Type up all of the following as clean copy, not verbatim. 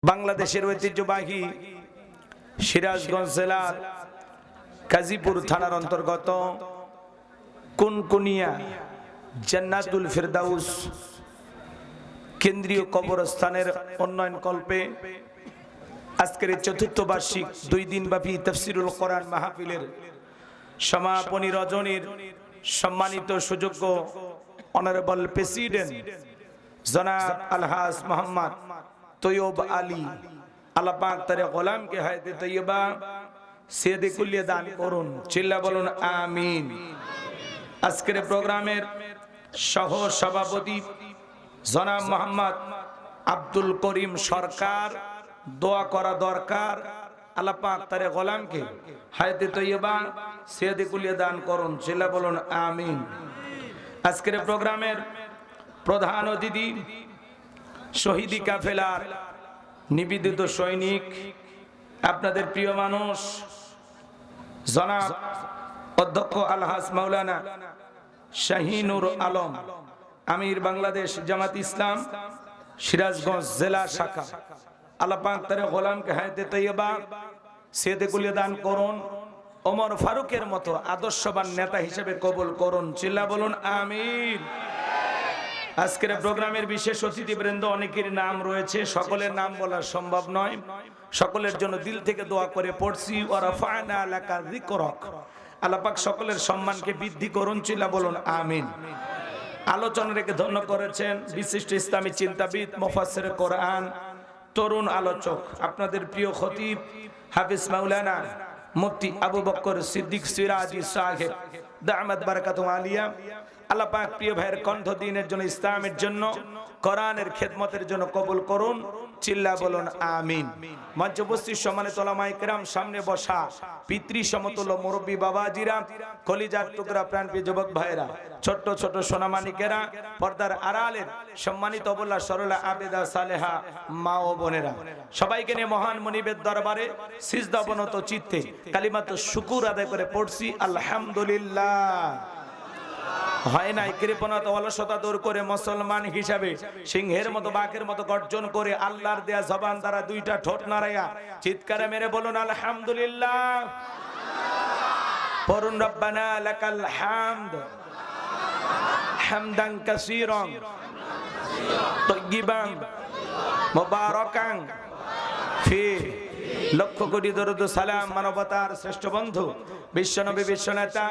বাংলাদেশের ঐতিহ্যবাহী সিরাজগঞ্জ জেলার কাজীপুর থানার অন্তর্গত কুনকুনিয়া জান্নাতুল ফেরদাউস কেন্দ্রীয় কবরস্থানের উন্নয়ন কল্পে আজকের চতুর্থ বার্ষিক 2 দিনব্যাপী তাফসীরুল কোরআন মাহফিলের সমাপনী রজনীর সম্মানিত সুযোগ্য অনারেবল প্রেসিডেন্ট জনাব আলহাজ মোহাম্মদ তৈয়ব আলী আল্লাহ পাক তার গোলামকে হায়াতে তৈয়বা সেদে কুল্লিয়ে দান করুন, চিল্লা বলুন আমিন। আজকের প্রোগ্রামের সহ সভাপতি জনাব মোহাম্মদ আব্দুল করিম সরকার, দোয়া করা দরকার আল্লাহ পাক তার গোলামকে হায়াতে তৈয়বা সেদে কুল্লিয়ে দান করুন, চিল্লা বলুন আমিন। আজকের প্রোগ্রামের প্রধান অতিথি শহীদি কাফেলার নিবেদিত সৈনিক, আপনাদের প্রিয় মানুষ জনাব অধ্যক্ষ আলহাজ মাওলানা শাহিনুর আলম, আমির বাংলাদেশ জামাত ইসলাম সিরাজগঞ্জ জেলা শাখা। আল্লাহ পাক তার গোলামকে হায়াতে তৈয়বা সেদে কুল্লিয়ে দান করুন, ওমর ফারুকের মতো আদর্শবান নেতা হিসেবে কবুল করুন, চিল্লা বলুন আমিন। আজকের প্রোগ্রামের বিশেষ অতিথিবৃন্দ অনেকের নাম রয়েছে, সকলের নাম বলা সম্ভব নয়। সকলের জন্য দিল থেকে দোয়া করে পড়ছি, ওয়া রাফা'না লাকা যিকরাক। আল্লাহ পাক সকলের সম্মানকে বৃদ্ধি করুন, চিল্লা বলুন আমিন। আলোচনা রেখে ধন্য করেছেন বিশিষ্ট ইসলামী চিন্তাবিদ, মুফাসসির কোরআন, তরুণ আলোচক, আপনাদের প্রিয় খতিব হাফেজ মাওলানা মুফতি আবু বকর সিদ্দিক সিরাজি সাহেব দামাত বারাকাতুহু আলিয়া। আল্লাহ পাক প্রিয় ভাইয়ের কণ্ঠ দিনের জন্য, ইসলামের জন্য, কোরআনের খেদমতের জন্য কবুল করুন, চিল্লা বলুন আমিন। মঞ্চ উপস্থিত সম্মানিত উলামায়ে কেরাম, সামনে বসা পিতৃ সমতুল্য মুরব্বী বাবাজিরা, কলিজার টুকরা প্রাণপ্রিয় যুবক ভাইরা, ছোট্ট ছোট সোনামানিকেরা, পর্দার আড়ালের সম্মানিত অবলা সরলা আবেদা সালেহা মা ও বোনেরা, সবাইকে নিয়ে মহান মুনিবের দরবারে সিজদা অবনত চিত্তে কালিমাতু শুকুর আদায় করে পড়ছি আলহামদুলিল্লাহ। হয় নাই কৃপণতা অলসতা দূর করে মুসলমান হিসাবে সিংহের মতো বাঘের মতো গর্জন করে আল্লাহর দেয়া জবান দ্বারা দুইটা ঠোঁট নাড়াইয়া চিৎকারে মেরে বলুন আলহামদুলিল্লাহ। পড়ুন রব্বানা লাকাল হামদ হামদান কাসীরান তাইয়িবান মুবারাকান ফি। লক্ষ কোটি দরুদ সালাম মানবতার শ্রেষ্ঠ বন্ধু বিশ্বনবী বিশ্বনেতা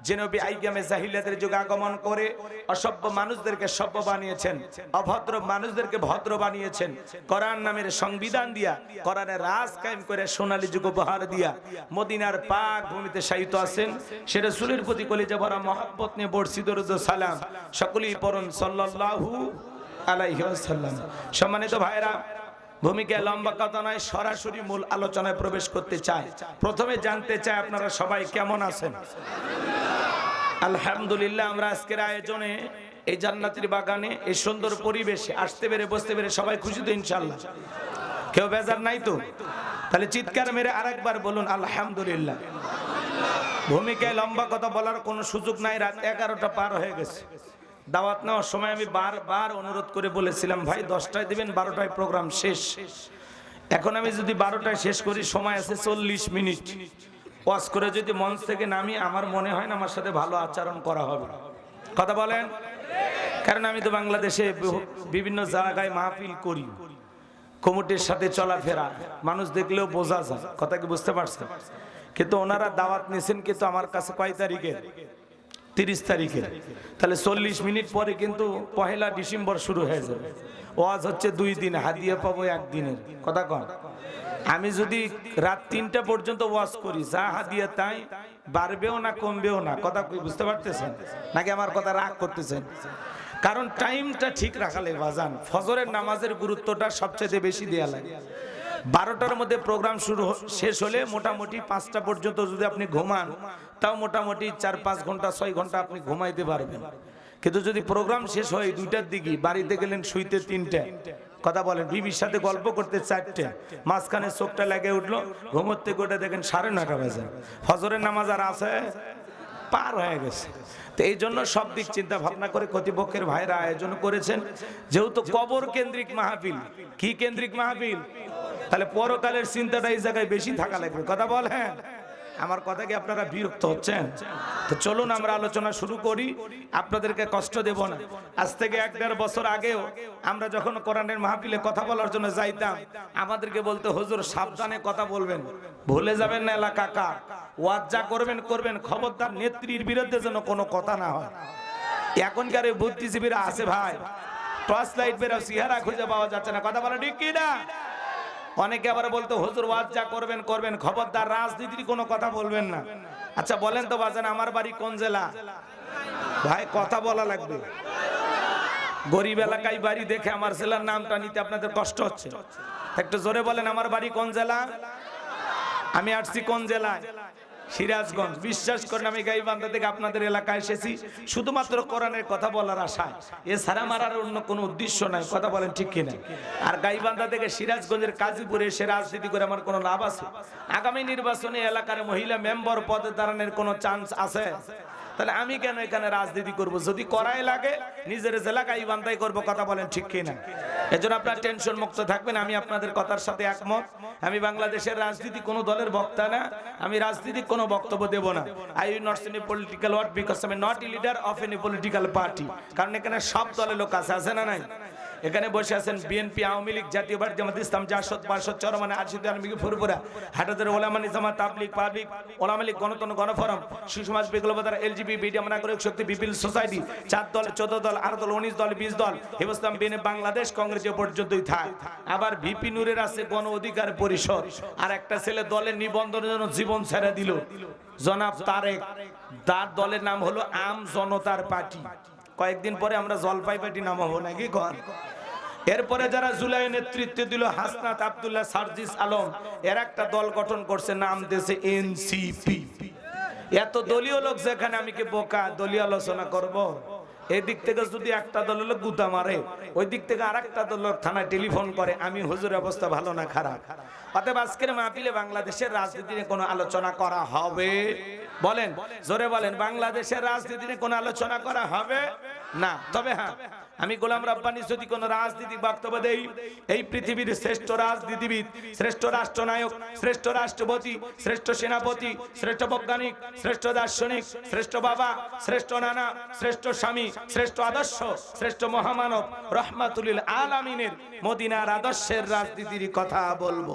যিনি আইয়ামে জাহিলিয়াতের যুগে আগমন করে অসভ্য মানুষদেরকে সভ্য বানিয়েছেন, অভদ্র মানুষদেরকে ভদ্র বানিয়েছেন, কোরআন নামের সংবিধান দিয়া, কোরআনের রাজ কায়েম করে সোনালী যুগ উপহার দিয়া মদিনার পাক ভূমিতে শায়িত আছেন। সে রাসূলের প্রতি কলিজা ভরা মহব্বত নিয়ে বর্ষি দরুদ সালাম সকলেই পড়ুন সাল্লাল্লাহু আলাইহি ওয়াসাল্লাম। সম্মানিত ভাইরা, ভূমিকা লম্বা কথা নয়, সরাসরি মূল আলোচনায় প্রবেশ করতে চাই। প্রথমে জানতে চাই আপনারা সবাই কেমন আছেন? আলহামদুলিল্লাহ। আমরা আজকের আয়োজনে এই জান্নাতের বাগানে এই সুন্দর পরিবেশে আসতে পেরে বসতে পেরে সবাই খুশি তো ইনশাআল্লাহ? কেউ বেজার নাই তো? তাহলে চিৎকার মেরে আরেকবার বলুন আলহামদুলিল্লাহ। ভূমিকায় লম্বা কথা বলার কোনো সুযোগ নাই, রাত 11টা পার হয়ে গেছে। দাওয়াত নেওয়ার সময় আমি বারবার অনুরোধ করে বলেছিলাম, ভাই 10টায় দিবেন, 12টায় প্রোগ্রাম শেষ। এখন আমি যদি 12টায় শেষ করি, সময় আছে 40 মিনিট। ওয়াজ করে যদি মঞ্চ থেকে নামি, আমার মনে হয় না আমার সাথে ভালো আচরণ করা হবে। কথা বলেন? কারণ আমি তো বাংলাদেশে বিভিন্ন জায়গায় মাহফিল করি, কমিটির সাথে চলাফেরা, মানুষ দেখলেও বোঝা যায়। কথা কি বুঝতে পারছেন? কিন্তু ওনারা দাওয়াত নিয়েছেন কিন্তু আমার কাছে কয় তারিখে? 30 তারিখে। তাহলে 40 মিনিট পরে কিন্তু 1 ডিসেম্বর শুরু হয়ে যাবে। ওয়াজ হচ্ছে 2 দিন, হাদিয়া পাবো 1 দিনের। কথা কন? আমি যদি রাত 3টা পর্যন্ত ওয়াজ করি, যা হাদিয়া তাই, বাড়বেও না কমবেও না। কথা কি বুঝতে পারতেছেন নাকি আমার কথা রাগ করতেছেন? কারণ টাইমটা ঠিক রাখালে বাজান, ফজরের নামাজের গুরুত্বটা সবচেয়ে বেশি দেয়া লাগে। 12টার মধ্যে প্রোগ্রাম শেষ হলে মোটামুটি 5টা পর্যন্ত যদি আপনি ঘুমান, তাও মোটামুটি 4-5 ঘন্টা 6 ঘন্টা আপনি ঘুমাইতে পারবেন। কিন্তু যদি প্রোগ্রাম শেষ হয় 2টার দিকে, বাড়িতে গেলেন শুইতে 3টা, কথা বলেন, বিবির সাথে গল্প করতে 4টে, মাঝখানে চোখটা লেগে উঠলো, ঘুমোতে গোটা দেখেন 9:30 বাজে, ফজরের নামাজ আর আছে পার হয়ে গেছে। তো এই জন্য সব দিক চিন্তা ভাবনা করে কর্তৃপক্ষের ভাইরা আয়োজন করেছেন। যেহেতু কবর কেন্দ্রিক মাহফিল, কি কেন্দ্রিক মাহফিল? তাহলে পরকালের চিন্তাটা এই জায়গায় বেশি থাকা লাগবে। কথা বলেন, আমার কথা কি আপনারা বিরক্ত হচ্ছেন? তো চলুন আমরা আলোচনা শুরু করি, আপনাদেরকে কষ্ট দেব না। আজ থেকে 1-1.5 বছর আগেও আমরা যখন কোরআনের মাহফিলে কথা বলার জন্য যাইতাম, আমাদেরকে বলতে, হুজুর সাবধানে কথা বলবেন, ভুলে যাবেন না এলাকা কার, ওয়াজ যা করবেন করবেন, খবরদার নেত্রীর বিরুদ্ধে যেন কোনো কথা না হয়। এখনকার এই বুদ্ধিজীবীরা আছে ভাই, টর্চ লাইট বেরো, চেহারা খুঁজে পাওয়া যাচ্ছে না। কথা বলে ঠিক কি না? অনেকে আবার বলতো, হুজুর ওয়াজ যা করবেন করবেন, খবরদার রাজনীতির কোনো কথা বলবেন না। আচ্ছা বলেন তো বাজান, আমার বাড়ি কোন জেলা? ভাই কথা বলা লাগবে। গরিব এলাকায় বাড়ি দেখে আমার জেলার নামটা নিতে আপনাদের কষ্ট হচ্ছে? একটু জোরে বলেন, আমার বাড়ি কোন জেলা? আমি আসছি কোন জেলায়? সিরাজগঞ্জ। বিশ্বাস করেন, আমি গাইবান্ধা থেকে আপনাদের এলাকায় এসেছি শুধুমাত্র কোরআনের কথা বলার আশায়, এছাড়া আমার আর অন্য কোনো উদ্দেশ্য নাই। কথা বলেন ঠিক কিনা? আর গাইবান্ধা থেকে সিরাজগঞ্জের কাজীপুরে এসে রাজনীতি করে আমার কোনো লাভ আছে? আগামী নির্বাচনে এলাকার মহিলা মেম্বার পদে দাঁড়ানোর কোনো চান্স আছে? তাহলে আমি কেন এখানে রাজনীতি করব? যদি করাই লাগে নিজের জেলা গাইবান্ধায় করব। কথা বলেন ঠিক কিনা? এজন্য আপনারা টেনশন মুক্ত থাকবেন, আমি আপনাদের কথার সাথে একমত। আমি বাংলাদেশের রাজনীতি কোনো দলের বক্তা না, আমি রাজনীতির কোনো বক্তব্য দেব না। I will not any political word because I am not a leader of any political party. কারণ এখানে সব দলের লোক আছে না নাই? এখানে বসে আছেন বিএনপি, আওয়ামী লীগ, জাতীয় পার্টি, জামাত ইসলাম, জাসদ, বাসদ, চরমানে, আরশিদ, আলমগীর, ফুরফুরা, হাটাদের ওলামা নিজামাত, তাবলীগ, পাবলিক, ওলামা লীগ, গণতন্ত্র, গণফোরাম, সুসমাজ, বিপ্লবতার, এলজিবি, বিডিএম, নাগরিক শক্তি, পিপল সোসাইটি, 4 দল, 14 দল, 8 দল, 19 দল, 20 দল, হিবস্তাম, বিএনপি, বাংলাদেশ কংগ্রেস এ পর্যন্তই থাক। আবার ভিপি নূরের আছে গণ অধিকার পরিষদ, আর একটা ছেলে দলের নিবন্ধনের জন্য জীবন ছেড়ে দিল, জনাব তারেক। তার দলের নাম হলো আম জনতার পার্টি। কয়েকদিন পরে আমরা জলপাই পার্টি নামাবো নাকি কর? এরপরে যারা জুলাই নেতৃত্ব দিল, হাসনাত আব্দুল্লাহ, সার্জিস আলম, এর একটা দল গঠন করছে, নাম দিয়েছে এনসিপি। এত দলীয় লোক যেখানে, আমি কি বোকা দলীয় আলোচনা করব? এই দিক থেকে যদি একটা দলের লোক গুতা মারে, ওই দিক থেকে আরেকটা দলের লোক থানায় টেলিফোন করে, আমি হুজুরের অবস্থা ভালো না খারাপ? অতএব আজকের মাহফিলে বাংলাদেশের রাজনীতি নিয়ে কোনো আলোচনা করা হবে? বলেন, জোরে বলেন, বাংলাদেশের রাজনীতি নিয়ে কোনো আলোচনা করা হবে না। তবে হ্যাঁ, আমি গোলাম রাব্বানী যদি কোনো রাজনীতিক বক্তব্য দেই, এই পৃথিবীর শ্রেষ্ঠ রাজনীতিবিদ, শ্রেষ্ঠ রাষ্ট্রনায়ক, শ্রেষ্ঠ রাষ্ট্রপতি, শ্রেষ্ঠ সেনাপতি, শ্রেষ্ঠ বৈজ্ঞানিক, শ্রেষ্ঠ দার্শনিক, শ্রেষ্ঠ বাবা, শ্রেষ্ঠ নানা, শ্রেষ্ঠ স্বামী, শ্রেষ্ঠ আদর্শ, শ্রেষ্ঠ মহামানব, রহমাতুল আলামিনের মদিনার আদর্শের রাজনীতির কথা বলবো।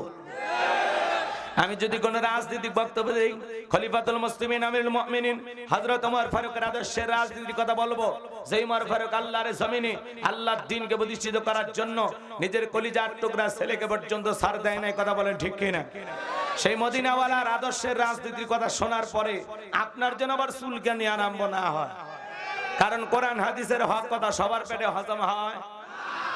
আমি যদি কোন রাজনৈতিক বক্তব্য দেই, খলিফাতুল মুসলিমিন আমিরুল মুমিনিন হযরত ওমর ফারুকের আদর্শের রাজনীতির কথা বলবো। যেই ওমর ফারুক আল্লাহর জমিনে আল্লাহর দ্বীনকে প্রতিষ্ঠিত করার জন্য নিজের কলিজার টুকরা ছেলেকে পর্যন্ত ছাড় দেয় নাই। কথা বলেন ঠিক কিনা? সেই মদিনাওয়ালার আদর্শের রাজনীতির কথা শোনার পরে আপনার যেন আবার চুলকানি আরম্ভ না হয়। কারণ কোরআন হাদিসের হক কথা সবার পেটে হজম হয়।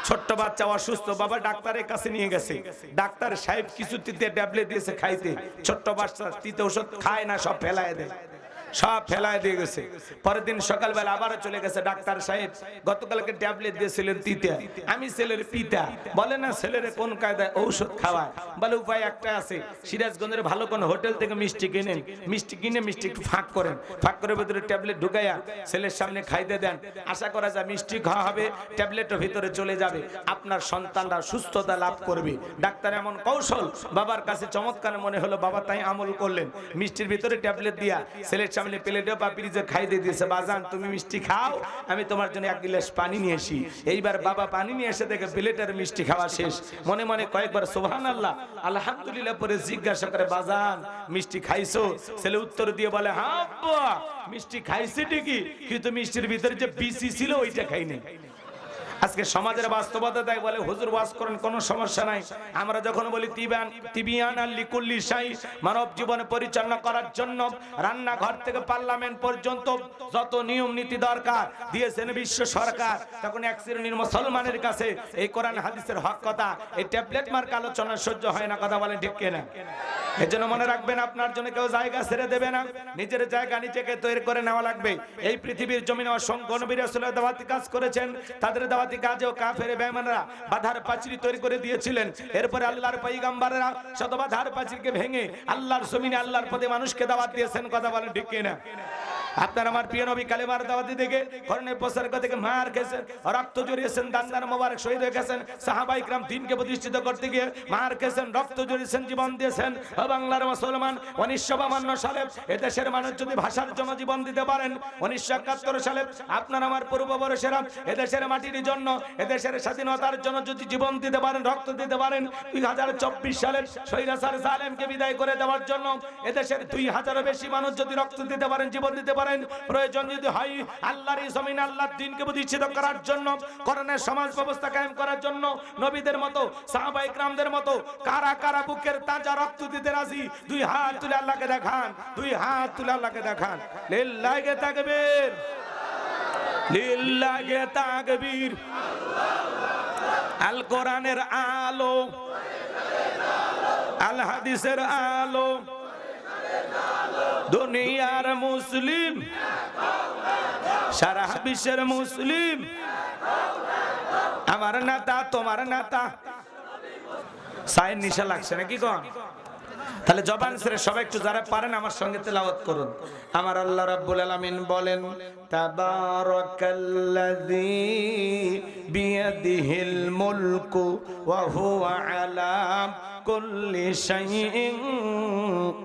ছোট্ট বাচ্চা অসুস্থ, বাবা ডাক্তারের কাছে নিয়ে গেছে, ডাক্তার সাহেব কিছু তিতে ট্যাবলেট দিয়েছে খাইতে, ছোট্ট বাচ্চা তিতে ওষুধ খায় না, সব ফেলায় দেয়, সব ফেলায় দিয়ে গেছে। পরের দিন সকালবেলা আবারও চলে গেছে, ডাক্তার সাহেব গতকালকে ট্যাবলেট দিয়েছিলেন তিতে, আমি ছেলের পিতা, বলে না ছেলের কোন কায়দায় ঔষধ খাওয়ায়? বলে উপায় একটা আছে, সিরাজগঞ্জের ভালো কোন হোটেল থেকে মিষ্টি কিনেন, মিষ্টি কিনে মিষ্টি একটু ফাঁক করেন, ফাঁক করে ভিতরে ট্যাবলেট ঢুকাইয়া ছেলের সামনে খাইতে দেন। আশা করা যায় মিষ্টি খাওয়া হবে, ট্যাবলেটের ভিতরে চলে যাবে, আপনার সন্তানরা সুস্থতা লাভ করবে। ডাক্তার এমন কৌশল বাবার কাছে চমৎকার মনে হলো, বাবা তাই আমল করলেন, মিষ্টির ভিতরে ট্যাবলেট দিয়া ছেলের সামনে প্লেটে পাপিরিজে খাইতে দিয়েছে, বাজান তুমি মিষ্টি খাও, আমি তোমার জন্য 1 গ্লাস পানি নিয়ে আসি। এইবার বাবা পানি নিয়ে এসে দেখে প্লেটের মিষ্টি খাওয়া শেষ, মনে মনে কয়েকবার সুবহানাল্লাহ আলহামদুলিল্লাহ পরে জিজ্ঞাসা করে, বাজান মিষ্টি খাইছো? ছেলে উত্তর দিয়ে বলে, হ্যাঁ আব্বা মিষ্টি খাইছি ঠিকই, কিন্তু মিষ্টির ভিতরে যে বিসি ছিল ওইটা খাইনি। আজকে সমাজের বাস্তবতা তাই বলে হুজুর ওয়াজ করেন, কোনো সমস্যা নাই। আমরা যখন বলি তিবিয়ান লিকুল্লি শাই, মানব জীবন পরিচালনা করার জন্য রান্নাঘর থেকে পার্লামেন্ট পর্যন্ত যত নিয়ম নীতি দরকার দিয়েছেন বিশ্ব সরকার, তখন এক শ্রেণীর মুসলমানের কাছে এই কোরআন হাদিসের হক কথা, এই ট্যাবলেট মার্ক আলোচনা সহ্য হয় না। কথা বলেন ঠিক কিনা? এজন্য মনে রাখবেন, আপনার জন্য কেউ জায়গা ছেড়ে দেবে না, নিজের জায়গা নিজেকে তৈরি করে নেওয়া লাগবে। এই পৃথিবীর জমিনে অসংখ্য নবী রাসূল দাওয়াতি কাজ করেছেন, তাদের দাওয়াতি কাজেও কাফের বেঈমানরা বাধার পাঁচিল তৈরি করে দিয়েছিলেন। এরপরে আল্লাহর পয়গম্বররা শত বাধার পাঁচিলকে ভেঙে আল্লাহর জমিনে আল্লাহর পথে মানুষকে দাওয়াত দিয়েছেন। কথা বলেন ঠিক কিনা? আপনার আমার প্রিয় নবী কালেমার দাওয়াতি থেকে কোরআনের প্রচার করতে গিয়ে মার খেয়েছেন, রক্ত জড়িয়েছেন, দান্দার মোবারক শহীদ হয়ে গেছেন। সাহাবায়ে কিরাম দ্বীনকে প্রতিষ্ঠিত করতে গিয়ে মার খেয়েছেন, রক্ত জড়িয়েছেন, জীবন দিয়েছেন। ও বাংলার মুসলমান, 1952 সালে এদেশের মানুষ যদি ভাষার জন্য জীবন দিতে পারেন, 1971 সালে আপনার আমার পূর্বপুরুষেরা এদেশের মাটির জন্য, এদেশের স্বাধীনতার জন্য যদি জীবন দিতে পারেন, রক্ত দিতে পারেন, 2024 সালে স্বৈরাচার জালেমকে বিদায় করে দেওয়ার জন্য এদেশের 2000 বেশি মানুষ যদি রক্ত দিতে পারেন, জীবন দিতে পারেন, প্রয়োজন যদি হয় আল্লাহর এই জমিনে আল্লাহর দ্বীনকে প্রতিষ্ঠিত করার জন্য, কোরআনের সমাজ ব্যবস্থা কায়েম করার জন্য, নবীদের মতো সাহাবায়ে কিরামদের মতো কারা কারা বুকের তাজা রক্ত দিতে রাজি? দুই হাত তুলে আল্লাহকে দেখান, দুই হাত তুলে আল্লাহকে দেখান। লিল্লাহি তাকবীর, লিল্লাহি তাকবীর। আল কোরআনের আলো, আল হাদিসের আলো, দুনিয়ার মুসলিম, সারা বিশ্বের মুসলিম, আমার নেতা তোমার নেতা। সাইন নিশা লাগছে নাকি কোন? তাহলে জবান ছেড়ে সবাই একটু যারা পারেন আমার সঙ্গে তেলাওয়াত করুন। আমার আল্লাহ রাব্বুল আলামিন বলেন, তাবারাকাল্লাযী বিয়াদিহিল মুলকু ওয়া হুয়া আলা কুল্লি শাইইন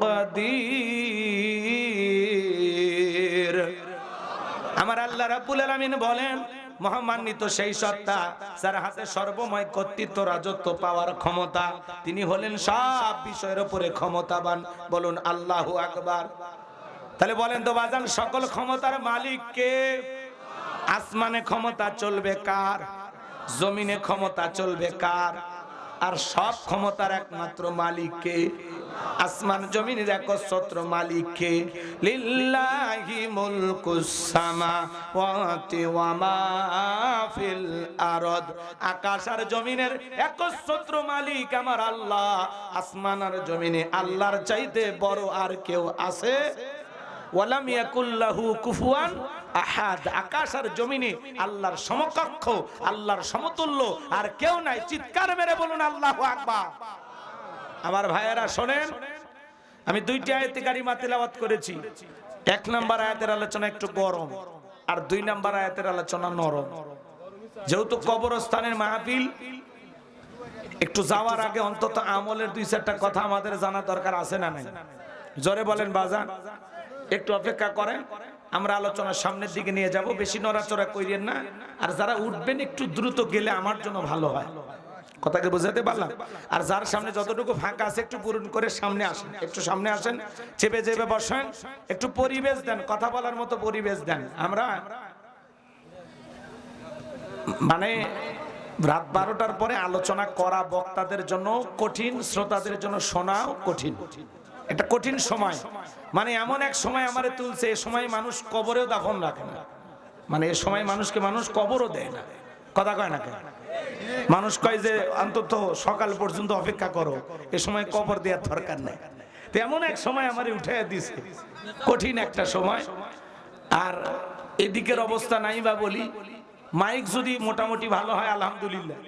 কাদির। আমার আল্লাহ রাব্বুল আলামিন বলেন, মহামান্বিত সেই সত্তা যার হাতে সর্বময় কর্তৃত্ব, রাজত্ব পাওয়ার ক্ষমতা, তিনি হলেন সব বিষয়ের উপরে ক্ষমতাবান। বলুন আল্লাহু আকবার। তাহলে বলেন তো বাজান, সকল ক্ষমতার মালিক কে? আসমানে ক্ষমতা চলবে কার? জমিনে ক্ষমতা চলবে কার? আর সব ক্ষমতার একমাত্র মালিক কে? আসমান জমিনের একচ্ছত্র মালিক কে? লিল্লাহি মুলকুস সামাওয়াতি ওয়া মা ফিল আরদ। আকাশ আর জমিনের একচ্ছত্র মালিক আমার আল্লাহ। আসমান আর জমিনে আল্লাহর চাইতে বড় আর কেউ আছে? ওয়ালাম ইয়াকুল্লাহু কুফুয়ান আহাদ। আকাশ আর জমিনে আল্লাহর সমকক্ষ, আল্লাহর সমতুল্য আর কেউ নাই। চিৎকার মেরে বলুন আল্লাহু আকবার। আমার ভাইয়েরা শোনেন, আমি দুইটি আয়াতে কারিমা তেলাওয়াত করেছি। 1 নম্বর আয়াতের আলোচনা একটু গরম, আর 2 নম্বর আয়াতের আলোচনা নরম। যেহেতু কবরস্থানের মাহফিল, একটু যাওয়ার আগে অন্তত আমলের 2-4টা কথা আমাদের জানা দরকার আছে না নাই? জোরে বলেন বাজান। একটু অপেক্ষা করেন, আমরা আলোচনার সামনের দিকে নিয়ে যাব। বেশি নড়াচড়া করিয়েন না, আর যারা উঠবেন একটু দ্রুত গেলে আমার জন্য ভালো হয়। কথাকে বোঝাতে পারলাম? আর যার সামনে যতটুকু ফাঁকা আছে একটু পূরণ করে সামনে আসেন, একটু সামনে আসেন, চেপে চেপে বসেন, একটু পরিবেশ দেন, কথা বলার মতো পরিবেশ দেন। আমরা মানে রাত 12টার পরে আলোচনা করা বক্তাদের জন্য কঠিন, শ্রোতাদের জন্য শোনাও কঠিন। এটা কঠিন সময়, মানে এমন এক সময় আমারে তুলছে, এ সময় মানুষ কবরেও দাফন রাখে না। মানে এ সময় মানুষকে মানুষ কবরও দেয় না। কথা কয় না কেন? মানুষ কয় যে অন্তত সকাল পর্যন্ত অপেক্ষা করো, এ সময় কবর দেওয়ার দরকার নেই। তো এমন এক সময় আমারে উঠাইয়া দিছে, কঠিন একটা সময়। আর এদিকের অবস্থা নাই বা বলি, মাইক যদি মোটামুটি ভালো হয় আলহামদুলিল্লাহ,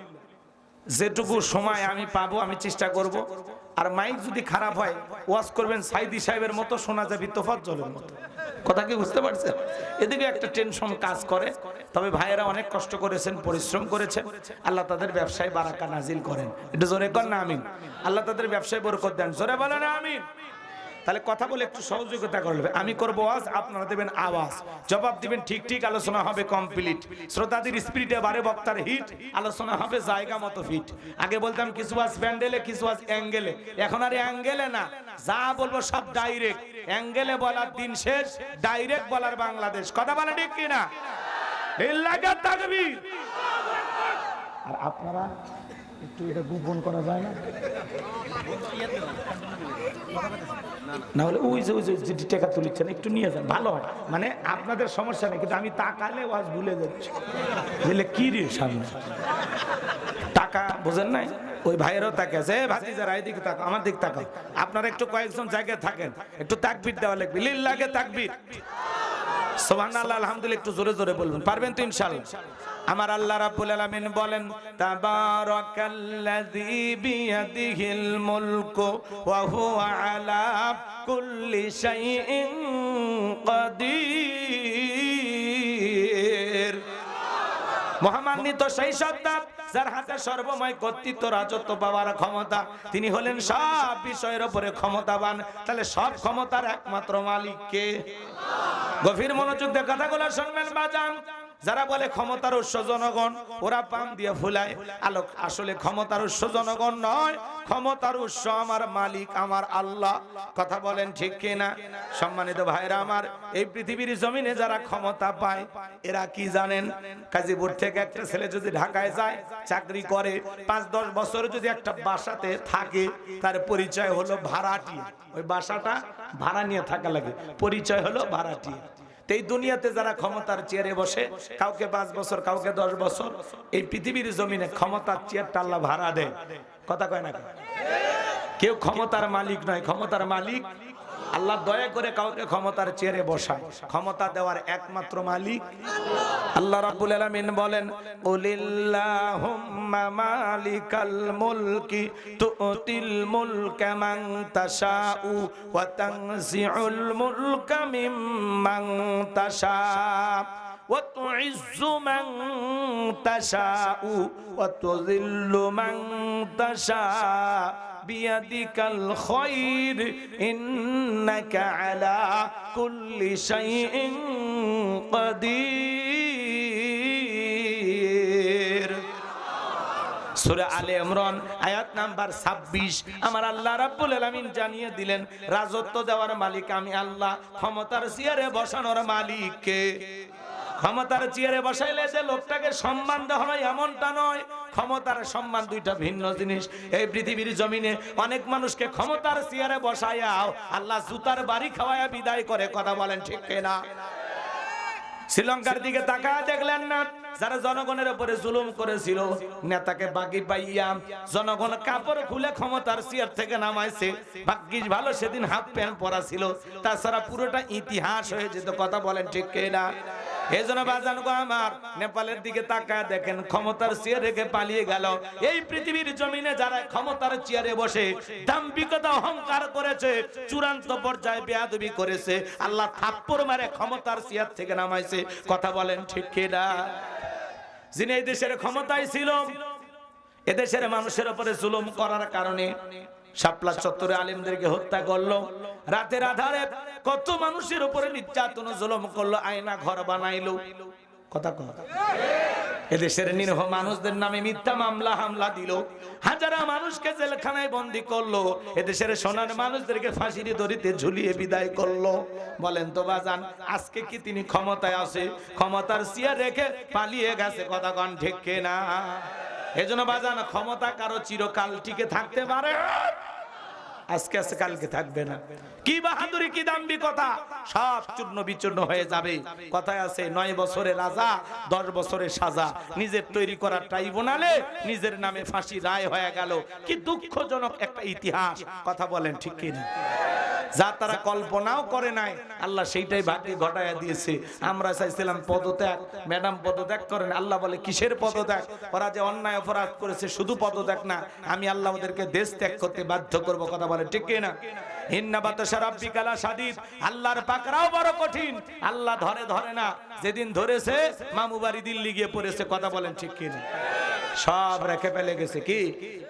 যেটুকু সময় আমি পাবো আমি চেষ্টা করব। আর মাইক যদি খারাপ হয়, ওয়াজ করবেন সাইদি সাহেবের মতো, শোনা যাবে তোফাজ্জলের মতো। কথা কি বুঝতে পারছেন? এদিকে একটা টেনশন কাজ করে। তবে ভাইয়েরা অনেক কষ্ট করেছেন, পরিশ্রম করেছেন, আল্লাহ তাদের ব্যবসায় বারাকা নাজিল করেন। একটু জোরে কর না আমিন। আল্লাহ তাদের ব্যবসায় বরকত দেন। জোরে বলেন আমিন। তাহলে কথা বলে একটু সহযোগিতা করবে। আমি করব আওয়াজ, আপনারা দেবেন আওয়াজ, জবাব দিবেন ঠিক ঠিক, আলোচনা হবে কমপ্লিট। শ্রোতাদের স্পিরিটে বারে, বক্তার হিট, আলোচনা হবে জায়গা মতো ফিট। আগে বলতাম কিছু আজ প্যান্ডেলে, কিছু আজ অ্যাঙ্গেলে, এখন আর অ্যাঙ্গেলে না, যা বলবো সব ডাইরেক্ট। অ্যাঙ্গেলে বলার দিন শেষ, ডাইরেক্ট বলার বাংলাদেশ। কথা বলে ঠিক কিনা? লিল্লাহি তাকবীর। আর আপনারা একটু এটা গোপন করা যায় না? না হলে ওই যে টাকা তুলিচ্ছেন একটু নিয়ে যান, ভালো হয়। মানে আপনাদের সমস্যা নেই, কিন্তু আমি তাকালে ওয়াজ ভুলে যাচ্ছি, বুঝলে কি রে সামনে টাকা বোঝেন নাই? ওই ভাইয়েরও তাকে আছে, ভাতিজারা এদিকে তাকাও, আমার দিক তাকাও। আপনারা একটু কয়েকজন জায়গায় থাকেন, একটু তাকবীর দেওয়া লাগবে। লিল্লাহি তাকবীর, সুবহানাল্লাহ, আলহামদুলিল্লাহ একটু জোরে জোরে বলবেন, পারবেন তো ইনশাআল্লাহ? আমার আল্লাহ রাব্বুল আলামিন বলেন তাবারাকাল্লাযী বিয়াদিহিল মুলকু ওয়া হুয়া আলা কুল্লি শাইইন কাদির। মহামান্বিত সেই সত্তা যার হাতে সর্বময় কর্তৃত্ব রাজত্ব পাওয়ার ক্ষমতা, তিনি হলেন সব বিষয়ের উপরে ক্ষমতাবান। তাহলে সব ক্ষমতার একমাত্র মালিক কে? গভীর মনোযোগ দিয়ে কথাগুলো শুনবেন বাজান। যারা বলে ক্ষমতার উৎস জনগণ, ওরা পাম দিয়ে ফুলায় আলোক। আসলে ক্ষমতার উৎস জনগণ নয়, ক্ষমতার উৎস আমার মালিক, আমার আল্লাহ। কথা বলেন ঠিক কিনা? সম্মানিত ভাইরা আমার, এই পৃথিবীর জমিনে যারা ক্ষমতা পায় এরা কি জানেন? গাজীপুর থেকে একটা ছেলে যদি ঢাকায় যায়, চাকরি করে, 5-10 বছর যদি একটা বাসাতে থাকে, তার পরিচয় হলো ভাড়াটিয়া। ওই বাসাটা ভাড়া নিয়ে থাকা লাগে, পরিচয় হলো ভাড়াটিয়া। এই দুনিয়াতে যারা ক্ষমতার চেয়ারে বসে, কাউকে 5 বছর, কাউকে 10 বছর, এই পৃথিবীর জমিনে ক্ষমতার চেয়ারটা আল্লাহ ভাড়া দেয়। কথা কয় না? কেউ ক্ষমতার মালিক নয়, ক্ষমতার মালিক আল্লাহ। দয়া করে কাউকে ক্ষমতার চেয়ারে বসায়, ক্ষমতা দেওয়ার একমাত্র মালিক আল্লাহ রাব্বুল আলামিন বলেন কুলিল্লাহুম্মা মালিকাল মুলকি তুতিল মুলকা মান তাশাউ ওয়া তানজিউল মুলকা মিম্মান তাশা ওয়া তুইজ্জু মান তাশাউ ওয়া তুযিল্লু মান তাশা বিয়াদিকাল খায়র ইন্নাকা আলা কুল্লি শাইইন কাদির। সূরা আলে ইমরান আয়াত নাম্বার 26। আমার আল্লাহ রাব্বুল আলামিন জানিয়ে দিলেন রাজত্ব দেওয়ার মালিক আমি আল্লাহ, ক্ষমতার চেয়ারে বসানোর মালিক কে? ক্ষমতার চেয়ারে বসাইলে যে লোকটাকে সম্মান দেওয়া হয় এমনটা নয়। ক্ষমতার সম্মান দুইটা ভিন্ন জিনিস। এই পৃথিবীর জমিনে অনেক মানুষকে ক্ষমতার চেয়ারে বসাইয়াও আল্লাহ জুতার বাড়ি খাওয়ায়া বিদায় করে। কথা বলেন ঠিক কিনা? শ্রীলঙ্কার দিকে তাকায় দেখলেন না? যারা জনগণের উপরে জুলুম করেছিল, নেতাকে বাকি পাইয়া জনগণ কাপড় খুলে ক্ষমতার চেয়ার থেকে নামাইছে। ভাগ্যিস ভালো সেদিন হাফ প্যান্ট পরা ছিল, তাছাড়া পুরোটা ইতিহাস হয়ে যেত। কথা বলেন ঠিক কিনা? এই জন্য বাজান গো আমার, নেপালের দিকে তাকায় দেখেন, ক্ষমতার চেয়ারে রেখে পালিয়ে গেল। এই পৃথিবীর জমিনে যারা ক্ষমতার চেয়ারে বসে দাম্ভিকতা অহংকার করেছে, চূড়ান্ত পর্যায়ে বেয়াদবি করেছে, আল্লাহ থাপ্পড় মারে ক্ষমতার চেয়ার থেকে নামাইছে। কথা বলেন ঠিক কিনা? যিনি এই দেশের ক্ষমতায় ছিল, এদেশের মানুষের উপরে জুলুম করার কারণে শাপলা চত্বরে আলেমদেরকে হত্যা করলো, রাতের আধারে কত মানুষের উপরে নির্যাতন জুলুম করলো, আয়না ঘর বানাইলো। কথা কথা এদেশের নিরীহ মানুষদের নামে মিথ্যা মামলা হামলা দিল, হাজারা মানুষকে জেলখানায় বন্দী করলো, এদেশের সোনার মানুষদেরকে ফাঁসির দড়িতে ঝুলিয়ে বিদায় করলো। বলেন তো বাজান, আজকে কি তিনি ক্ষমতায় আছে? ক্ষমতার চেয়ার রেখে পালিয়ে গেছে। কথা কন ঠিক কিনা? এজন্য বাজান, ক্ষমতা কারো চিরকাল টিকে থাকতে পারে, আজকে আছে কালকে থাকবে না। কি বাহাদুরি, কি দাম্ভিকতা, সব চূর্ণ বিচূর্ণ হয়ে যাবে। কথায় আছে 9 বছরের রাজা 10 বছরের সাজা। নিজের তৈরি করা ট্রাইব্যুনালে নিজের নামে ফাঁসি রায় হয়ে গেল। কি দুঃখজনক একটা ইতিহাস। কথা বলেন ঠিক কিনা? যা তারা কল্পনাও করে নাই, আল্লাহ সেইটাই ভাগ্যে ঘটায়া দিয়েছে। আমরা চাইছিলাম পদত্যাগ, ম্যাডাম পদত্যাগ করেন। আল্লাহ বলে কিসের পদত্যাগ? ওরা যে অন্যায় অপরাধ করেছে, শুধু পদত্যাগ না, আমি আল্লাহ ওদেরকে দেশ ত্যাগ করতে বাধ্য করব। কথা বলে ঠিক কিনা? ইন্না বাতাশা রাব্বিকা লাশাদীদ, আল্লাহর পাকড়াও বড় কঠিন। আল্লাহ ধরে না, যেদিন ধরেছে মামু বাড়ি দিল্লি গিয়ে পড়েছে। কথা বলেন ঠিক কিনা? সব রেখে ফেলে গেছে। কি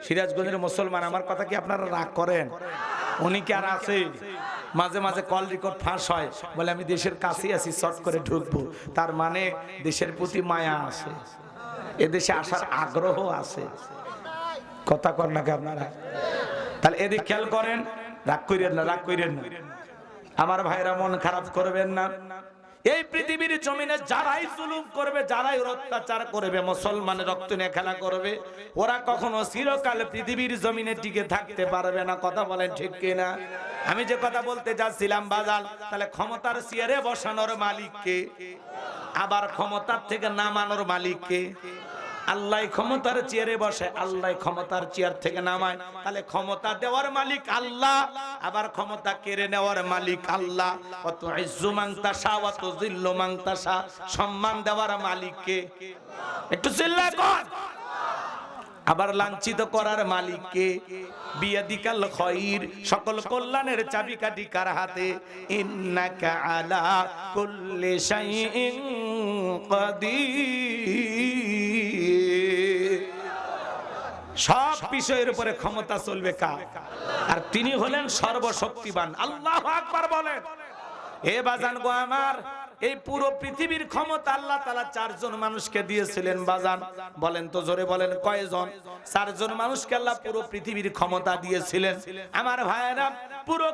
সিরাজগঞ্জের মুসলমান, আমার কথা কি আপনারা রাগ করেন? উনি কি আর আছে? মাঝে মাঝে কল রেকর্ড ফাঁস হয়, বলে আমি দেশের কাছে আছি, শর্ট করে ঢুকবো। তার মানে দেশের প্রতি মায়া আছে, এদেশে আসার আগ্রহ আছে। কথা কর নাকি আপনারা? তাহলে এদিক খেয়াল করেন, রাগ করেন না, রাগ করেন না আমার ভাইরা, মন খারাপ করবেন না। এই পৃথিবীর জমিনে যারাই জুলুম করবে, যারাই অত্যাচার করবে, মুসলমানের রক্ত নিয়ে খেলা করবে, ওরা কখনো চিরকাল পৃথিবীর জমিনে টিকে থাকতে পারবে না। কথা বলেন ঠিক কিনা? আমি যে কথা বলতে যাচ্ছিলাম বাজাল, তাহলে ক্ষমতার চেয়ারে বসানোর মালিক কে? আবার ক্ষমতার থেকে নামানোর মালিক কে? আল্লাহ ক্ষমতার চেয়ারে বসে, আল্লাহ ক্ষমতার চেয়ার থেকে নামায়। তাহলে ক্ষমতা দেওয়ার মালিক আল্লাহ, আবার ক্ষমতা কেড়ে নেওয়ার মালিক আল্লাহ। অত ইজ্জু মান তাশা ওয়া তুযিল্লু মান তাশা, সম্মান দেওয়ার মালিক কে? একটু চিল্লায় কর। আবার লাঞ্ছিত করার মালিক কে? বিয়াদিকাল খায়র, সকল কল্যাণের চাবিকাঠি কার হাতে? ইন্নাকা আলা কুল্লি শাইইন কাদির। সব বিষয়ের উপরে ক্ষমতা চলবে কার? আর তিনি হলেন সর্বশক্তিমান। আল্লাহু আকবার বলেন। হে বাজান গো আমার, এই পুরো পৃথিবীর ক্ষমতা আল্লাহ তাআলা চারজন মানুষকে দিয়েছিলেন। বাজান বলেন তো, জোরে বলেন কয়জন? চারজন মানুষকে আল্লাহ পুরো পৃথিবীর ক্ষমতা দিয়েছিলেন। আমার ভাইয়েরা, পুরো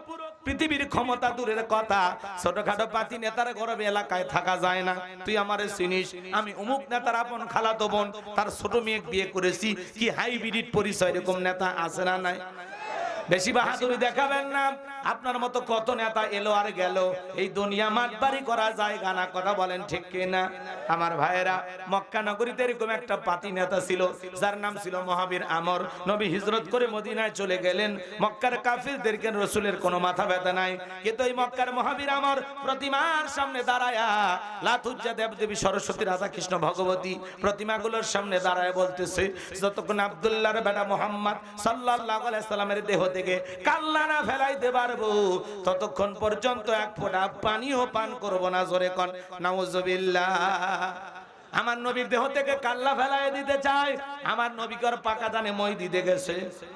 পৃথিবীর ক্ষমতা দূরের কথা, ছোটখাটো পাতি নেতার গর্বে এলাকায় থাকা যায় না। তুই আমারে চিনিস, আমি অমুক নেতার আপন খালাতো বোন, তার ছোট মেয়ে বিয়ে করেছি। কি হাইব্রিড পরিচয়, এরকম নেতা আছে না নাই? বেশি বাহাদুরি দেখাবেন না। আপনার মতো কত নেতা এলো আর গেল, এই দুনিয়া মাতবাড়ি করা জায়গা না, কথা বলেন ঠিক কিনা? আমার ভাইয়েরা, মক্কা নগরীতে এরকম একটা পাতি নেতা ছিল, যার নাম ছিল মহাবীর আমর। নবী হিজরত করে মদিনায় চলে গেলেন। মক্কার কাফিরদেরকে রাসূলের কোনো মাথা ব্যথা নাই, কিন্তু এই মক্কার মহাবীর আমর প্রতিমার সামনে দাঁড়ায়া, লাতুজ্জা দেবদেবী সরস্বতী, রাধা কৃষ্ণ ভগবতী প্রতিমাগুলোর সামনে দাঁড়ায় বলতেছে, যতক্ষণ আব্দুল্লাহর বেটা মুহাম্মদ সাল্লাল্লাহু আলাইহি সাল্লামের দেহ থেকে কাল্লা না ফেলাইতে পারবো, ততক্ষণ পর্যন্ত এক ফোঁটা পানিও পান করব না। জোরে কোন নাউজুবিল্লাহ। আমার নবীর দেহ থেকে কাল্লা ফেলায় দিতে চায়। আমার নবীকে ওর পাকা জানে মই দিতে গেছে,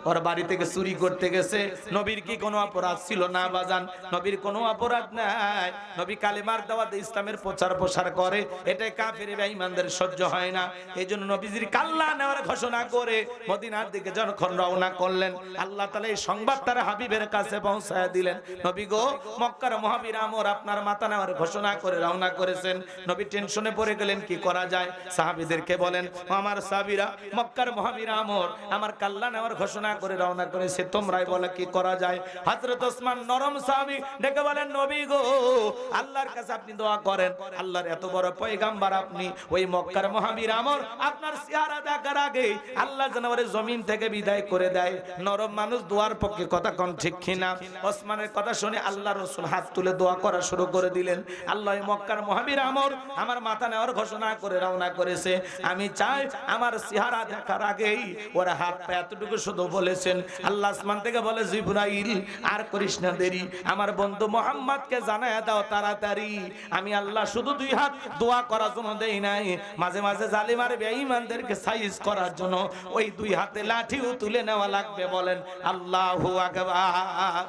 ওর বাড়ি থেকে চুরি করতে গেছে। নবীর কি কোনো অপরাধ ছিল? না বাজান, নবীর কোনো অপরাধ নাই। নবী কালিমার দাওয়াতে ইসলামের প্রচার প্রসার করে, এটাই কাফির বেঈমানদের সহ্য হয় না। এইজন্য নবীজির কাল্লা নেওয়ার ঘোষণা করে মদিনার দিকে যখন রওনা করলেন, আল্লাহ তাআলা এই সংবাদ তার হাবিবের কাছে পৌঁছায় দিলেন। নবী গো, মক্কার মহাবীর আমর আপনার মাথা নেওয়ার ঘোষণা করে রওনা করেছেন। নবী টেনশনে পড়ে গেলেন, কি করা যায়? সাহাবীদেরকে বলেন, আমার সাহাবীরা, মক্কার মহাবীর আমর আমার কাল্লা নেওয়ার ঘোষণা করে রওনা করেছে, তোমরাই বলে কি করা যায়? হযরত ওসমান নরম সাহাবী ডেকে বলেন, নবী গো, আল্লাহর কাছে আপনি দোয়া করেন। আল্লাহর এত বড় পয়গাম্বার আপনি, ওই মক্কার মহাবীর আমর আপনার চেহারা দেখার আগে আল্লাহ যেন ওরে জমিন থেকে বিদায় করে দেয়। নরম মানুষ দোয়ার পক্ষে, কথা কোন ঠিক কিনা? ওসমানের কথা শুনে আল্লাহ রাসূল হাত তুলে দোয়া করা শুরু করে দিলেন। আল্লাহ মক্কার মহাবীর আমর আমার মাথা নেওয়ার ঘোষণা করে রওনা করেছে। আমি চাই আমার চেহারা দেখার আগেই ওরা হাত পা এতটুকু শুধু বলেছেন। আল্লাহ আসমান থেকে বলে, জিবরাইল আর করিস না দেরি, আমার বন্ধু মুহাম্মদকে জানায়া দাও তাড়াতাড়ি। আমি আল্লাহ শুধু দুই হাত দোয়া করার জন্য দেই নাই, মাঝে মাঝে জালিম আর বেঈমানদেরকে সাইজ করার জন্য ওই দুই হাতে লাঠিও তুলে নেওয়া লাগবে। বলেন আল্লাহু আকবার।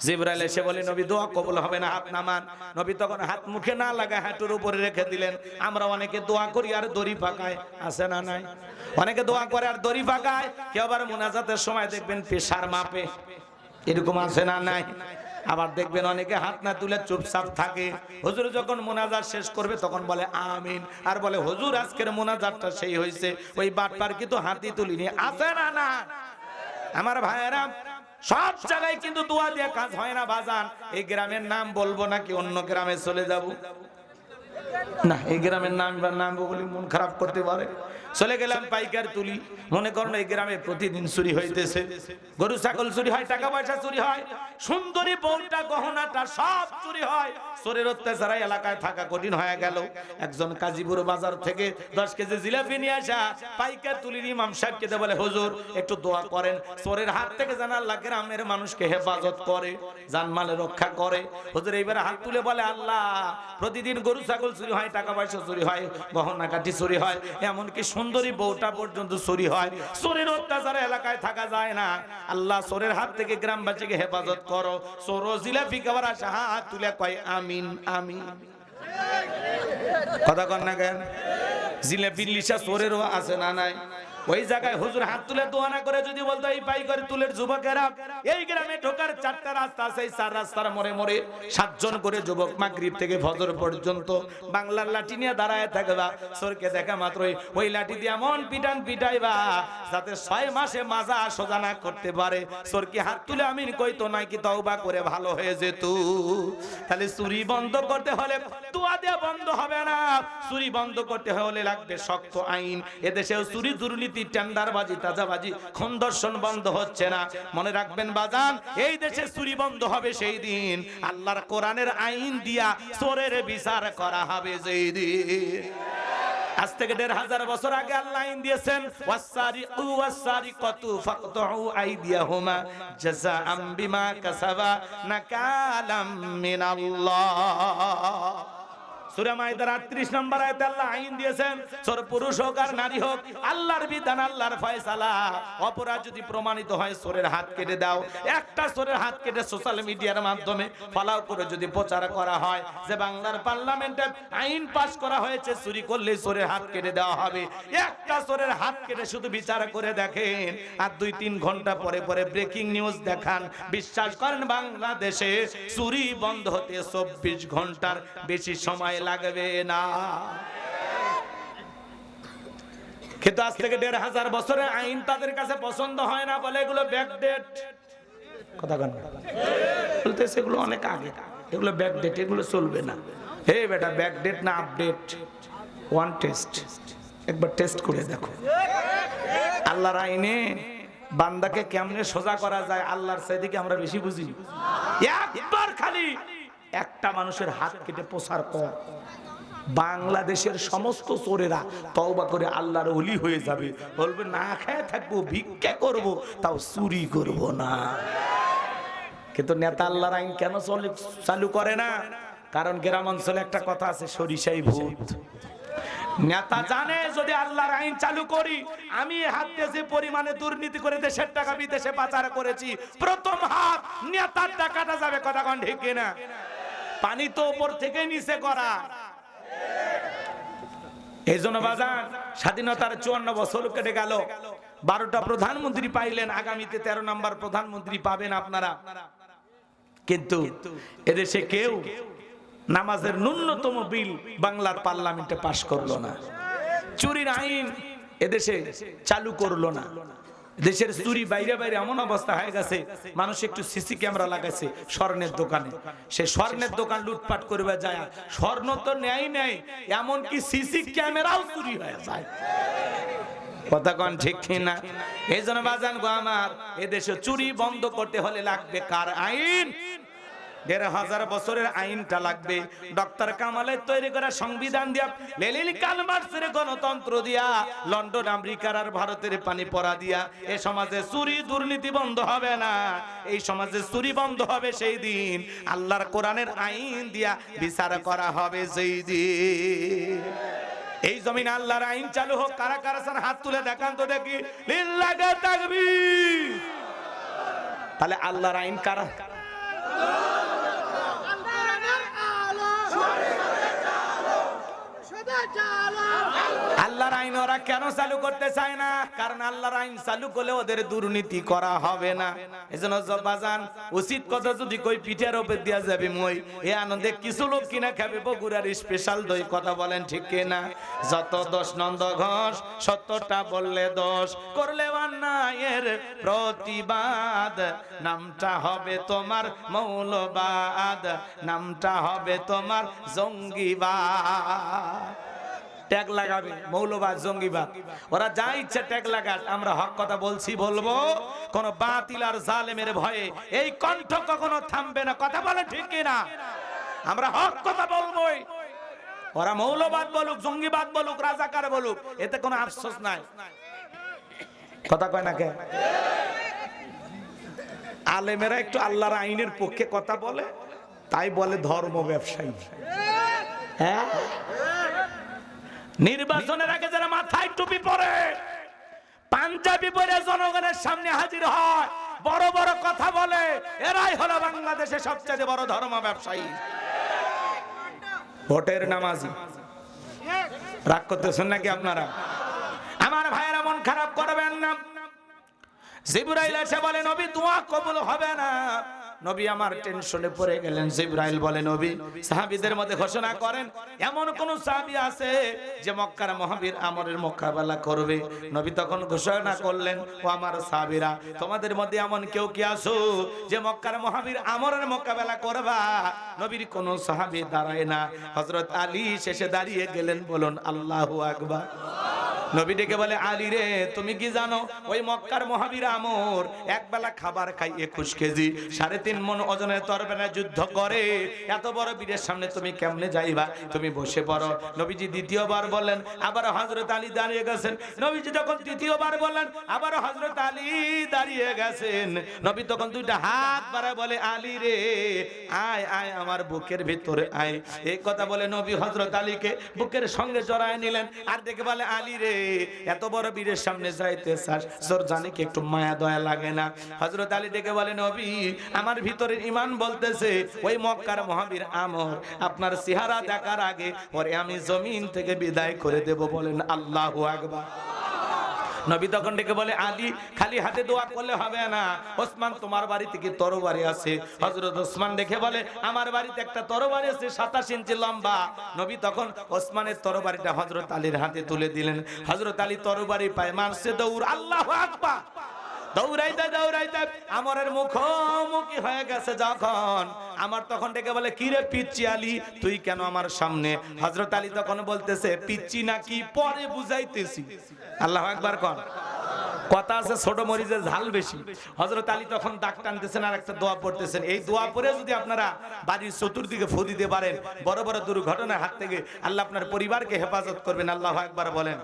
জিবরাইল এসে বলে, নবী দোয়া কবুল হবে না, হাত নামান। নবী তখন হাত মুখে না লাগায় হাঁটুর উপরে রেখে দিলেন। আমরা অনেকে দোয়া করি আর দড়ি পাকায়, আছে না নাই? অনেকে দোয়া করে আর দড়ি পাকায়। কেউ আবার মুনাজাতের সময় দেখবেন প্রেসার মাপে, এরকম আছে না নাই? আবার দেখবেন অনেকে হাত না তুলে চুপচাপ থাকে। হুজুর যখন মুনাজাত শেষ করবে তখন বলে আমিন, আর বলে হুজুর আজকের মুনাজাতটা সেই হয়েছে। ওই বাটপার কি তো হাতই তুলিনি, আছে না না? আমার ভাইয়েরা, সব জায়গায় কিন্তু দোয়া দিয়ে কাজ হয় না বাজান। এই গ্রামের নাম বলবো নাকি অন্য গ্রামে চলে যাব? না, এই গ্রামের নাম বলি মন খারাপ করতে পারে। চলে গেলাম পাইকার তুলি, মনে করেন এই গ্রামে প্রতিদিন চুরি হইতেছে, গরু ছাগল চুরি হয়, টাকা পয়সা চুরি হয়, সুন্দরী বউটা গহনাটা সব চুরি হয়। চোরের অত্যাচারে এলাকায় থাকা কঠিন হয়ে গেল। একজন কাজীপুর বাজার থেকে 10 কেজি জিলাপি নিয়ে আসা পাইকার তুলির ইমাম সাহেবকে বলে, হুজুর একটু দোয়া করেন, চোরের হাত থেকে যেন আল্লাহ গ্রামের মানুষকে হেফাজত করে, জানমালে রক্ষা করে। হুজুর এইবার হাত তুলে বলে, আল্লাহ প্রতিদিন গরু ছাগল চুরি হয়, টাকা পয়সা চুরি হয়, গহনা কাঠি চুরি হয়, এমনকি সুন্দরী বউটা পর্যন্ত চুরি হয়। চোরের অত্যাচারে এলাকায় থাকা যায় না। আল্লাহ চোরের হাত থেকে গ্রামবাসীকে হেফাজত করো। চোর জিলাপি খাবার আসা হাত তুলে কয় আমিন আমিন। কথা কন না কেন? জিলাপির লিসা চোরেরও আছে না নাই? ওই জায়গায় হুজুর হাত তুলে দোয়া না করে যদি বলতো এই পাই করে তুলের যুবকেরা এই গ্রামে ঢোকার 4টা রাস্তা আছে, এই 4 রাস্তার মোড়ে মোড়ে 7 জন করে যুবক মাগরিব থেকে ফজর পর্যন্ত বাংলার লাঠি নিয়ে দাঁড়ায় থাকবা। চোরকে দেখা মাত্রই ওই লাঠি দিয়ে এমন পিটান পিটাইবা যাতে 6 মাসে মাজা সোজা না করতে পারে। চোরকে হাত তুলে আমিন কইতো নাকি তওবা করে ভালো হয়ে যেত। তাহলে চুরি বন্ধ করতে হলে দোয়া দিয়ে বন্ধ হবে না, চুরি বন্ধ করতে হলে লাগবে শক্ত আইন। এদেশেও চুরি দুর্নীতি টেন্ডারবাজি তাজাবাজি খুন ধর্ষণ বন্ধ হচ্ছে না। মনে রাখবেন বাজান, এই দেশে চুরি বন্ধ হবে সেই দিন আল্লাহর কোরআনের আইন দিয়া চোরের বিচার করা হবে যেই দিন। আজ থেকে 1500 বছর আগে আল্লাহ আইন দিয়েছেন ওয়াসারিকু ওয়াসারিকাতু ফাকতুউ আইদিয়াহুমা জাযাআম বিমা কাসাবা নাকালাম মিনাল্লাহ। সূরা মাইদার 38 নম্বর আয়াতে আল্লাহ আইন দিয়েছেন চোর পুরুষ হোক আর নারী হোক আল্লাহর বিধান আল্লাহর ফয়সালা। অপরাধ যদি প্রমাণিত হয় চোরের হাত কেটে দাও। একটা চোরের হাত কেটে সোশ্যাল মিডিয়ার মাধ্যমে ফলাও করে যদি প্রচার করা হয় যে বাংলার পার্লামেন্টে আইন পাস করা হয়েছে চুরি করলে চোরের হাত কেটে দেওয়া হবে, একটা চোরের হাত কেটে শুধু বিচার করে দেখেন আর 2-3 ঘন্টা পরে পরে ব্রেকিং নিউজ দেখান, বিশ্বাস করেন বাংলাদেশে চুরি বন্ধ হতে 24 ঘন্টার বেশি সময় লাগবে না। কিন্তু আজ থেকে 1500 বছরের আইন তাদের কাছে পছন্দ হয় না, বলে এগুলো ব্যাকডেট। কথা বলেন বলতেছে এগুলো অনেক আগে, এগুলো ব্যাকডেট, এগুলো চলবে না। হে বেটা, ব্যাকডেট না আপডেট, ওয়ান টেস্ট, একবার টেস্ট করে দেখো। আল্লাহর আইনে বান্দাকে কেমনে সোজা করা যায় আল্লাহর চাইতে আমরা বেশি বুঝি। একবার খালি একটা মানুষের হাত কেটে প্রচার কর, বাংলাদেশের সমস্ত চোরেরা তওবা করে আল্লাহর ওলি হয়ে যাবে, বলবে না খেয়ে থাকবো, ভিক্ষা করব, তাও চুরি করব না। কিন্তু নেতা আল্লাহর আইন কেন চালু করে না? কারণ গ্রাম অঞ্চলে একটা কথা আছে, সরিষাই ভূত। নেতা জানে যদি আল্লাহর আইন চালু করি, আমি হাত দিয়ে যে পরিমাণে দুর্নীতি করে দেশের টাকা বিদেশে পাচার করেছি, প্রথম হাত নেতার টাকাটা যাবে। কথা কোন ঠিক কিনা? পানি তো উপর থেকে নিচে করা। এই জন্য বাজার স্বাধীনতার 54 বছর কেটে গেল, 12টা প্রধানমন্ত্রী পাইলেন, আগামীতে 13 নম্বর প্রধানমন্ত্রী পাবেন আপনারা। কিন্তু এদেশে কেউ নামাজের ন্যূনতম বিল বাংলার পার্লামেন্টে পাশ করলো না, চুরির আইন এদেশে চালু করলো না। দেশের চুরি বাইরে বাইরে এমন অবস্থা হয়ে গেছে, মানুষ একটু সিসি ক্যামেরা লাগাইছে স্বর্ণের দোকানে, সে স্বর্ণের দোকান লুটপাট করবে যায়, স্বর্ণ তো নেয় নেই, এমনকি সিসি ক্যামেরাও চুরি হয়ে যায়। কথা কোন ঠিক কিনা? এই জন্য বাজান গো আমার, এদেশে চুরি বন্ধ করতে হলে লাগবে কার আইন? 1500 বছরের আইনটা লাগবে। ডক্টর কামালের তৈরি করা সংবিধান দিয়া, লেনিন কার্ল মার্ক্সের গণতন্ত্র দিয়া, লন্ডন আমেরিকার আর ভারতের পানি পড়া দিয়া এই সমাজে চুরি দুর্নীতি বন্ধ হবে না। এই সমাজে চুরি বন্ধ হবে সেই দিন আল্লাহর কোরআনের আইন দিয়া বিচার করা হবে সেই দিন। এই জমিন আল্লাহর আইন চালু হোক। কারা কারা আছেন হাত তুলে দেখান তো দেখি, লিল্লাহি তাকবীর। তাহলে আল্লাহর আইন কারা? আল্লাহর আইন ওরা কেন চালু করতে চায় না? কারণ আল্লাহর আইন চালু করলে ওদের দুর্নীতি করা হবে না। এজন্য বাজান উচিত কথা যদি কই পিঠের উপর দিয়া যাবে মই, এই আনন্দে কিছু লোক কিনা খাবে বগুড়ার স্পেশাল দই। কথা বলেন ঠিক কিনা? যত দোষ নন্দ ঘোষ, সত্যটা বললে দোষ, করলে অন্যায়ের প্রতিবাদ, নামটা হবে তোমার মৌলবাদ, নামটা হবে তোমার জঙ্গিবাদ। ট্যাগ লাগাবে মৌলবাদ জঙ্গিবাদ, ওরা যা ইচ্ছা ট্যাগ লাগাক, আমরা হক কথা বলছি বলবো, কোন বাতিল আর জালেমের ভয়ে এই কণ্ঠ কখনো থামবে না। কথা বলে ঠিক কিনা? আমরা হক কথা বলবোই, ওরা মৌলবাদ বলুক, জঙ্গিবাদ বলুক, রাজাকার বলুক, এতে কোনো আফসোস নাই। কথা কয় না কে? আলেমেরা একটু আল্লাহর আইনের পক্ষে কথা বলে, তাই বলে ধর্ম ব্যবসায়ী। হ্যাঁ, নির্বাচনের আগে যারা মাথায় টুপি পরে, পাঞ্জাবি পরে জনগণের সামনে হাজির হয়, বড় বড় কথা বলে, এরাই হলো বাংলাদেশের সবচেয়ে বড় ধর্ম ব্যবসায়ী। ভোটের নামাজি। রাগ করতেছেন নাকি আপনারা? আমার ভাইয়েরা মন খারাপ করবেন না। জিবরাইল এসে বলে নবী দোয়া কবুল হবে না। নবী আমার টেনশনে পড়ে গেলেন। জিবরাইল বলে নবী সাহাবীদের মধ্যে ঘোষণা করেন এমন কোন সাহাবী আছে যে মক্কার মহাবীর আমরের মোকাবেলা করবে। নবী তখন ঘোষণা করলেন ও আমার সাহাবীরা তোমাদের মধ্যে এমন কেউ কি আছো যে মক্কার মহাবীর আমরের মোকাবেলা করবা? নবীর কোন সাহাবী দাঁড়ায় না। হযরত আলী শেষে দাঁড়িয়ে গেলেন। বলুন আল্লাহু আকবার। নবী ডেকে বলে আলী রে তুমি কি জানো ওই মক্কার মহাবীর আমর একবেলা খাবার খাই 21 কেজি 3.5 মণ ওজনের তরবারি যুদ্ধ করে। এত বড় বীরের সামনে তুমি কেমনে যাইবা? তুমি বসে পড়ো। নবীজি দ্বিতীয়বার বললেন। আবার হযরত আলী দাঁড়িয়ে গেছেন। নবীজি যখন তৃতীয়বার বললেন আবার হযরত আলী দাঁড়িয়ে গেছেন। নবী তখন দুইটা হাত বাড়ায় বলে আলী রে আয় আয় আমার বুকের ভিতরে আয়। এই কথা বলে নবী হযরত আলীকে বুকের সঙ্গে জড়ায় নিলেন আর দেখে বলে আলী রে এত বড় বীরের সামনে যাইতে চাস তোর জানি কি একটু মায়া দয়া লাগে না? হযরত আলী ডেকে বলে নবী আমার ভিতরের ঈমান বলতেছে ওই মক্কার মহাবীর আমর আপনার চেহারা দেখার আগে ওরে আমি জমিন থেকে বিদায় করে দেব। বলেন আল্লাহু আকবার। নবী তখন ডেকে বলে আলী খালি হাতে দোয়া করলে হবে না। ওসমান তোমার বাড়িতে কি তরবারি আছে? হযরত ওসমান দেখে বলে আমার বাড়িতে একটা তরবারি আছে 27 ইঞ্চি লম্বা। নবী তখন ওসমানের তরবারিটা হযরত আলীর হাতে তুলে দিলেন। হযরত আলী তরবারি পায় মারছে দৌড়। আল্লাহু আকবার। দৌড়াইতে দৌড়াইতে আমরের মুখোমুখি হয়ে গেছে যখন আমার তখন ডেকে বলে কি রে পিচ্চি আলী তুই কেন আমার সামনে? হযরত আলী তখন বলতেছে পিচ্চি নাকি পরে বুঝাইতেছি। আল্লাহু আকবার কোন কথা আছে ছোট মরিচের ঝাল বেশি। হযরত আলী তখন দাগ টানতেছেন আর একটা দোয়া পড়তেছেন। এই দোয়া পড়ে যদি আপনারা বাড়ির চতুর্দিকে ফু দিতে পারেন বড় বড় দুর্ঘটনার হাত থেকে আল্লাহ আপনার পরিবারকে হেফাজত করবেন। আল্লাহু আকবার বলেন।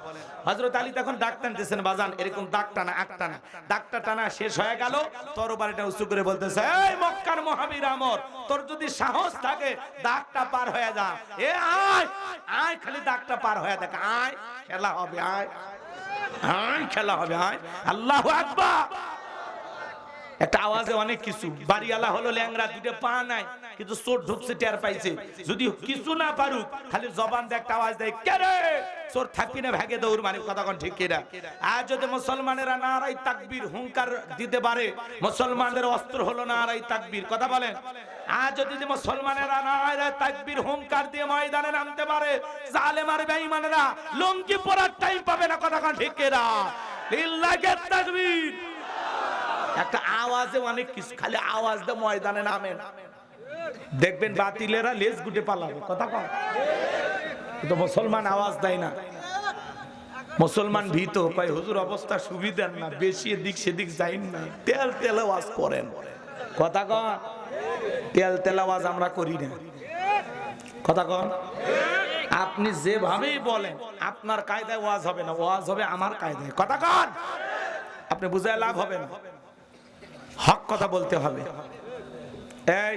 হযরত আলী তখন দাগ টানতেছেন। বাজান এরকম দাগ টানা আট টানা দাগটা টানা শেষ হয়ে গেল। তরবারিটা উঁচু করে বলতেছে এই মক্কার মহাবীর আমর তোর যদি সাহস থাকে দাগটা পার হয়ে যা। এ আয় আয় খালি দাগটা পার হয়ে দেখ আয় খেলা হবে আয় আয় খেলা হবে আয়। আল্লাহু আকবার। একটা আওয়াজে অনেক কিছু। বাড়িওয়ালা হলো ল্যাংড়া দুটো পা নাই কিন্তু চোর ঢুকছে টের পাইছে। যদি কিছু না পারুক খালি জবান দিয়ে একটা আওয়াজ দেয় কে রে চোর থাকি না ভাগে দৌড় মারি। কথা কোন ঠিক কিনা? আর যদি মুসলমানেরা নারাই তাকবীর হুঙ্কার দিতে পারে মুসলমানদের অস্ত্র হলো নারাই তাকবীর। কথা বলেন। আর যদি মুসলমানেরা নারাই তাকবীর হুঙ্কার দিয়ে ময়দানে নামতে পারে জালেম আর বেঈমানেরা লুঙ্গি পরার টাইম পাবে না। কথা কোন ঠিক কিনা? লিল্লাহি তাকবীর। একটা আওয়াজে অনেক কিছু। খালি আওয়াজ দিয়ে ময়দানে নামেন দেখবেন বাতিলেরা লেজ গুটে পালাবে। কথা কম কিন্তু মুসলমান আওয়াজ দেয় না। মুসলমান ভীত কয় হুজুর অবস্থা সুবিধার না বেশি এদিক সেদিক যাইন না তেল তেল আওয়াজ করেন। কথা কন তেল তেল আওয়াজ আমরা করি না। কথা কন আপনি যেভাবেই বলেন আপনার কায়দায় ওয়াজ হবে না, ওয়াজ হবে আমার কায়দায়। কথা কন আপনি বুঝায় লাভ হবে না। হক কথা বলতে হবে। এই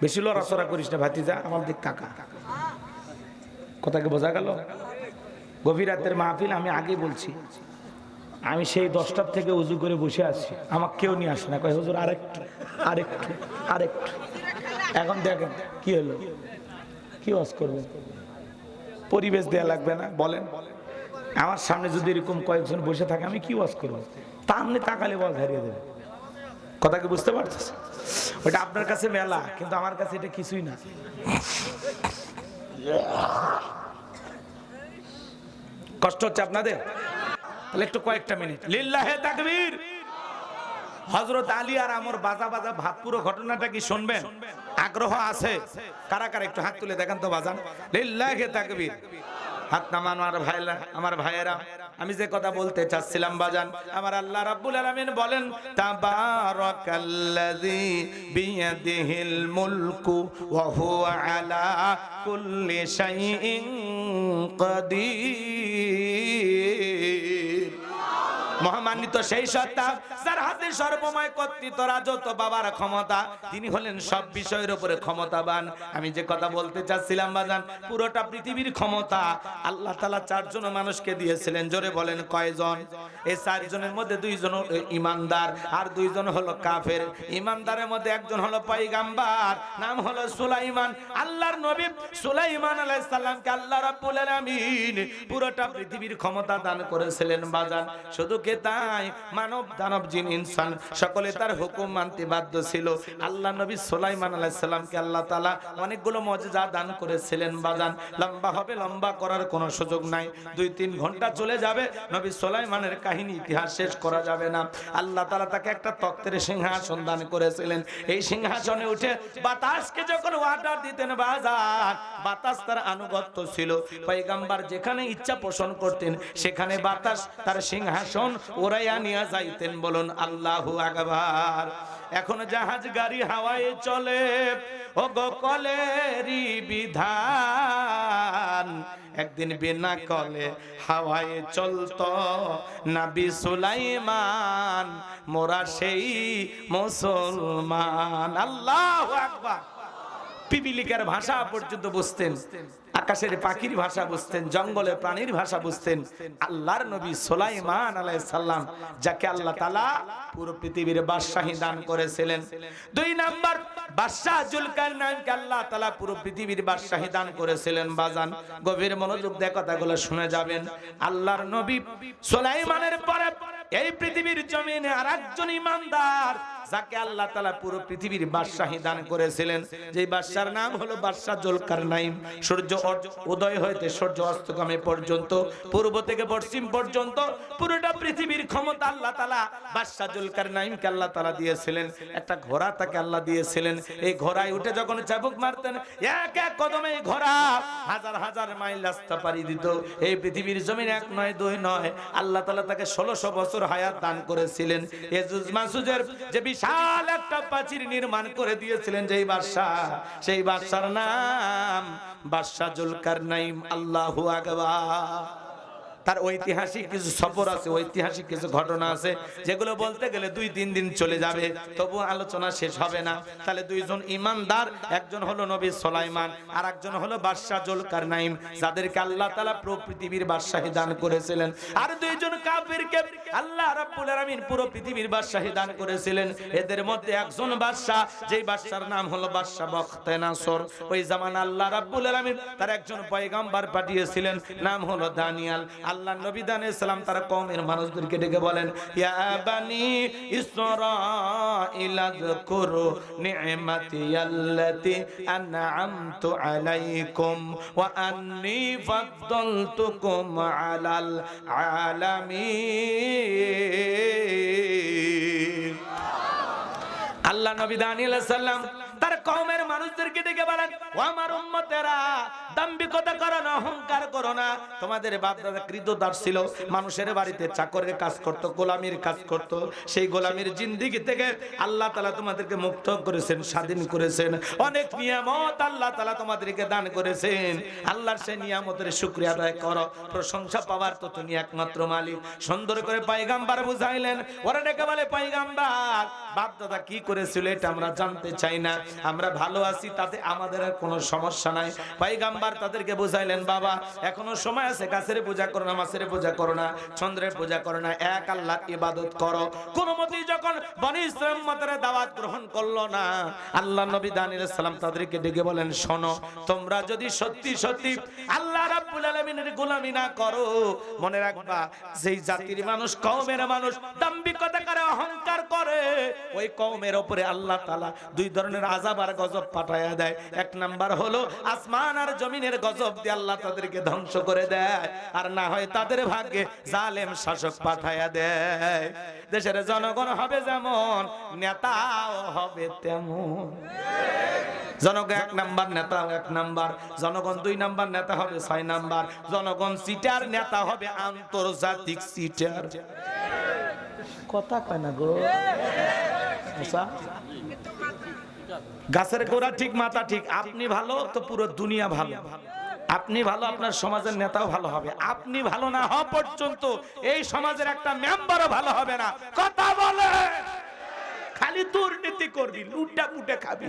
বেশি লড়াচড়া করিস না ভাতিজা আমার দিক কাকা। কথাকে বোঝা গেল? গভীর রাতের মাহফিল আমি আগে বলছি আমি সেই 10টার থেকে উজু করে বসে আছি আমাকে কেউ নিয়ে আসে না। কয় হুজুর আরেকটু আরেকটু আরেকটু। এখন দেখেন কি হলো কি ওয়াজ করবেন? পরিবেশ দেয়া লাগবে না? বলেন আমার সামনে যদি এরকম কয়েকজন বসে থাকে আমি কি ওয়াজ করবো? তা আপনি তাকালে ওয়াজ হারিয়ে দেবে। কথা কি বুঝতে পারতেছে? ওটা আপনার কাছে মেলা কিন্তু আমার কাছে এটা কিছুই না। কষ্ট হচ্ছে আপনাদের? তাহলে একটু কয়েকটা মিনিট লিল্লাহে তাকবীর। হযরত আলী আর আমর বাজা বাজা ভাত পুরো ঘটনাটা কি শুনবেন? আগ্রহ আছে? কারা কারা একটু হাত তুলে দেখেন তো বাজান। লিল্লাহে তাকবীর। হাত নামান আমার ভাইয়েরা। আমি যে কথা বলতে চাচ্ছিলাম বাজান আমার আল্লাহ রাব্বুল আলামিন বলেন তাবারাকাল্লাযী বিয়াদিহিল মুলকু ওয়া হুয়া আলা কুল্লি শাইইন কাদির। মহামান্য মহামান্বিত সেই সত্তা যার হাতে সর্বময় কর্তৃত্ব রাজত্ব বাবার ক্ষমতা, তিনি হলেন সব বিষয়ের উপরে ক্ষমতাবান। আমি যে কথা বলতে চাচ্ছিলাম বাজান, পুরোটা পৃথিবীর ক্ষমতা আল্লাহ তাআলা চারজন মানুষকে দিয়েছিলেন। জোরে বলেন কয়জন? এই চারজনের মধ্যে দুইজন ইমানদার আর দুইজন হলো কাফের। ইমানদারের মধ্যে একজন হলো পয়গম্বর, নাম হলো সুলাইমান। আল্লাহর নবী সুলাইমান আলাইহিস সালামকে আল্লাহ রাব্বুল আলামিন পুরোটা পৃথিবীর ক্ষমতা দান করেছিলেন বাজান। শুধু কে তাই, মানব দানব জিন ইনসান সকলে তার হুকুম মানতে বাধ্য ছিল। আল্লাহ নবী সুলাইমান আলাইহিস সালামকে আল্লাহ তাআলা অনেকগুলো মুজিজা দান করেছিলেন বাজান। লম্বা হবে, লম্বা করার কোনো সুযোগ নাই, 2-3 ঘন্টা চলে যাবে, নবী সুলাইমানের কাহিনী ইতিহাস শেষ করা যাবে না। আল্লাহ তাআলা তাকে একটা তক্তের সিংহাসন দান করেছিলেন। এই সিংহাসনে উঠে বাতাসকে যখন অর্ডার দিতেন বাজান, বাতাস তার আনুগত্য ছিল। পয়গম্বর যেখানে ইচ্ছা পোষণ করতেন সেখানে বাতাস তার সিংহাসন ওরাইয়া নিয়ে যাইতেন। বলুন আল্লাহু আকবার। এখন জাহাজ গাড়ি হাওয়ায় চলে, ও গো কলেরই বিধান, একদিন বিনা কলে হাওয়ায় চলতো নবী সুলাইমান, মোরা সেই মুসলমান। আল্লাহু আকবার। পিপিলিকার ভাষা পর্যন্ত বুঝতেন, আকাশের পাখির ভাষা বুঝতেন, জঙ্গলের প্রাণীর ভাষা বুঝতেন। আল্লাহর নবী সুলাইমান আলাইহিস সালাম, যাকে আল্লাহ তাআলা পুরো পৃথিবীর বাদশাহী দান করেছিলেন। 2 নাম্বার বাদশাহ জুলকারনাইনকে আল্লাহ তাআলা পুরো পৃথিবীর বাদশাহী দান করেছিলেন বাজান। গভীর মনোযোগ দিয়ে কথাগুলো শুনে যাবেন। আল্লাহর নবী সুলাইমানের পরে এই পৃথিবীর জমিনে আরেকজন ইমানদার, যাকে আল্লাহ তাআলা পুরো পৃথিবীর বাদশাহী দান করেছিলেন, যেই বাদশার নাম হলো বাদশাহ জুলকারনাইন। সূর্য উদয় হইতে সূর্য অস্তগামী পর্যন্ত, পূর্ব থেকে পশ্চিম পর্যন্ত পুরোটা পৃথিবীর ক্ষমতা আল্লাহ তাআলা বাদশাহ জুলকারনাইনকে আল্লাহ তাআলা দিয়েছিলেন। একটা ঘোড়া তাকে আল্লাহ দিয়েছিলেন। এই ঘোড়ায় উঠে যখন চাবুক মারতেন, এক এক কদমে এই ঘোড়া হাজার হাজার মাইল রাস্তা পাড়ি দিত। এই পৃথিবীর জমিন 1 নয় 2 নয়, আল্লাহ তাআলা তাকে 1600 বছর হায়াত দান করেছিলেন। ইয়াজুজ মাসুজের যে বিশাল একটা প্রাচীর নির্মাণ করে দিয়েছিলেন যেই বাদশাহ, সেই বাদশার নাম বাদশাহ জুলকারনাইন। আল্লাহু আকবার। তার ঐতিহাসিক কিছু সফর আছে, ঐতিহাসিক কিছু ঘটনা আছে, যেগুলো বলতে গেলে 2-3 দিন চলে যাবে, তবু আলোচনা শেষ হবে না। তাহলে 2 জন ইমানদার, একজন হলো নবী সুলাইমান আর একজন হলো বাদশাহ জুলকারনাইন, যাদেরকে আল্লাহ তাআলা পুরো পৃথিবীর বাদশাহী দান করেছিলেন। আর 2 জন কাফিরকে আল্লাহ রাব্বুল আলামিন পুরো পৃথিবীর বাদশাহী দান করেছিলেন। এদের মধ্যে একজন বাদশাহ, যেই বাদশার নাম হলো বাদশাহ বখতেনাসর। ওই জামানা আল্লাহ রাব্বুল আলামিন তার একজন পয়গম্বর পাঠিয়েছিলেন, নাম হলো দানিয়েল। আল্লাহ নবী দানিয়েল সালাম তার কওমের মানুষদেরকে ডেকে বলেন, ইয়া বানি ইসরাঈল আযকুরু নি'মাতিয়াল্লাতী আন'আমতু আলাইকুম ওয়া আন্নী ফাদ্দালতুকুম আলাল আলামিন। আল্লাহ নবী দানিয়েল সালাম তার কওমের মানুষদেরকে ডেকে বলেন, ও আমার উম্মতেরা, দাম্ভিকতা করো না, অহংকার করো না। তোমাদের বাপ দাদা কৃতদাস ছিল, মানুষের বাড়িতে চাকরের কাজ করত, গোলামির কাজ করত। সেই গোলামির জিন্দেগি থেকে আল্লাহ তাআলা তোমাদেরকে মুক্ত করেছেন, স্বাধীন করেছেন। অনেক নিয়ামত আল্লাহ তাআলা তোমাদেরকে দান করেছেন। আল্লাহর সেই নিয়ামতের শুকরিয়া আদায় করো। প্রশংসা পাওয়ার তো তুমি একমাত্র মালিক। সুন্দর করে পয়গম্বর বুঝাইলেন। ওরা ডেকে বলে, পয়গম্বর, বাপ দাদা কি করেছিল এটা আমরা জানতে চাই না, আমরা ভালো আছি, তাতে আমাদের আর কোনো সমস্যা নাই। পয়গম্বর তাদেরকে বুঝাইলেন, বাবা এখনো সময় আছে, গাছের পূজা করো না, মাছের পূজা করো না, চন্দ্রের পূজা করো না, এক আল্লাহর ইবাদত করো। কোন মতেই যখন বনি ইসরাঈল উম্মতের দাওয়াত গ্রহণ করলো না, আল্লাহ নবী দানিয়েল সালাম তাদেরকে ডেকে বলেন, শোনো, তোমরা যদি সত্যি সত্যি আল্লাহ রাব্বুল আলামিনের গোলামি না করো, মনে রাখবা যেই জাতির মানুষ, কওমের মানুষ দাম্ভিকতা করে, অহংকার করে, ওই কওমের উপরে আল্লাহ তাআলা 2 ধরনের আযাব আর গজব পাঠায়া দেয়। 1 নাম্বার হলো আসমান আর জমিনের গজব দিয়ে আল্লাহ তাদেরকে ধ্বংস করে দেয়, আর না হয় তাদের ভাগ্যে জালেম শাসক পাঠায়া দেয়। দেশের জনগণ হবে যেমন, নেতাও হবে তেমন। জনগণ 1 নাম্বার, নেতা 1 নাম্বার, জনগণ 2 নাম্বার, নেতা হবে 6 নাম্বার। জনগণ সিটার, নেতা হবে আন্তর্জাতিক সিটার। কথা কয় না গো। আচ্ছা, গাছের গোড়া ঠিক, মাথা ঠিক, আপনি ভালো তো পুরো দুনিয়া ভালো। আপনি ভালো, আপনার সমাজের নেতাও ভালো হবে। আপনি ভালো না হওয়া পর্যন্ত এই সমাজের একটা মেম্বারও ভালো হবে না। কথা বলে, খালি দুর্নীতি করবি, লুটটা পুটে খাবি।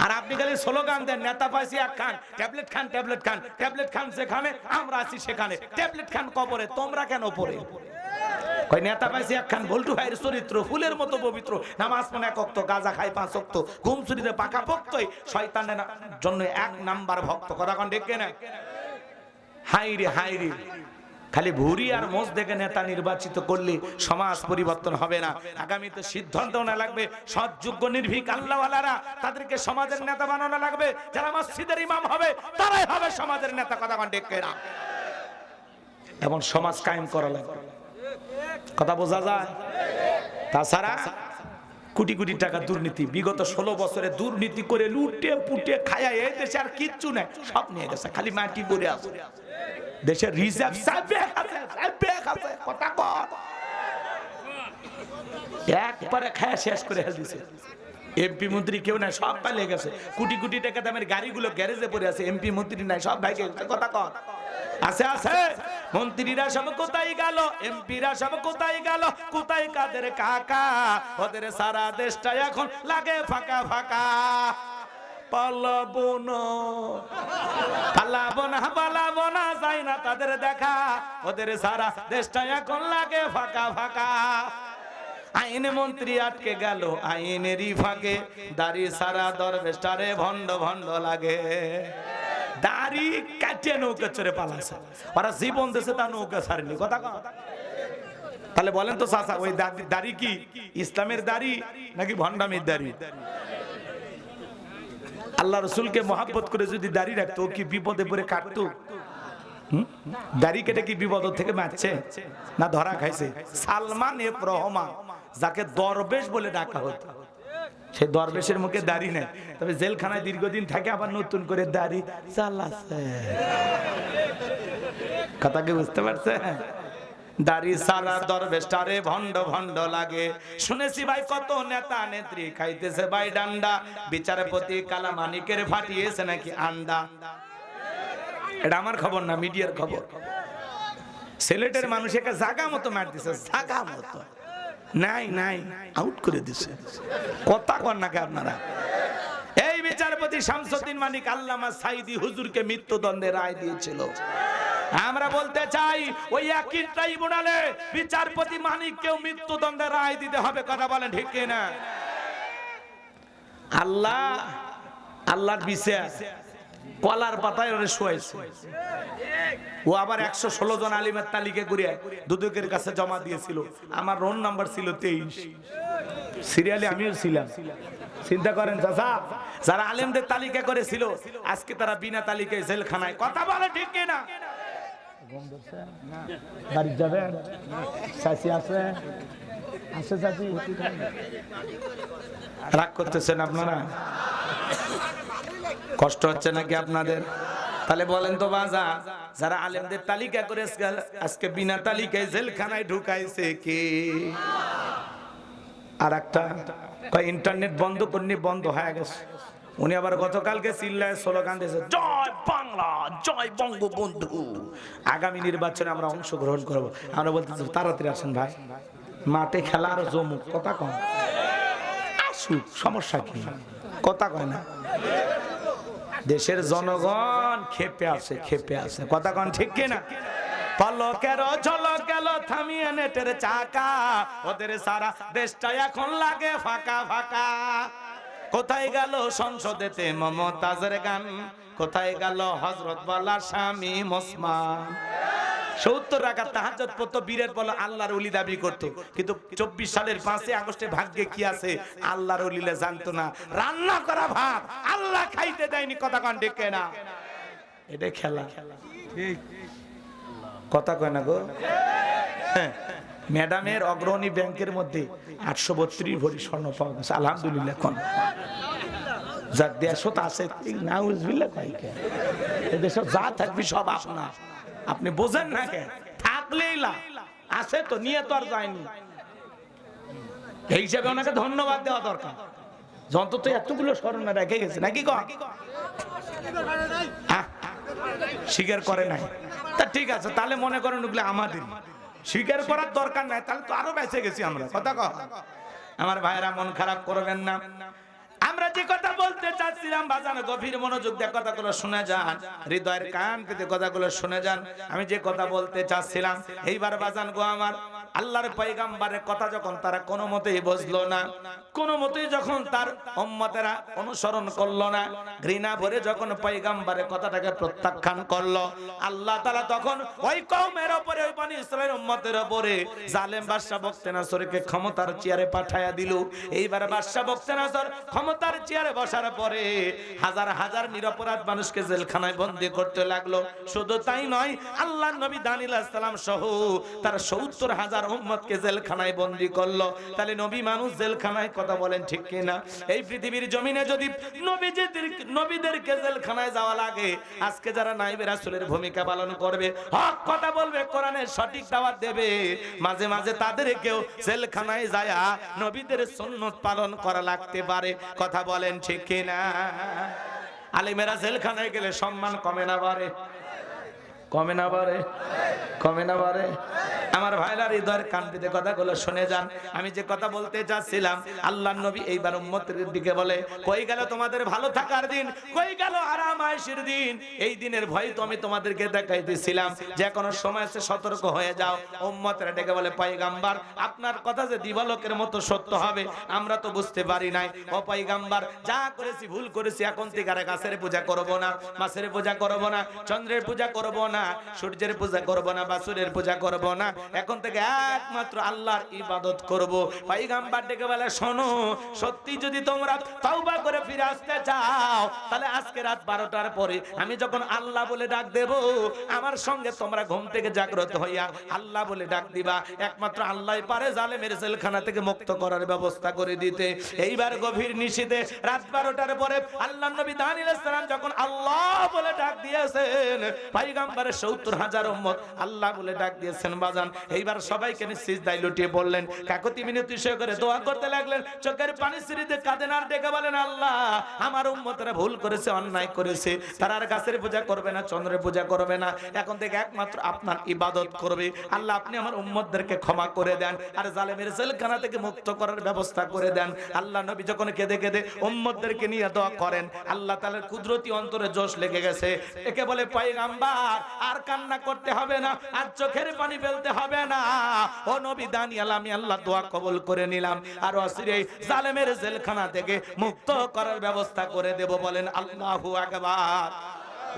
আর আপনি খালি স্লোগান দেন, নেতা পাইছি এক খান, ট্যাবলেট খান, ট্যাবলেট খান, ট্যাবলেট খান যেখানে, আমরা আছি সেখানে। ট্যাবলেট খান কবরে, তোমরা কেন পড়ে? কই নেতা পাইছি এক খান, বল্টু ভাইয়ের চরিত্র ফুলের মতো পবিত্র, নামাজ পড়ে 1 ওয়াক্ত, গাঁজা খায় 5 ওয়াক্ত, ঘুম চুরিতে পাকা ভক্তই শয়তানের জন্য 1 নাম্বার ভক্ত। কথা কোন ঠিক না? হাইরে হাইরে, খালি ভুরি আর মোজ দেখে নেতা নির্বাচিত করলে সমাজ পরিবর্তন হবে না। আগামীতে সিদ্ধান্ত নেওয়া লাগবে, সৎযোগ্য নির্ভীক আল্লাহওয়ালারা, তাদেরকে সমাজের নেতা বানানো লাগবে। যারা মসজিদের ইমাম হবে তারাই হবে সমাজের নেতা। কথা কোন ঠিক না? এবং সমাজ কায়েম করা লাগবে। কথা বোঝা যায়? তাছাড়া কোটি কোটি টাকা দুর্নীতি, বিগত 16 বছরে দুর্নীতি করে লুটে পুটে খায়া এই দেশে আর কিচ্ছু নাই, সব নিয়ে গেছে, খালি মাটি পড়ে আছে। দেশের রিজার্ভ কথা কর একবারে খায়া শেষ করে দিছে। এমপি মন্ত্রী কেউ নাই, সব পালিয়ে গেছে। কোটি কোটি টাকা দামের গাড়িগুলো গ্যারেজে পড়ে আছে, এমপি মন্ত্রী নাই, সব ভাইকে গেছে। কথা কর আছে আছে। মন্ত্রীরা সব কোথায় গেল, এমপিরা সব কোথায় গেল, কোথায় কাদের কাকা? ওদের সারা দেশটা এখন লাগে ফাঁকা ফাঁকা। পালাবো না পালাবো না পালাবো না, যাই না তাদের দেখা, ওদের সারা দেশটা এখন লাগে ফাঁকা ফাঁকা। আইন মন্ত্রী আটকে গেল আইনেরই ফাঁকে, দাড়ি সারা দরবেশটারে ভণ্ড ভণ্ড লাগে। দাড়ি কাটিয়ে নৌকা চড়ে পালাছে, ওরা জীবন দেশে তা নৌকা ছাড়েনি। কথা কয়? তাহলে বলেন তো চাচা, ওই দাড়ি কি ইসলামের দাড়ি নাকি ভণ্ডামির দাড়ি? আল্লাহ রসুলকে মহাব্বত করে যদি দাড়ি রাখতো, কি বিপদে পড়ে কাটতো? দাড়ি কেটে কি বিপদ থেকে বাঁচছে না ধরা খাইছে? সালমান এফ রহমান, যাকে দরবেশ বলে ডাকা হতো, সেই দরবেশের মুখে দাড়ি নেই, তবে জেলখানায় দীর্ঘদিন থাকে, আবার নতুন করে দাড়ি চালাচ্ছে। কথা কি বুঝতে পারছে? দাড়ি সারা দরবেশটারে ভণ্ড ভণ্ড লাগে। শুনেছি ভাই কত নেতা নেত্রী খাইতেছে ভাই ডান্ডা, বিচারপতি কালামানিকের ফাটিয়েছে নাকি আন্ডা। এটা আমার খবর না, মিডিয়ার খবর। সিলেটের মানুষ একে জাগা মতো মার দিছে, জাগা মতো নাই নাই আউট করে দিছে। কথা কন নাকি আপনারা? এই বিচারপতি শামসুদ্দিন মানিক আল্লামা সাইদি হুজুরকে মৃত্যুদণ্ডের রায় দিয়েছিল। আমরা বলতে চাই, ওই একই ট্রাইব্যুনালে বিচারপতি মানিককেও মৃত্যুদণ্ডের রায় দিতে হবে। কথা বলেন ঠিক কিনা? আল্লাহ আল্লাহর বিচার কলার পাতায় ওরে শোয়াইছে। ও আবার 116 জন আলিমের তালিকা করে দুদকের কাছে জমা দিয়েছিল। আমার রোল নাম্বার ছিল 23, সিরিয়ালে আমিও ছিলাম। চিন্তা করেন চাচা, যারা আলেমদের তালিকা করেছিল আজকে তারা বিনা তালিকায় জেলখানায়। কথা বলে ঠিক কিনা? বাড়ি যাবেন? চাচি আছে আছে চাচি, রাগ করতেছেন আপনারা? কষ্ট হচ্ছে নাকি আপনাদের? তাহলে বলেন তো বাজা, যারা আলেমদের তালিকা করে আজকে বিনা তালিকায় জেলখানায় ঢুকাইছে কে? আর একটা ইন্টারনেট বন্ধ করনি, বন্ধ হয়ে গেছে। উনি আবার গতকালকে চিল্লায় স্লোগান দিয়েছে, জয় বাংলা, জয় বঙ্গবন্ধু, আগামী নির্বাচনে আমরা অংশগ্রহণ করবো। আমরা বলতেছি তাড়াতাড়ি আসেন ভাই, মাঠে খেলা আর জমুক। কথা কন, আসুক, সমস্যা কি? কথা কয় না? দেশের জনগণ খেপে আছে, খেপে আছে। কথা কন ঠিক কিনা? পলকের ঝলকেল থামিয়ে নেটের চাকা, ওদের সারা দেশটা এখন লাগে ফাঁকা ফাঁকা। কোথায় গেল সংসদেতে মমতাজের গান, কোথায় গেল হযরত ওয়ালা স্বামী ওসমান? 70 রাকাত তাহাজ্জুদ পড়তো, বীরের বলে আল্লাহর ওলি দাবি করতো, কিন্তু 24 সালের 5 আগস্টে ভাগ্যে কি আছে আল্লাহর ওলিলে জানতো না। রান্না করা ভাত আল্লাহ খাইতে দেয়নি। কথা কন ঠিক না? এটা খেলা। ঠিক কথা কয় না গো? ম্যাডামের অগ্রণী ব্যাংকের মধ্যে 832 ভরি স্বর্ণ পাওয়া গেছে, আলহামদুলিল্লাহ। কোন যার দেশও তো আছে, নাউজুবিল্লাহ কয়কে এদেশে যা থাকবি সব আপনার, আপনি বোঝেন না কেন? থাকলেই লাভ আছে তো, নিয়ে তো আর যায়নি। এই হিসাবে ওনাকে ধন্যবাদ দেওয়া দরকার, অন্তত এতগুলো স্মরণে রেখে গেছে নাকি? স্বীকার করে নাই। তা ঠিক আছে, তাহলে মনে করেন ওগুলো আমাদের স্বীকার করার দরকার নাই, তাহলে তো আরো বেঁচে গেছি আমরা। কথা কও আমার ভাইরা, মন খারাপ করবেন না। আমরা যে কথা বলতে চাচ্ছিলাম বাজান, গভীর মনোযোগ দিয়ে কথাগুলো শুনে যান, হৃদয়ের কান পেতে কথাগুলো শুনে যান। আমি যে কথা বলতে চাচ্ছিলাম, এইবার বাজান গো আমার, আল্লাহর পয়গাম্বরের কথা যখন তারা কোনো মতেই বুঝলো না, কোনো মতেই যখন তার উম্মতেরা অনুসরণ করলো না, ঘৃণা ভরে যখন পয়গাম্বরের কথাটাকে প্রত্যাখ্যান করলো, আল্লাহ তাআলা তখন ওই কওমের উপরে, ওই বনি ইসরাইলের উম্মতের উপরে জালেম বাদশা বখতেনাছরকে ক্ষমতার চেয়ারে পাঠায়া দিল। এইবার বাদশা বখতেনাছর ক্ষমতার চেয়ারে বসার পরে হাজার হাজার নিরপরাধ মানুষকে জেলখানায় বন্দী করতে লাগলো। শুধু তাই নয়, আল্লাহর নবী দানিয়েল আলাইহিস সালাম সহ তার ৭০,০০০ উম্মতকে জেলখানায় বন্দী করলো। তাহলে নবী মানুষ জেলখানায়, কথা বলেন ঠিক কিনা? এই পৃথিবীর জমিনে যদি নবীদেরকে জেলখানায় যাওয়া লাগে, আজকে যারা নাইবে রাসূলের ভূমিকা পালন করবে, হক কথা বলবে, কোরআনের সঠিক দাওয়াত দেবে, মাঝে মাঝে তাদেরকেও জেলখানায় যায়া নবীদের সুন্নাত পালন করা লাগতে পারে। কথা বলেন ঠিক কিনা? আলেমেরা জেলখানায় গেলে সম্মান কমে না বাড়ে? কমে না বাড়ে? কমে না বাড়ে? আমার ভাইরা, হৃদয়ের কান পেতে কথাগুলো শুনে যান। আমি যে কথা বলতে চাচ্ছিলাম, আল্লাহর নবী এইবার উম্মতের দিকে বলে, কই গেল তোমাদের ভালো থাকার দিন, কই গেল আরাম আয়েশের দিন? এই দিনের ভয় তো আমি তোমাদেরকে দেখাইতেছিলাম, যে কোনো সময় সে সতর্ক হয়ে যাও। উম্মতরা ডেকে বলে, পয়গাম্বর আপনার কথা যে দিবালোকের মতো সত্য হবে আমরা তো বুঝতে পারি নাই। ও পয়গাম্বর, যা করেছি ভুল করেছি, এখন থেকে আর গাছের পূজা করব না, মাছের পূজা করব না, চন্দ্রের পূজা করব না, সূর্যের পূজা করব না, বাছুরের পূজা করব না, এখন থেকে একমাত্র আল্লাহর ইবাদত করব। পয়গাম্বর ডেকে বলে, শোনো, সত্যি যদি তোমরা তওবা করে ফিরে আসতে চাও, তাহলে আজকে রাত 12টার পরে আমি যখন আল্লাহ বলে ডাক দেব, আমার সঙ্গে তোমরা ঘুম থেকে জাগ্রত হইয়া আল্লাহ বলে ডাক দিবা। একমাত্র আল্লাহই পারে জালেমের জেলখানা থেকে মুক্ত করার ব্যবস্থা করে দিতে। এইবার গভীর নিশীথে রাত 12টার পরে আল্লাহর নবী দানিয়েল আলাইহিস সালাম যখন আল্লাহ বলে ডাক দিয়েছেন, পয়গাম্বরের ৭০,০০০ উম্মত আল্লাহ বলে ডাক দিয়েছেন বাজান। এইবার সবাইকে সিজদায় লুটিয়ে পড়লেন, কাকুতি মিনতি করে দোয়া করতে লাগলেন, চোখের পানি ছিঁড়িতে কাঁদেন আর ডেকে বলেন, আল্লাহ আমার উম্মতরা ভুল করেছে, অন্যায় করেছে, তারা আর গাছের পূজা করবে না, চন্দ্রের পূজা করবে না, এখন থেকে একমাত্র আপনার ইবাদত করবে। আল্লাহ আপনি আমার উম্মতদেরকে ক্ষমা করে দেন, আর জালেমের জেলখানা থেকে মুক্ত করার ব্যবস্থা করে দেন। আল্লাহ নবী যখন কেঁদে কেঁদে উম্মতদেরকে নিয়ে দোয়া করেন, আল্লাহ তাআলার কুদরতি অন্তরে জোশ লেগে গেছে। একে বলে, পয়গাম্বর আর কান্না করতে হবে না, আর চোখের পানি ফেলতে হবে না, ও নবী দানিয়েল, আমি আল্লাহ দোয়া কবুল করে নিলাম, আর অচিরেই জালেমের জেলখানা থেকে মুক্ত করার ব্যবস্থা করে দেব। বলেন আল্লাহু আকবার।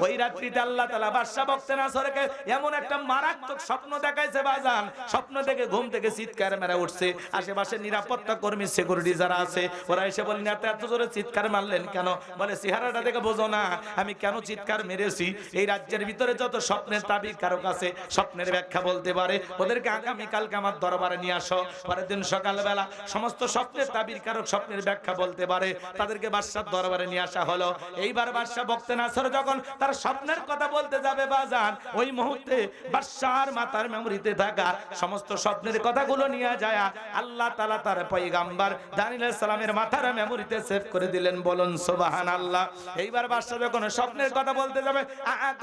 ওই রাত্রিতে আল্লাহ তাআলা বাদশা বখতেনাছরকে এমন একটা মারাত্মক স্বপ্ন দেখাইছে বাজান, স্বপ্ন দেখে ঘুম থেকে চিৎকার মেরে উঠছে। আশেপাশে নিরাপত্তা কর্মী, সিকিউরিটি যারা আছে, ওরা এসে বলেন, এত জোরে চিৎকার মারলেন কেন? বলে, চেহারাটা দেখে বোঝো না আমি কেন চিৎকার মেরেছি? এই রাজ্যের ভিতরে যত স্বপ্নের তাবির কারক আছে, স্বপ্নের ব্যাখ্যা বলতে পারে, ওদেরকে আগামীকালকে আমার দরবারে নিয়ে আসো। পরের দিন সকালবেলা সমস্ত স্বপ্নের তাবির কারক, স্বপ্নের ব্যাখ্যা বলতে পারে, তাদেরকে বাদশার দরবারে নিয়ে আসা হলো। এইবার বাদশা বখতেনাছর যখন তার স্বপ্নের কথা বলতে যাবে বাজান, ওই মুহূর্তে বাদশার মাথার মেমরিতে থাকা সমস্ত স্বপ্নের কথাগুলো নিয়ে যায় আল্লাহ তাআলা তার পয়গাম্বর দানিয়েল আলাইহিস সালামের মাথার মেমরিতে সেভ করে দিলেন। বলুন সুবহানাল্লাহ। এইবার বাদশা যখন স্বপ্নের কথা বলতে যাবে,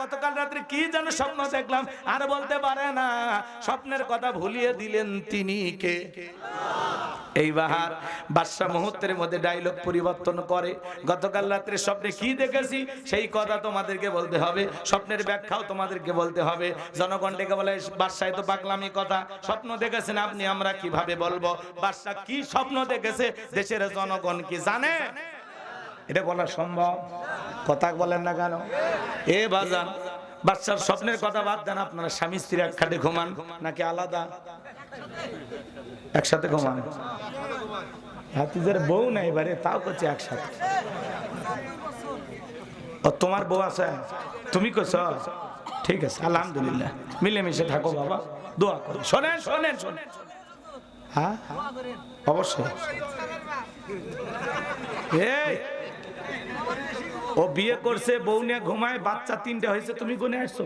গতকাল রাত্রে কি যেন স্বপ্ন দেখলাম, আর বলতে পারে না, স্বপ্নের কথা ভুলিয়ে দিলেন তিনি কে? এইবার বাদশা মুহূর্তের মধ্যে ডায়লগ পরিবর্তন করে, গতকাল রাত্রে স্বপ্নে কি দেখেছি সেই কথা তোমাদেরকে বলতে হবে, স্বপ্নের ব্যাখ্যাও তোমাদেরকে বলতে হবে। জনগণ ডেকে বলে, বাদশা তো পাগলামি কথা, স্বপ্ন দেখেছেন আপনি, আমরা কিভাবে বলবো? বাদশা কি স্বপ্ন দেখেছে দেশের জনগণ কি জানে? এটা বলা সম্ভব? কথা বলেন না কেন? এ বাজান, বাদশার স্বপ্নের কথা বাদ দেন, আপনারা স্বামী স্ত্রী এক খাটে ঘুমান নাকি আলাদা? একসাথে ঘুমান? হাতিদের বউ নাই এবারে, তাও করছে একসাথে। ও তোমার বউ আছে, তুমি কইছ, ঠিক আছে, আলহামদুলিল্লাহ, মিলেমিশে থাকো বাবা, দোয়া করো। শোনেন শোনেন শোনেন, হ্যাঁ অবশ্যই। এই ও বিয়ে করছে, বউ নিয়ে ঘুমায়, বাচ্চা 3টে হয়েছে, তুমি গুনে আসছো?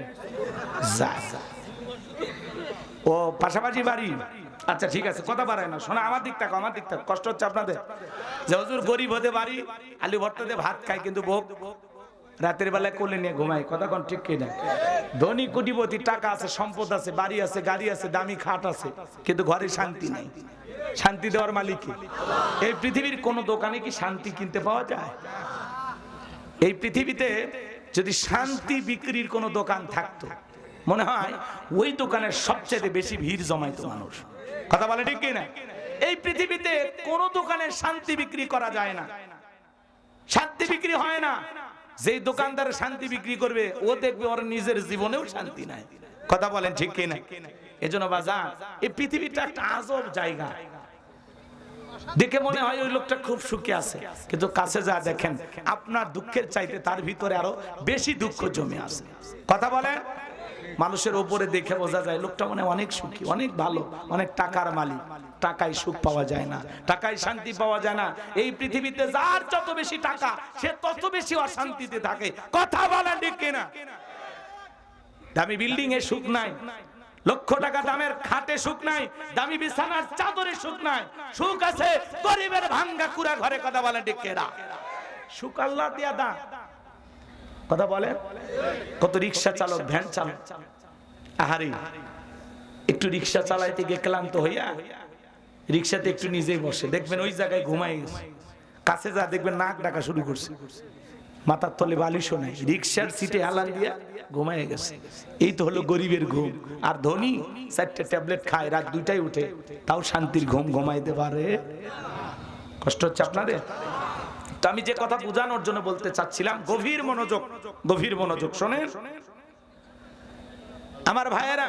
ও পাশাপাশি বাড়ি? আচ্ছা ঠিক আছে, কথা বাড়ায় না। শোনা, আমার দিক থাকো, আমার দিক থাকো, কষ্ট হচ্ছে আপনাদের। যে হুজুর গরিব হতে পারি, আলু ভর্তা দিয়ে ভাত খাই, কিন্তু বউ রাতের বেলায় কোলে নিয়ে ঘুমায়, কথা কোন ঠিক কিনা? ধনী কোটিপতি, টাকা আছে, সম্পদ আছে, বাড়ি আছে, গাড়ি আছে, দামি খাট আছে, কিন্তু ঘরে শান্তি নেই। শান্তি দেওয়ার মালিক কে? এই পৃথিবীর কোন দোকানে কি শান্তি কিনতে পাওয়া যায়? এই পৃথিবীতে যদি শান্তি বিক্রির কোন দোকান থাকতো, মনে হয় ওই দোকানের সবচেয়ে বেশি ভিড় জমাইতো মানুষ। কথা বলে ঠিক কিনা? এই পৃথিবীতে কোন দোকানে শান্তি বিক্রি করা যায় না, শান্তি বিক্রি হয় না। যেই দোকানদার শান্তি বিক্রি করবে ও দেখবে ওর নিজের জীবনেও শান্তি নাই। কথা বলেন ঠিক কিনা? এজন্য বাজার, এই পৃথিবীটা একটা আজব জায়গা। দেখে মনে হয় ওই লোকটা খুব সুখে আছে, কিন্তু কাছে যা দেখেন আপনার দুঃখের চাইতে তার ভিতরে আরো বেশি দুঃখ জমে আছে। কথা বলেন, মানুষের উপরে দেখে বোঝা যায় লোকটা মানে অনেক সুখী, অনেক ভালো, অনেক টাকার মালিক। টাকায় সুখ পাওয়া যায় না, টাকায় শান্তি পাওয়া যায় না। এই পৃথিবীতে যার যত বেশি টাকা সে তত বেশি অশান্তিতে থাকে। কথা বলেন ঠিক কিনা? দামি বিল্ডিং এ সুখ নাই, লক্ষ টাকা দামের খাটে সুখ নাই, দামি বিছানার চাদরে সুখ নাই। সুখ আছে গরিবের ভাঙ্গা কুড়া ঘরে। কথা বলেন ঠিক কিনা? সুখ আল্লাহ দিয়া দা। কথা বলে কত রিক্সা চালক, ভ্যান চালক, আহারে একটু রিক্সা চালাইতে গিয়ে ক্লান্ত হইয়া রিক্সাতে একটু নিজেই বসে, দেখবেন ওই জায়গায় ঘুমাই গেছে। কাছে যা দেখবেন নাক ডাকা শুরু করছে, মাথার তলে বালিশও নাই, রিক্সার সিটে হালান দিয়া ঘুমাই গেছে। এই তো হলো গরিবের ঘুম। আর ধনী 4টে ট্যাবলেট খায়, রাত 2টায় উঠে, তাও শান্তির ঘুম ঘুমাইতে পারে। কষ্ট হচ্ছে আপনাদের? তো আমি যে কথা বোঝানোর জন্য বলতে চাচ্ছিলাম, গভীর মনোযোগ, গভীর মনোযোগ শোনেন আমার ভাইয়েরা।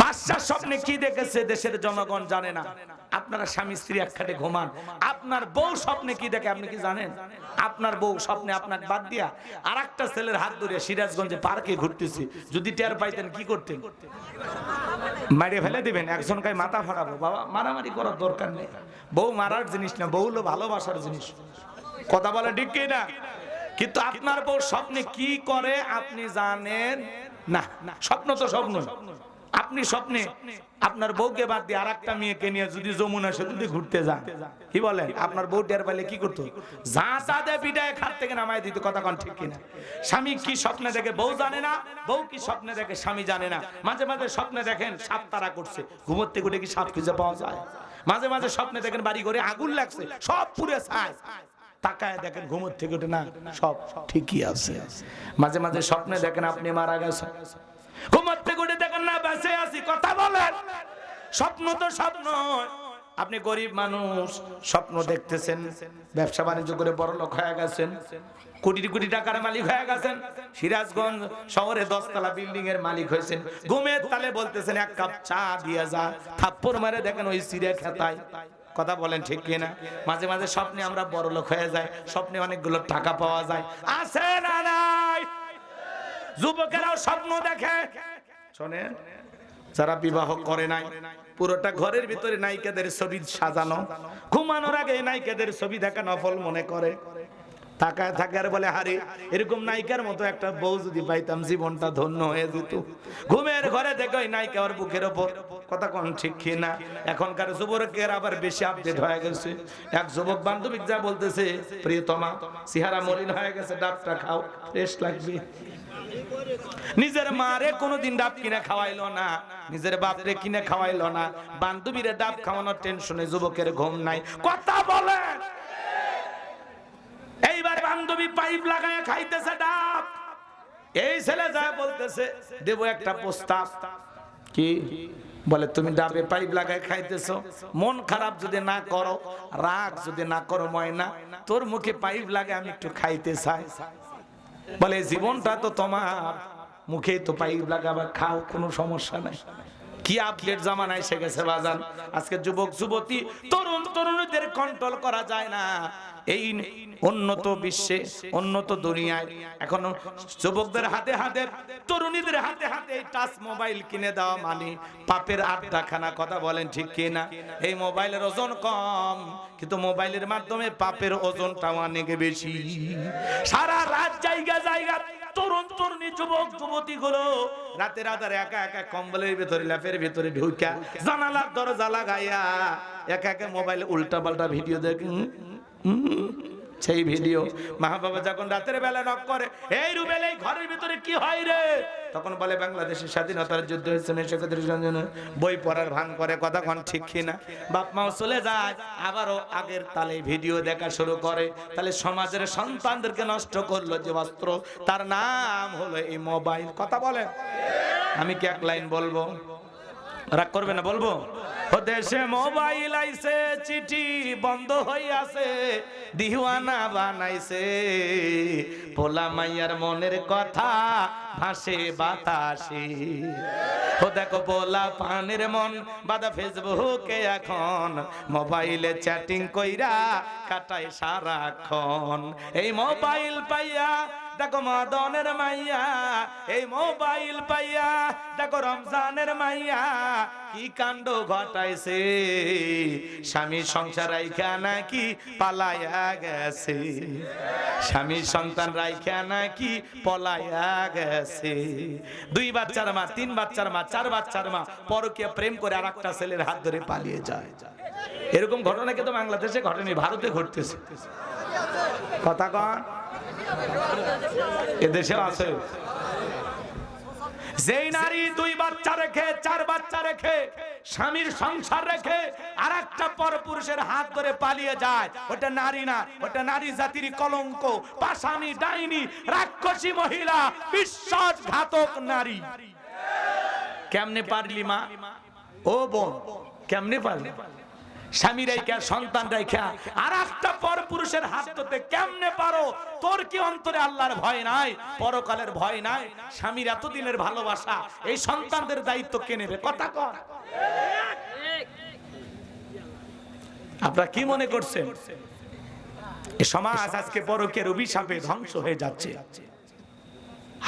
বাদশার স্বপ্নে কি দেখেছে দেশের জনগণ জানে না। আপনারা স্বামী স্ত্রী এক খাটে ঘুমান, আপনার বউ স্বপ্নে কি দেখে আপনি কি জানেন? আপনার বউ স্বপ্নে আপনাকে বাদ দিয়া আর একটা ছেলের হাত ধরে সিরাজগঞ্জে পার্কে ঘুরতেছে। যদি টের পাইতেন কি করতেন? মারিয়ে ফেলে দিবেন। একজন কাই মাথা ফাড়াবো। বাবা, মারামারি করার দরকার নেই। বউ মারার জিনিস না, বউ হলো ভালোবাসার জিনিস। কথা বলে ঠিক কিনা? কিন্তু আপনার বউ স্বপ্নে কি করে আপনি জানেন না। স্বপ্ন তো স্বপ্ন। আপনি স্বপ্নে আপনার বউকে বাদ দিয়ে আর একটা মেয়েকে নিয়ে যদি যমুনা সেতুতে ঘুরতে যান, কি বলেন? আপনার বউ টের পাইলে কি করতো? ঝাঁচা দিয়ে পিটায় খাট থেকে নামায় দিত। কথা কোন ঠিক কিনা? স্বামী কি স্বপ্নে দেখে বউ জানে না, বউ কি স্বপ্নে দেখে স্বামী জানে না। মাঝে মাঝে স্বপ্নে দেখেন সাপ তারা করছে, ঘুমোতে ঘুরে কি সাপ খুঁজে পাওয়া যায়? মাঝে মাঝে স্বপ্নে দেখেন বাড়ি ঘরে আগুন লাগছে, সব পুড়ে ছাই, তাকায় দেখেন ঘুমোর থেকে উঠে না, সব ঠিকই আছে। মাঝে মাঝে স্বপ্নে দেখেন আপনি মারা গেছেন, ঘুমোর থেকে উঠে দেখেন না বেঁচে আছি। কথা বলেন, স্বপ্ন তো স্বপ্ন। আপনি গরিব মানুষ, স্বপ্ন দেখতেছেন ব্যবসা বাণিজ্য করে বড় লোক হয়ে গেছেন, কোটি কোটি টাকার মালিক হয়ে গেছেন, সিরাজগঞ্জ শহরে 10 তলা বিল্ডিং এর মালিক হয়েছেন। ঘুমের তালে বলতেছেন এক কাপ চা দিয়ে যা, থাপ্পড় মারে দেখেন ওই সিরে খেতায়। কথা বলেন ঠিক কিনা? মাঝে মাঝে স্বপ্নে আমরা বড় লোক হয়ে যাই, স্বপ্নে অনেকগুলো টাকা পাওয়া যায়। আছে না নাই? যুবকেরাও স্বপ্ন দেখে। শোনেন, যারা বিবাহ করে নাই, পুরোটা ঘরের ভিতরে নায়িকাদের ছবি সাজানো, ঘুমানোর আগে নায়িকাদের ছবি দেখা নফল মনে করে, তাকায় থাকে আর বলে হারে এরকম নায়িকার মতো একটা বউ যদি পাইতাম জীবনটা ধন্য হয়ে যেত। ঘুমের ঘরে দেখো নায়িকা ওর বুকের ওপর। কথা কোন ঠিক কিনা? এখনকার যুবকের আবার বেশি আপডেট হয়ে গেছে। এক যুবক বান্ধবী যা বলতেছে, প্রিয়তমা চেহারা মলিন হয়ে গেছে, ডাবটা খাও, ফ্রেশ লাগবে। নিজের মারে কোনোদিন ডাব কিনে খাওয়াইলো না, নিজের বাপরে কিনে খাওয়াইলো না, বান্ধবীরে ডাব খাওয়ানোর টেনশনে যুবকের ঘুম নাই। কথা বলেন, এইবার বান্ধবী পাইপ লাগায় খাইতেছে ডাব। এই ছেলে যা বলতেছে দেব একটা প্রস্তাব। কি বলে? তুমি ডাবে পাইপ লাগায় খাইতেছো, মন খারাপ যদি না করো, রাগ যদি না করো ময়না, তোর মুখে পাইপ লাগে আমি একটু খাইতে চাই। বলে জীবনটা তো তোমার, মুখে তো পাইপ লাগাবা, খাও, কোনো সমস্যা নাই। কি আপডেট জামানা এসে গেছে বাজান। আজকে যুবক যুবতী তরুণ তরুণীদের কন্ট্রোল করা যায় না। এই উন্নত বিশ্বে, উন্নত দুনিয়ায় এখন যুবকদের হাতে হাতে, তরুণীদের হাতে হাতে এই টাচ মোবাইল কিনে দেওয়া মানে পাপের আড্ডাখানা। কথা বলেন ঠিক কিনা? এই মোবাইলের ওজন কম, কিন্তু মোবাইলের মাধ্যমে পাপের ওজনটাও অনেক বেশি। সারা রাত জায়গা জায়গা তরুণ তরুণী যুবক যুবতী গুলো রাতের আধারে একা একা কম্বলের ভিতরে ল্যাপের ভিতরে ঢুকা জানালার দরজা লাগাইয়া একা একা মোবাইলে উল্টা পাল্টা ভিডিও দেখে সেই ভিডিও। মা বাবা যখন রাতের বেলা নক করে, এই রুবেল এই ঘরের ভিতরে কি হয় রে, তখন বলে বাংলাদেশের স্বাধীনতার যুদ্ধ হয়েছে, বই পড়ার ভান করে, কথা কোন ঠিক কিনা। বাপ মাও চলে যায়, আবারও আগের তালে ভিডিও দেখা শুরু করে। তাহলে সমাজের সন্তানদেরকে নষ্ট করলো যে অস্ত্র, তার নাম হলো এই মোবাইল। কথা বলে, আমি কি এক লাইন বলবো? রাগ করবে না, বলবো। ও দেশে মোবাইল আইছে, চিঠি বন্ধ হইয়াছে, দিওয়ানা বানাইছে, পোলা মাইয়ার মনের কথা ভাসে বাতাসে। ও দেখো পোলা পানের মন বাদা ফেসবুকে এখন, মোবাইলে চ্যাটিং কইরা কাটায় সারাক্ষণ। এই মোবাইল পাইয়া দেখো মদনের মাইয়া, এই মোবাইল পাইয়া দেখো রমজানের মাইয়া কি কাণ্ড ঘটাইছে, স্বামী সংসার রাইখা নাকি পালাইয়া গেছে, স্বামী সন্তান রাইখা নাকি পলাইয়া গেছে। 2 বাচ্চার মা, 3 বাচ্চার মা, 4 বাচ্চার মা পরকীয়া প্রেম করে আর একটা ছেলের হাত ধরে পালিয়ে যায়। এরকম ঘটনা কিন্তু বাংলাদেশে ঘটেনি, ভারতে ঘটতেছে। কথা কন, এদেশে আছে। যেই নারী 2 বাচ্চা রেখে, 4 বাচ্চা রেখে, স্বামীর সংসার রেখে আর একটা পরপুরুষের হাত ধরে পালিয়ে যায়, ওটা নারী না, ওটা নারী জাতির কলঙ্ক, পাষাণী, ডাইনি, রাক্ষসী মহিলা, বিশ্বাসঘাতক নারী। কেমনে পারলি মা, ও বোন, কেমনে পারলি? স্বামী রাইখা, সন্তান রাইখা আর একটা পরপুরুষের হাত ধরতে কেমনে পারো? তোর কি অন্তরে আল্লাহর ভয় নাই, পরকালের ভয় নাই? স্বামীর এতদিনের ভালোবাসা, এই সন্তানদের দায়িত্ব কে নেবে? কথা কর। আপনারা কি মনে করছেন এই সমাজ আজকে পরকীয়ার অভিশাপে ধ্বংস হয়ে যাচ্ছে?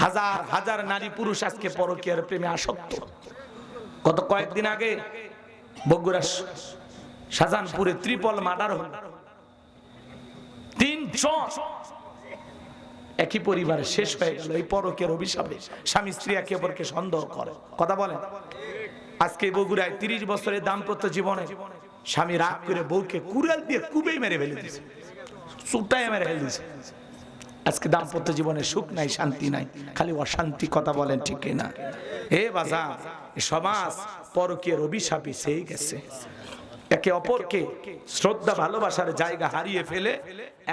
হাজার হাজার নারী পুরুষ আজকে পরকীয়ার প্রেমে আসক্ত। গত কয়েকদিন আগে বগুড়া শাহজাহানপুরে ট্রিপল মার্ডার হল। 3 জন একই পরিবারে শেষ হয়ে গেল এই পরকীয়ার অভিশাপে। স্বামী স্ত্রী একে অপরকে সন্দেহ করে। কথা বলেন, আজকে বগুড়ায় 30 বছরের দাম্পত্য জীবনে স্বামী রাগ করে বউকে কুড়াল দিয়ে কুবেই মেরে ফেলে দিয়েছে, চুটায় মেরে ফেলে দিয়েছে। আজকে দাম্পত্য জীবনে সুখ নাই, শান্তি নাই, খালি অশান্তি। কথা বলেন ঠিক কিনা? এ বাজার, সমাজ পরকীয়ার অভিশাপে সেই গেছে। একে অপরকে শ্রদ্ধা ভালোবাসার জায়গা হারিয়ে ফেলে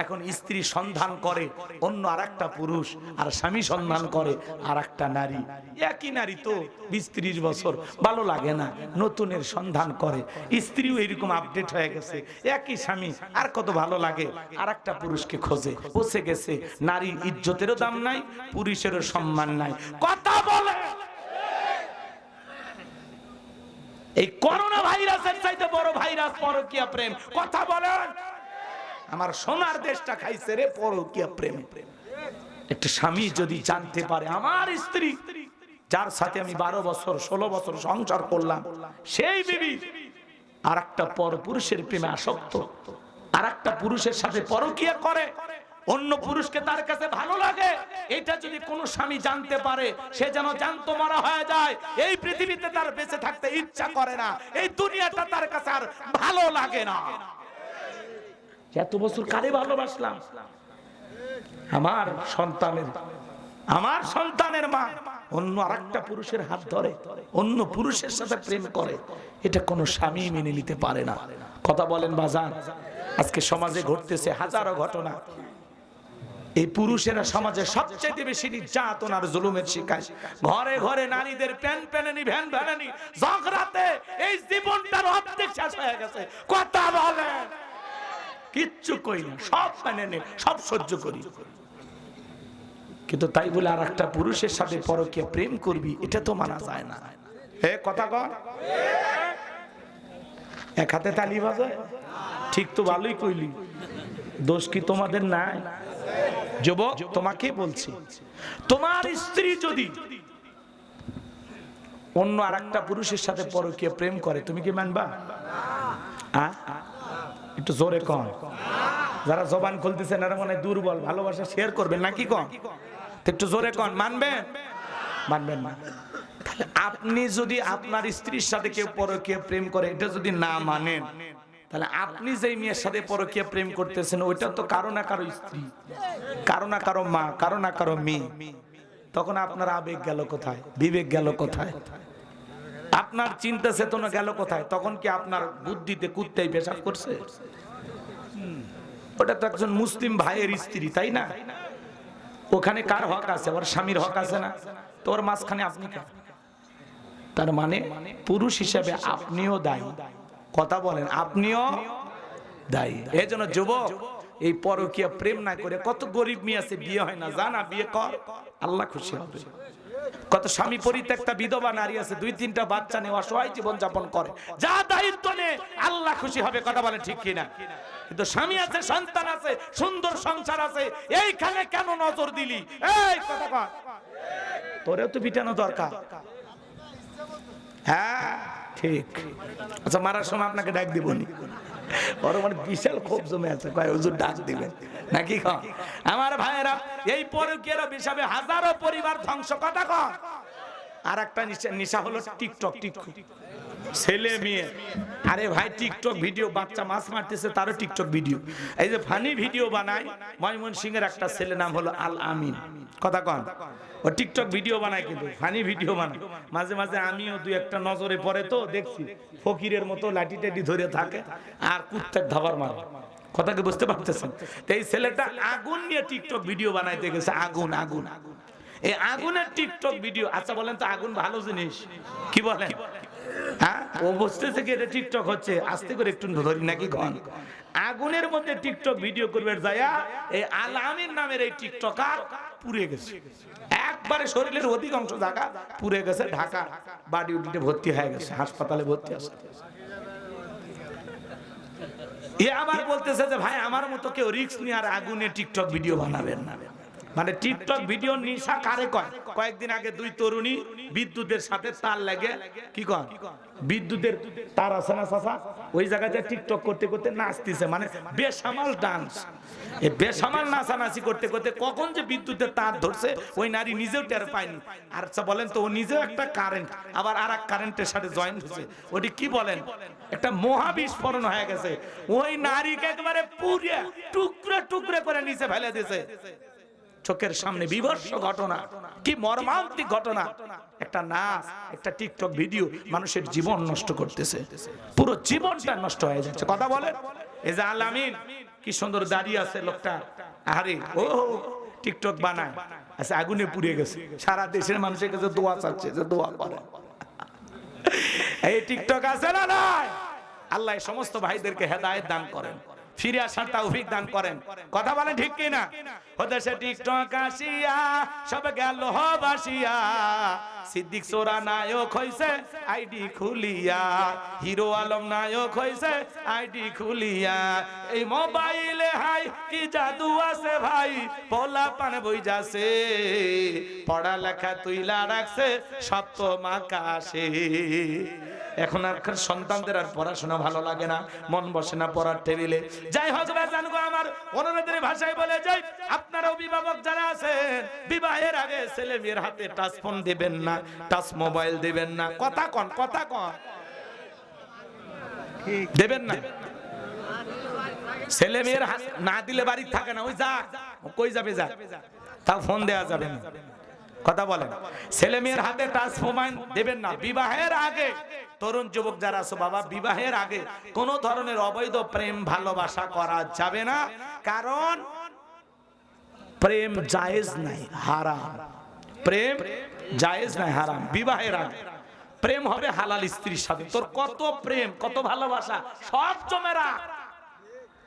এখন স্ত্রী সন্ধান করে অন্য আরেকটা পুরুষ, আর স্বামী সন্ধান করে আরেকটা নারী। একই নারী তো 20-30 বছর, ভালো লাগে না, নতুনের সন্ধান করে। স্ত্রীও এরকম আপডেট হয়ে গেছে, একই স্বামী আর কত ভালো লাগে, আরেকটা পুরুষকে খোঁজে। পৌঁছে গেছে নারী ইজ্জতেরও দাম নাই, পুরুষেরও সম্মান নাই। কথা বলে, এই করোনা ভাইরাসের চাইতে বড় ভাইরাস পরকীয়া প্রেম। কথা বলেন, আমার সোনার দেশটা খাইছে রে পরকীয়া প্রেম। একটা স্বামী যদি জানতে পারে আমার স্ত্রী, যার সাথে আমি 12 বছর 16 বছর সংসার করলাম, সেই বিবি আর একটা পরপুরুষের প্রেমে আসক্ত, আর একটা পুরুষের সাথে পরকীয়া করে, অন্য পুরুষকে তার কাছে ভালো লাগে, এটা যদি কোন স্বামী জানতে পারে, সে যেন জ্যান্ত মরা হয়ে যায়। এই পৃথিবীতে তার বেঁচে থাকতে ইচ্ছা করে না, এই দুনিয়াটা তার কাছে আর ভালো লাগে না। এত বছর কারে ভালোবাসলাম? আমার সন্তানের মা অন্য আরেকটা পুরুষের হাত ধরে, অন্য পুরুষের সাথে প্রেম করে, এটা কোন স্বামী মেনে নিতে পারে না। কথা বলেন বাজান, আজকে সমাজে ঘটতেছে হাজারো ঘটনা। এই পুরুষেরা সমাজে সবচেয়ে বেশি নির্যাতন আর জুলুমের শিকার। ঘরে ঘরে নারীদের প্যান প্যানানি, ভ্যান ভ্যানানি, ঝগড়াতে এই জীবনটার অর্ধেক শেষ হয়ে গেছে। কথা বলেন, কিচ্ছু কই না, সব মেনে নে, সব সহ্য করি, কিন্তু তাই বলে আর একটা পুরুষের সাথে পরকীয়া প্রেম করবি, এটা তো মানা যায় না। হে কথা কর, এক হাতে তালি বাজায়, ঠিক তো ভালোই কইলি, দোষ কি তোমাদের নাই? যুবক, তোমাকে বলছি, তোমার স্ত্রী যদি অন্য আরেকটা পুরুষের সাথে পরকীয়া প্রেম করে, তুমি কি মানবা? একটু জোরে কন। যারা জবান খুলতেছেন এরা মনে হয় দুর্বল, ভালোবাসা শেয়ার করবেন নাকি? কন একটু জোরে কন। মানবেন? মানবেন না? তাহলে আপনি যদি আপনার স্ত্রীর সাথে কেউ পরকীয়া প্রেম করে, এটা যদি না মানেন, তাহলে আপনি যেই মেয়ের সাথে পরকীয়া প্রেম করতেছেন ওইটা তো কারো না কারো স্ত্রী, কারো না কারো মা, কারো না কারো মেয়ে। তখন আপনার আবেগ গেল কোথায়, বিবেক গেল কোথায়, আপনার চিন্তা চেতনা গেল কোথায়? তখন কি আপনার বুদ্ধিতে কুত্তাই পেশাব করছে? ওটা তো একজন মুসলিম ভাইয়ের স্ত্রী, তাই না? ওখানে কার হক আছে? ওর স্বামীর হক আছে না? তোর মাঝখানে আপনি কেন? তার মানে পুরুষ হিসেবে আপনিও দায়ী। কথা বলেন, আপনিও দায়ী। এই জন্য যুবক, এই পরকীয়া প্রেম না করে, কত গরিব মেয়ে আছে বিয়ে হয় না, জানা বিয়ে কর, আল্লাহ খুশি হবে। কত স্বামী পরিত্যক্তা বিধবা নারী আছে, 2-3টা বাচ্চা নিয়ে অসহায় জীবন যাপন করে, যা দায়িত্ব নে আল্লাহ খুশি হবে। কথা বলেন ঠিক কিনা? কিন্তু স্বামী আছে, সন্তান আছে, সুন্দর সংসার আছে, এইখানে কেন নজর দিলি? এই কথা কর, তোরেও তো পিটানো দরকার। হ্যাঁ ঠিক। আচ্ছা, মারার সময় আপনাকে ডাক দিবনি, ওর মানে বিশাল ক্ষোভ জমে আছে, কয় হুজুর ডাক দিবেন নাকি? আমার ভাইয়েরা, এই পরকীয়ার হিসাবে হাজারো পরিবার ধ্বংস। কথা কর। আর একটা নেশা হলো টিকটক। ছেলে মেয়ে, আরে ভাই টিকটক ভিডিও, বাচ্চা মাছ মারতেছে তারও টিকটক ভিডিও। এই যে ফানি ভিডিও বানায়, ময়মনসিংহের একটা ছেলে নাম হলো আল আমিন। কথা কন, ও টিকটক ভিডিও বানায়, কিন্তু ফানি ভিডিও বানায়। মাঝে মাঝে আমিও 2-1টা নজরে পড়ে, তো দেখছি ফকিরের মতো লাঠি টাটি ধরে থাকে আর কুত্তার ধাবার মারে। কথা কি বুঝতে পারতেছেন? তো এই ছেলেটা আগুন নিয়ে টিকটক ভিডিও বানাইতে গেছে। আগুন, এই আগুনের টিকটক ভিডিও। আচ্ছা বলেন তো, আগুন ভালো জিনিস? কি বলেন? হ্যাঁ, ও বুঝতেছে কি এটা টিকটক হচ্ছে, আস্তে করে একটু ধরি নাকি ঘন। আগুনের মধ্যে টিকটক ভিডিও করবে যায়া, এই আল আমিন নামের এই টিকটকার পুড়ে গেছে, একবারে শরীরের অধিকাংশ জায়গা পুড়ে গেছে। ঢাকা বাড়ি উঠিতে ভর্তি হয়ে গেছে, হাসপাতালে ভর্তি আছে। এ আবার বলতেছে যে ভাই আমার মতো কেউ রিস্ক নিয়ে আর আগুনে টিকটক ভিডিও বানাবেন না। মানে টিকটক ভিডিও নিশা কারে কয়? কয়েকদিন আগে 2 তরুণী বিদ্যুতের সাথে তার লাগে, কি কয়, বিদ্যুতের তার আছে না চাচা, ওই জায়গাতে টিকটক করতে করতে নাচতেছে, মানে বেসামাল ডান্স। এই বেসামাল নাচানাচি করতে করতে কখন যে বিদ্যুতের তার ধরছে ওই নারী নিজেও টের পায়নি। আর বলেন তো, ও নিজেও একটা কারেন্ট, আবার আর এক কারেন্টের সাথে জয়েন হয়েছে। ওটি কি বলেন, একটা মহাবিস্ফোরণ হয়ে গেছে। ওই নারীকে একেবারে পুড়ে টুকরে টুকরে করে নিচে ফেলে দিয়েছে। চোখের সামনে বিভৎস ঘটনা, কি মর্মান্তিক ঘটনা। একটা নাচ, একটা টিকটক ভিডিও মানুষের জীবন নষ্ট করতেছে, পুরো জীবনটা নষ্ট হয়ে যাচ্ছে। কথা বলেন, এই যে আল আমিন কি সুন্দর দাঁড়িয়ে আছে লোকটা, আরে ও টিকটক বানায়, আচ্ছা আগুনে পুড়ে গেছে। সারা দেশের মানুষের কাছে দোয়া চাচ্ছে যে দোয়া করে। এই টিকটক আছে না নাই? আল্লাহ এই সমস্ত ভাইদেরকে হেদায়েত দান করেন, ফিরে আসার তৌফিক দান করেন। কথা বলেন ঠিক কিনা? হদেশে টিকটক আসিয়া সব গেল বাসিয়া, সিদ্দিক সোরা নায়ক হইছে আইডি খুলিয়া, হিরো আলম নায়ক হইছে আইডি খুলিয়া। এই মোবাইলে হাই কি জাদু আছে ভাই, পোলা পান বই যাচ্ছে, পড়ালেখা তুইলা রাখছে সপ্তম আকাশে। এখন আর সন্তানদের আর পড়াশোনা ভালো লাগে না, মন বসে না পড়ার টেবিলে। যাই হোক জানগো, আমার অনুরোধের ভাষায় বলে যাই, আপনারা অভিভাবক যারা আছেন, বিবাহের আগে ছেলে মেয়ের হাতে টাচ ফোন দিবেন না, টাচ মোবাইল দিবেন না। কথা কন, কথা কন, দেবেন না। ছেলে মেয়ের না দিলে বাড়ি থাকে না, ওই যা কই যাবে যা, তা ফোন দেওয়া যাবে না। কথা বলেন, ছেলে মেয়ের হাতে টাচ মোবাইল দেবেন না। বিবাহের আগে তরুণ যুবক যারা আছো বাবা, বিবাহের আগে কোন ধরনের অবৈধ প্রেম ভালোবাসা করা যাবে না, কারণ প্রেম জায়েজ নাই, হারাম। প্রেম জায়েজ নাই, হারাম। বিবাহের আগে প্রেম হবে হালাল স্ত্রীর সাথে। তোর কত প্রেম, কত ভালোবাসা সব জমেরা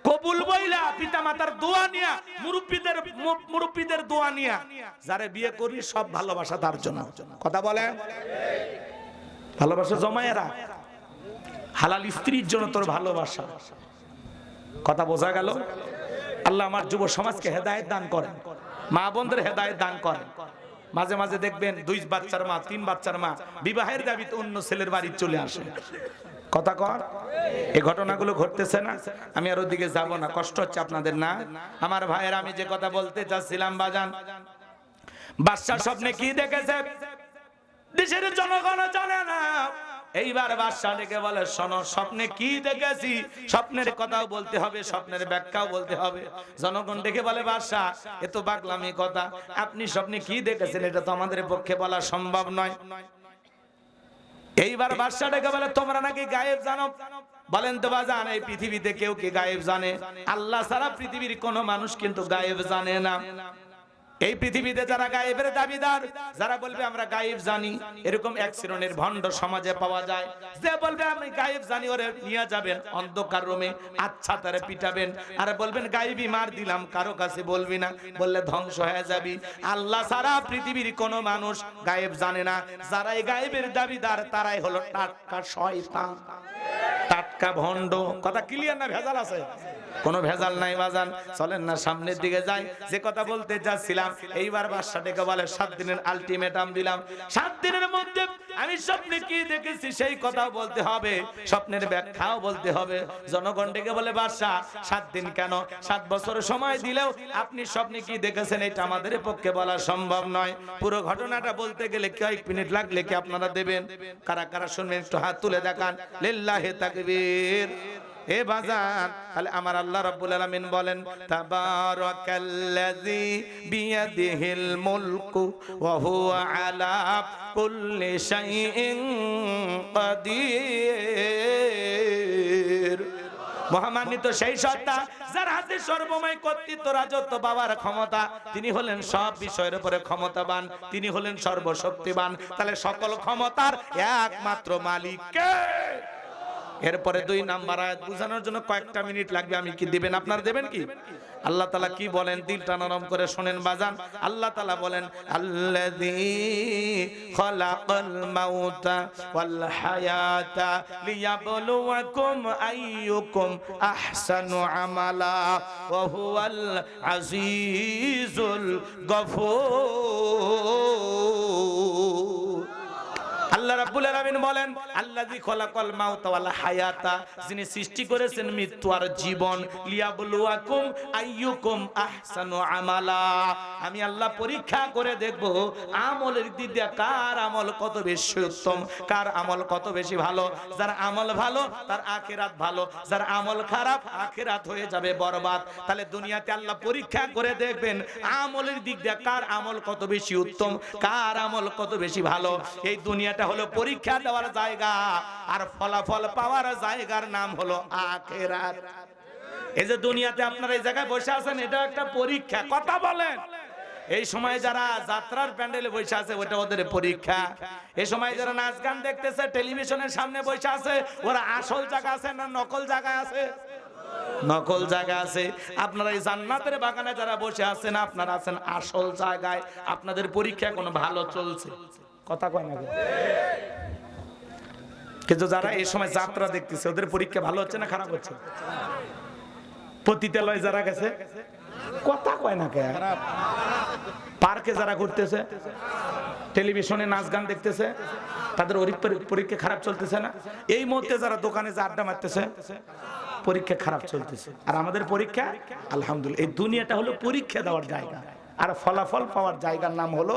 কবুল বইলা, পিতা মাতার দোয়া নিয়া, মুরব্বীদের দোয়া নিয়া যারা বিয়ে করি, সব ভালোবাসা তার জন্য। কথা বলেন, ভালোবাসা জমায় রাখ, হালাল স্ত্রীর জন্য তোর ভালোবাসা। কথা বোঝা গেল? আল্লাহ আমার যুব সমাজকে হেদায়েত দান করেন, মা বোনদের হেদায়েত দান করেন। মাঝে মাঝে দেখবেন 2 বাচ্চার মা, 3 বাচ্চার মা বিবাহের দাবিতে অন্য ছেলের বাড়ি চলে আসে। কথা কর, এই ঘটনাগুলো ঘটতেছে না? আমি আর ওদিকে যাব না, কষ্ট হচ্ছে আপনাদের না? আমার ভাইয়ের, আমি যে কথা বলতে চাচ্ছিলাম বাজান, বাদশা স্বপ্নে কি দেখেছে দেশের জনগণ জানে না। এইবার বাদশা ডেকে বলে, শোনো স্বপ্নে কি দেখেছি, স্বপ্নের কথাও বলতে হবে, স্বপ্নের ব্যাখ্যাও বলতে হবে। জনগণ ডেকে বলে, বাদশা এ তো পাগলামি কথা, আপনি স্বপ্নে কি দেখেছেন এটা তো আমাদের পক্ষে বলা সম্ভব নয়। এইবার বাদশা ডেকে বলে, তোমরা নাকি গায়েব জানো। বলেন তো বাজান, এই পৃথিবীতে কেউ কি গায়েব জানে? আল্লাহ ছাড়া পৃথিবীর কোনো মানুষ কিন্তু গায়েব জানে না। এই পৃথিবীতে যারা গায়েবের দাবিদার, যারা বলবে আমরা গায়েব জানি, এরকম এক শ্রেণীর ভণ্ড সমাজে পাওয়া যায়। যে বলবে আমি গায়েব জানি, ওরে নিয়ে যাবেন অন্ধকার রুমে, আচ্ছা তারে পিটাবেন, আর বলবেন গায়েবী মার দিলাম, কারো কাছে বলবি না, বললে ধ্বংস হয়ে যাবি। আল্লাহ ছাড়া পৃথিবীর কোনো মানুষ গায়েব জানে না। যারা এই গায়েবের দাবিদার, তারাই হলো টাটকা শয়তান, টাটকা ভণ্ড। কথা ক্লিয়ার না? ভেজাল আছে? কোনো ভেজাল নাই বাজান। চলেন না সামনের দিকে যাই। যে কথা বলতে যাচ্ছিলাম, এইবার বাদশা ডেকে বলে, 7 দিনের আলটিমেটাম দিলাম, 7 দিনের মধ্যে আমি স্বপ্নে কি দেখেছি সেই কথাও বলতে হবে, স্বপ্নের ব্যাখ্যাও বলতে হবে। জনগণ ডেকে বলে, বাদশা 7 দিন কেন, 7 বছর সময় দিলেও আপনি স্বপ্নে কি দেখেছেন এটা আমাদের পক্ষে বলা সম্ভব নয়। পুরো ঘটনাটা বলতে গেলে কয়েক মিনিট লাগলে কি আপনারা দেবেন? কারা কারা শুনবেন একটু হাত তুলে দেখান। লিল্লাহি তাকবীর। এ বাজান, তাহলে আমার আল্লাহ রাব্বুল আলামিন বলেন, তাবারাকাল্লাযী বিয়াদিহিল মুলকু ওয়া হুয়া আলা কুল্লি শাইইন কাদির। মহামান্বিত সেই সত্তা যার হাতে সর্বময় কর্তৃত্ব, রাজত্ব পাওয়ার ক্ষমতা, তিনি হলেন সব বিষয়ের উপরে ক্ষমতাবান, তিনি হলেন সর্বশক্তিমান। তাহলে সকল ক্ষমতার একমাত্র মালিক কে? এরপরে 2 নাম্বার আয়াত বুঝানোর জন্য কয়েকটা মিনিট লাগবে। আমি কি দিবেন? আপনারা দেবেন কি? আল্লাহ তাআলা কি বলেন, দিলটা নরম করে শুনেন বাজান। আল্লাহ তাআলা বলেন, আল্লাযী খালাকাল মাউতা ওয়াল হায়াতা লিয়াবলুয়াকুম আইয়ুকুম আহসানু আমালা ওয়া হুয়াল আজিজুল গফুর। আল্লাহ রাব্বুল আলামিন বলেন, আল্লাযী খলাকাল মাউতা ওয়াল হায়াতা, যিনি সৃষ্টি করেছেন মৃত্যু আর জীবন, লিয়াবলুয়াকুম আইয়ুকুম আহসানু আমালা, আমি আল্লাহ পরীক্ষা করে দেখব আমলের দিক দিয়ে কার আমল কত বেশি উত্তম, কার আমল কত বেশি ভালো। যার আমল ভালো তার আখিরাত ভালো, যার আমল খারাপ আখিরাত হয়ে যাবে বরবাদ। তাহলে দুনিয়াতে আল্লাহ পরীক্ষা করে দেখবেন আমলের দিক দিয়ে কার আমল কত বেশি উত্তম, কার আমল কত বেশি ভালো। এই দুনিয়াটা হলো পরীক্ষা দেওয়ার জায়গা, আর ফলাফল পাওয়ার জায়গার নাম হলো আখিরাত। এই যে দুনিয়াতে আপনারা এই জায়গায় বসে আছেন, এটা একটা পরীক্ষা। কথা বলেন। এই সময় যারা যাত্রার প্যান্ডেলে বসে আছে, ওটা ওদের পরীক্ষা। এই সময় যারা নাচ গান দেখতেছে, টেলিভিশনের সামনে বসে আছে, ওরা আসল জায়গা আছে না নকল জায়গা আছে? নকল জায়গা আছে। আপনারা এই জান্নাতের বাগানে যারা বসে আছেন, আপনারা আছেন আসল জায়গায়। আপনাদের পরীক্ষা কোনো ভালো চলছে। কথা কয় না? কিন্তু যারা এই সময় যাত্রা দেখতেছে, ওদের পরীক্ষা ভালো হচ্ছে না খারাপ হচ্ছে? পতিতালয় যারা গেছে, কথা কয় না কে? পার্কে যারা ঘুরতেছে, টেলিভিশনে নাচ গান দেখতেছে, তাদের পরীক্ষা খারাপ চলতেছে না? এই মুহূর্তে যারা দোকানে যা আড্ডা মারতেছে, পরীক্ষা খারাপ চলতেছে। আর আমাদের পরীক্ষা আলহামদুলিল্লাহ। এই দুনিয়াটা হলো পরীক্ষা দেওয়ার জায়গা, আর ফলাফল পাওয়ার জায়গার নাম হলো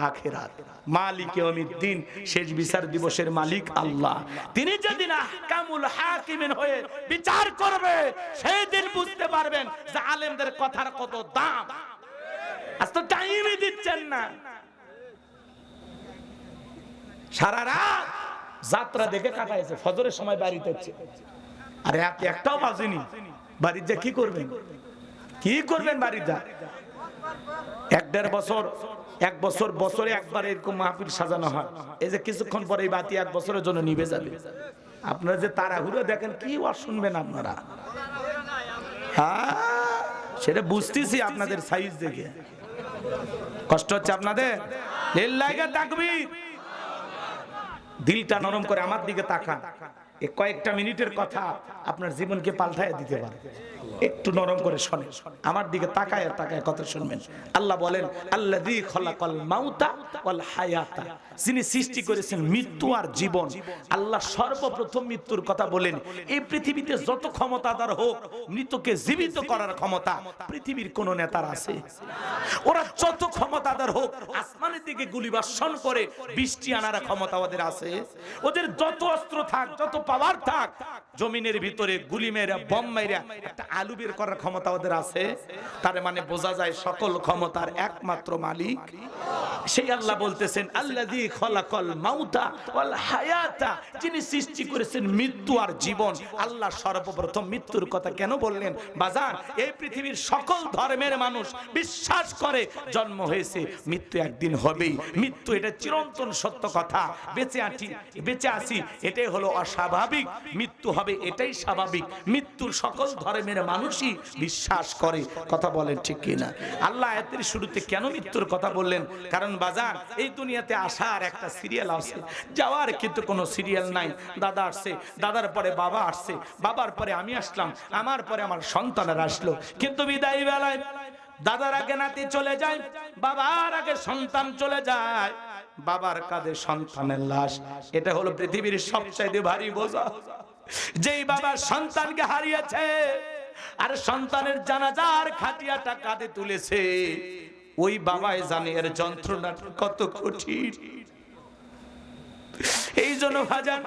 আখিরাত। মালিক ইয়াউমিদ্দিন, শেষ বিচার দিবসের মালিক আল্লাহ। তিনি যেদিন আহকামুল হাকিমিন হয়ে বিচার করবে, সেই দিন বুঝতে পারবেন যে আলেমদের কথার কত দাম। আজ তো টাইমই দিচ্ছেন না, সারা রাত যাত্রা দেখে কাটাইছে, ফজরের সময় বাড়িতে হচ্ছে, আর একটাও বাজেনি। বাড়িতে কি করবেন? কি করবেন বাড়িতে? 1-1.5 বছর, 1 বছর বছরে একবার এরকম মাহফিল সাজানো হয়। এই যে কিছুক্ষণ পরে এই বাতি 1 বছরের জন্য নিভে যাবে। আপনারা যে তাড়াহুড়ো দেখেন, কি ওয়াজ শুনবেন আপনারা? হ্যাঁ, সেটা বুঝতেছি আপনাদের সাইজ দেখে কষ্ট হচ্ছে আপনাদের। লিল্লাহি তাকবীর। দিলটা নরম করে আমার দিকে তাকান। এই কয়েকটা মিনিটের কথা আপনার জীবনকে পাল্টায় দিতে পারে। একটু নরম করে শোনেন, আমার দিকে তাকায় তাকায় কথা শুনবেন। আল্লাহ বলেন আল্লাযী খালাকাল মাউতা ওয়াল হায়াতা, যিনি সৃষ্টি করেছেন মৃত্যু আর জীবন। আল্লাহ সর্বপ্রথম মৃত্যুর কথা বলেন। এই পৃথিবীতে যত ক্ষমতাদার হোক, মৃতকে জীবিত করার ক্ষমতা পৃথিবীর কোন নেতার আছে? ওরা যত ক্ষমতাদার হোক, আসমানের দিকে গুলি বর্ষণ করে বৃষ্টি আনার ক্ষমতা ওদের আছে? ওদের যত অস্ত্র থাক, যত পাওয়ার থাক, জমিনের ভিতরে গুলি মেরা বম মেরা একটা আলু বের করার ক্ষমতা ওদের আছে? তার মানে বোঝা যায় সকল ক্ষমতার একমাত্র মালিক সেই আল্লাহ বলতেছেন আল্লাযী খালাকাল মাউতা ওয়াল হায়াতা, যিনি সৃষ্টি করেছেন মৃত্যু আর জীবন। আল্লাহ সর্বপ্রথম মৃত্যুর কথা কেন বললেন? বাজার, এই পৃথিবীর সকল ধর্মের মানুষ বিশ্বাস করে জন্ম হয়েছে, মৃত্যু একদিন হবেই। মৃত্যু এটা চিরন্তন সত্য কথা। বেঁচে আছি এটাই হলো অস্বাভাবিক, মৃত্যু হবে এটাই স্বাভাবিক। মৃত্যুর সকল ধর্মের মানুষই বিশ্বাস করে। কথা বলেন ঠিক কিনা? আল্লাহ আয়াতের শুরুতে কেন মৃত্যুর কথা বললেন? কারণ বাজার, এই দুনিয়াতে আসার একটা সিরিয়াল আছে, যাওয়ার কিন্তু কোনো সিরিয়াল নাই। দাদা আসছে, দাদার পরে বাবা আসছে, বাবার পরে আমি আসলাম, আমার পরে আমার সন্তানেরা আসলো। কিন্তু বিদায় বেলায় দাদার আগে নাতি চলে যায়, বাবার আগে সন্তান চলে যায়, বাবার কাঁধে সন্তানের লাশ। এটা হলো পৃথিবীর সবচাইতে ভারী বোঝা। যেই বাবা সন্তানকে হারিয়েছে আর সন্তানের জানাজার খাটিয়াটা কাঁধে তুলেছে, ওই বাবাই জানে এর যন্ত্রণাটা কত কঠিন। এই জন্য ভাজান,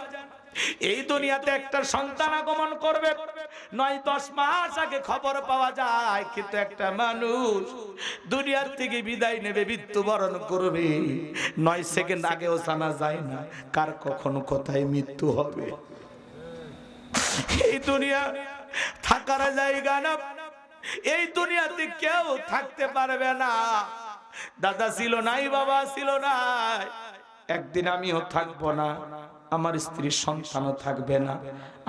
এই দুনিয়াতে একটা সন্তান আগমন করবে ৯-১০ মাস আগে খবর পাওয়া যায়, কিন্তু একটা মানুষ দুনিয়ার থেকে বিদায় নেবে, মৃত্যুবরণ করবে ৯ সেকেন্ড আগেও জানা যায় না কার কখন কোথায় মৃত্যু হবে। এই দুনিয়া থাকার জায়গা না, এই দুনিয়াতে কেউ থাকতে পারবে না। দাদা ছিল নাই, বাবা ছিল নাই, একদিন আমিও থাকবো না, আমার স্ত্রীর সন্তানও থাকবে না,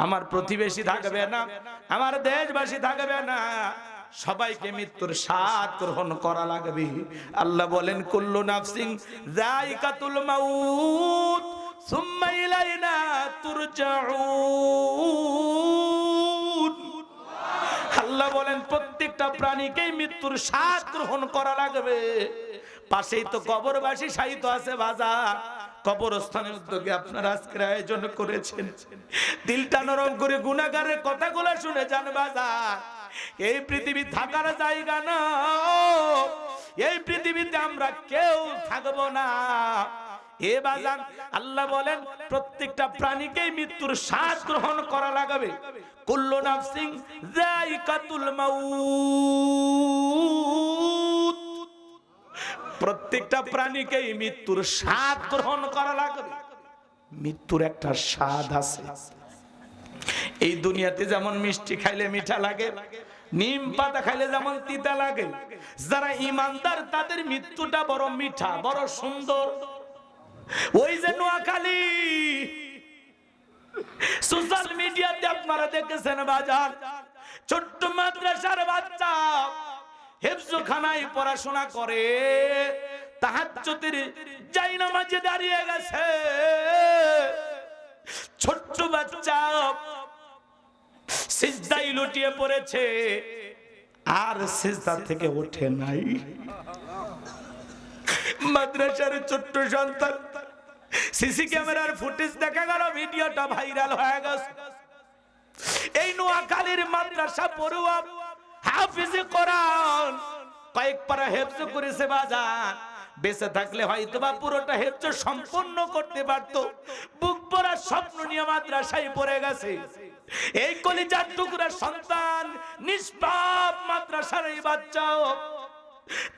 আমার প্রতিবেশী থাকবে না, আমার দেশবাসী থাকবে না, সবাইকে মৃত্যুর স্বাদ গ্রহণ করা লাগবে। আল্লাহ বলেন কুল্লু নাফসিন যায়িকাতুল মাউত সুম্মা ইলাইনা তুরজাউন। আল্লাহ বলেন প্রত্যেকটা প্রাণীকেই মৃত্যুর স্বাদ গ্রহণ করা লাগবে। পাশেই তো কবরবাসী শায়িত আছে বাজার, কবরস্থানের উদ্যোগে আপনারা আজকের আয়োজন করেছেন। দিলটা নরম করে গুনাহগারের কথাগুলো শুনে যান বাজার। এই পৃথিবী থাকার জায়গা না, এই পৃথিবীতে আমরা কেউ থাকবো না। এ বাজান, আল্লাহ বলেন প্রত্যেকটা প্রাণীকেই মৃত্যুর স্বাদ গ্রহণ করা লাগবে। কুল্লু নাফসিন যায়িকাতুল মাউত, প্রত্যেকটা প্রাণীকেই মৃত্যুর স্বাদ গ্রহণ করা লাগবে। মৃত্যুর একটা স্বাদ আছে। এই দুনিয়াতে যেমন মিষ্টি খাইলে মিঠা লাগে, নিম পাতা খাইলে যেমন তিতা লাগে, যারা ইমানদার তাদের মৃত্যুটা বড় মিঠা, বড় সুন্দর। ওই যে নোয়াখালী সোশ্যাল মিডিয়াতে আপনারা দেখেছেন বাজার, ছোট্ট মাদ্রাসার বাচ্চা হেফজখানায় পড়াশোনা করে, তাহাজ্জুদের জায়নামাজে দাঁড়িয়ে গেছে। ছোট্ট বাচ্চা সিজদায় লুটিয়ে পড়েছে আর সিজদা থেকে ওঠে নাই। মাদ্রাসার ছোট্ট সন্তান, সিসি ক্যামেরার ফুটেজ দেখা গেল, ভিডিওটা ভাইরাল হয়ে গেছে। এই নোয়াখালীর মাদ্রাসা পড়ুয়া হাফিজে কোরআন কয়েক পারা হেফজ করেছে বাজার। বেঁচে থাকলে হয়তো বা পুরোটা হেফজ সম্পূর্ণ করতে পারত। বুক ভরা স্বপ্ন নিয়ে মাদ্রাসায় পড়ে গেছে। এই কলিজার টুকরা সন্তান, নিষ্পাপ মাদ্রাসার এই বাচ্চা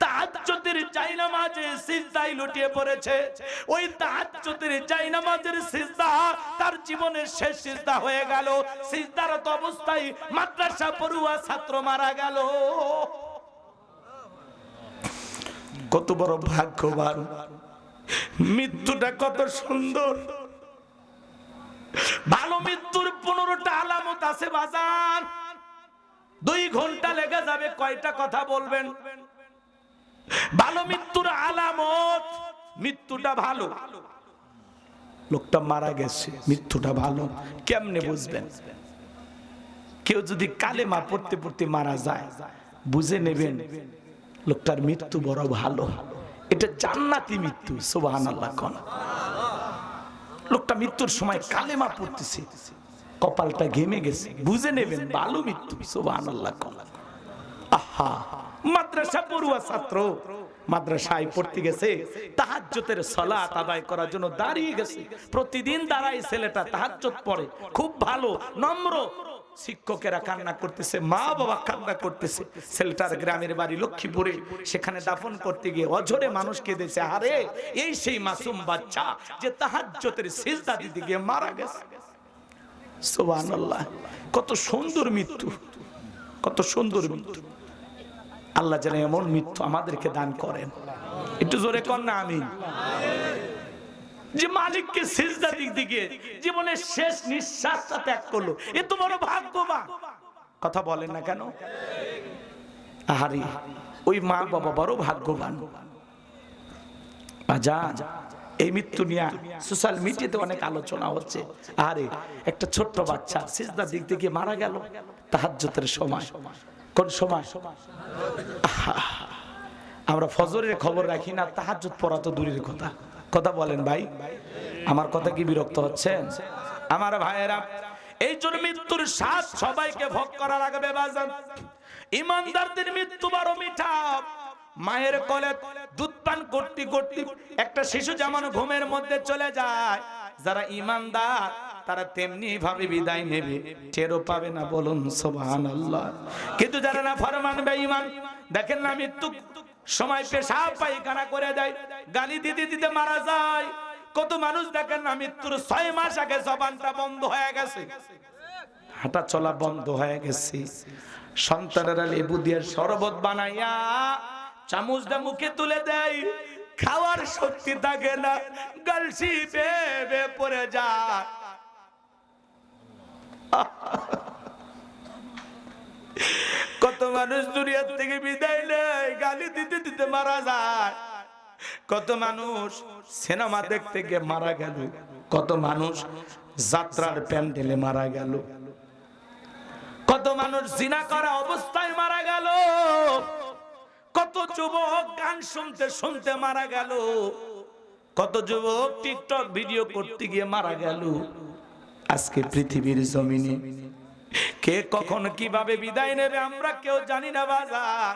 তাহাজ্জুদের জায়নামাজে সিজদায় লুটিয়ে পড়েছে। ওই তাহাজ্জুদের জায়নামাজের সিজদা তার জীবনের শেষ সিজদা হয়ে গেল। সিজদারত অবস্থায় মাদ্রাসা পড়ুয়া ছাত্র মারা গেল। কত বড় ভাগ্যবান! মৃত্যুটা কত সুন্দর। ভালো মৃত্যুর 15টা আলামত আছে বাজান। 2 ঘন্টা লেগে যাবে, কয়টা কথা বলবেন? ভালো মৃত্যুর আলামত, মৃত্যুটা ভালো। লোকটা মারা গেছে, মৃত্যুটা ভালো। কেমনে বুঝবেন? কেউ যদি কালেমা পড়তে পড়তে মারা যায়, বুঝে নেবেন লোকটার মৃত্যু বড় ভালো, এটা জান্নাতি মৃত্যু। সুবহানাল্লাহ। কোন লোকটা মৃত্যুর সময় কালেমা পড়তেছে, কপালটা ঘেমে গেছে, বুঝে নেবেন ভালো মৃত্যু। সুবহানাল্লাহ। কোন আহা, মাদ্রাসা পড়ুয়া ছাত্র মাদ্রাসায় পড়তে গেছে, তাহাজ্জুদের সালাত আদায় করার জন্য দাঁড়িয়ে গেছে। প্রতিদিন দাঁড়ায় ছেলেটা, তাহাজ্জুদ পড়ে, খুব ভালো নম্র। শিক্ষকেরা কান্না করতেছে, মা বাবা কান্না করতেছে। ছেলেটার গ্রামের বাড়ি লক্ষ্মীপুরে, সেখানে দাফন করতে গিয়ে অঝরে মানুষ কেঁদেছে। আরে এই সেই মাসুম বাচ্চা যে তাহাজ্জুদের সিজদা দিতে গিয়ে মারা গেছে। সুবহানাল্লাহ। কত সুন্দর মৃত্যু, কত সুন্দর মৃত্যু। আল্লাহ যেন এমন মৃত্যু আমাদেরকে দান করেন। একটু জোরে কর না আমিন। যে মালিককে সিজদা দিতে গিয়ে জীবনের শেষ নিঃশ্বাসটা ত্যাগ করলো, এ তো বড় ভাগ্যবান। কথা বলেন না কেন? আহারে ওই মা বাবা বড় ভাগ্যবান। আজান এই মৃত্যু নিয়ে সোশ্যাল মিডিয়াতে অনেক আলোচনা হচ্ছে। আরে একটা ছোট্ট বাচ্চা সিজদা দিতে গিয়ে মারা গেল তাহাজ্জুদের সময়। কোন সময়? আমরা ফজরের খবর রাখি না, তাহাজ্জুদ পড়া তো দূরের কথা। কথা বলেন ভাই, আমার কথা কি বিরক্ত হচ্ছেন? আমার ভাইয়েরা, এই জন্য মৃত্যুর স্বাদ সবাইকে ভোগ করা লাগবে বাজান। ইমানদারদের মৃত্যু বড় মিঠা। মায়ের কোলে দুধ পান করতে করতে একটা শিশু যেমন ঘুমের মধ্যে চলে যায়, যারা ইমানদার তারা তেমনি ভাবে বিদায় নেবে, টেরও পাবে না। বলুন সুবহানাল্লাহ। কিন্তু যারা না ফরমান বেঈমান, দেখেন না মৃত্যু সময় পেশাব পায়খানা করে দেয়, গালি দিতে দিতে মারা যায়। কত মানুষ দেখেন না মৃত্যুর 6 মাস আগে জবানটা বন্ধ হয়ে গেছে, হাঁটা চলা বন্ধ হয়ে গেছে। সন্তানেরা লেবু দিয়ে শরবত বানাইয়া চামচটা মুখে তুলে দেয়, খাওয়ার শক্তি থাকে না, গালসি বেবে পড়ে যায়। কত মানুষ দুনিয়া থেকে বিদায় নেয়, গালি দিতে দিতে মারা যায়। কত মানুষ সিনেমা দেখতে গিয়ে মারা গেল, কত মানুষ যাত্রার প্যান্ডেলে মারা গেল, কত মানুষ জিনা করা অবস্থায় মারা গেল, কত যুবক গান শুনতে শুনতে মারা গেল, কত যুবক টিকটক ভিডিও করতে গিয়ে মারা গেল। আজকে পৃথিবীর জমিনে কে কখন কিভাবে বিদায় নেবে আমরা কেউ জানি না বাজার।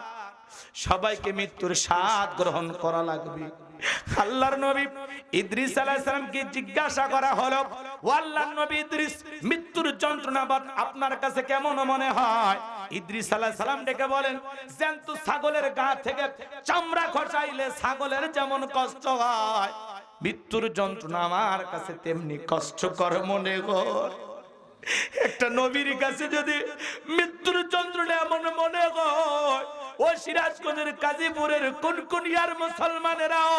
সবাইকে মৃত্যুর স্বাদ গ্রহণ করা লাগবে। আল্লাহর নবী ইদ্রিস আলাইহিস সালামকে জিজ্ঞাসা করা হলো, ও আল্লাহর নবী ইদ্রিস, মৃত্যুর যন্ত্রণা আপনার কাছে কেমন মনে হয়? ইদ্রিস আলাইহিস সালাম ডেকে বলেন, জ্যান্ত ছাগলের গা থেকে চামড়া খসাইলে ছাগলের যেমন কষ্ট হয়, মৃত্যুর যন্ত্রণা আমার কাছে তেমনি কষ্টকর মনে হয়। একটা নবীর কাছে যদি মৃত্যুর যন্ত্রণা এমন মনে হয়, ও সিরাজগঞ্জের কাজীপুরের কুনকুনিয়ার মুসলমানেরাও,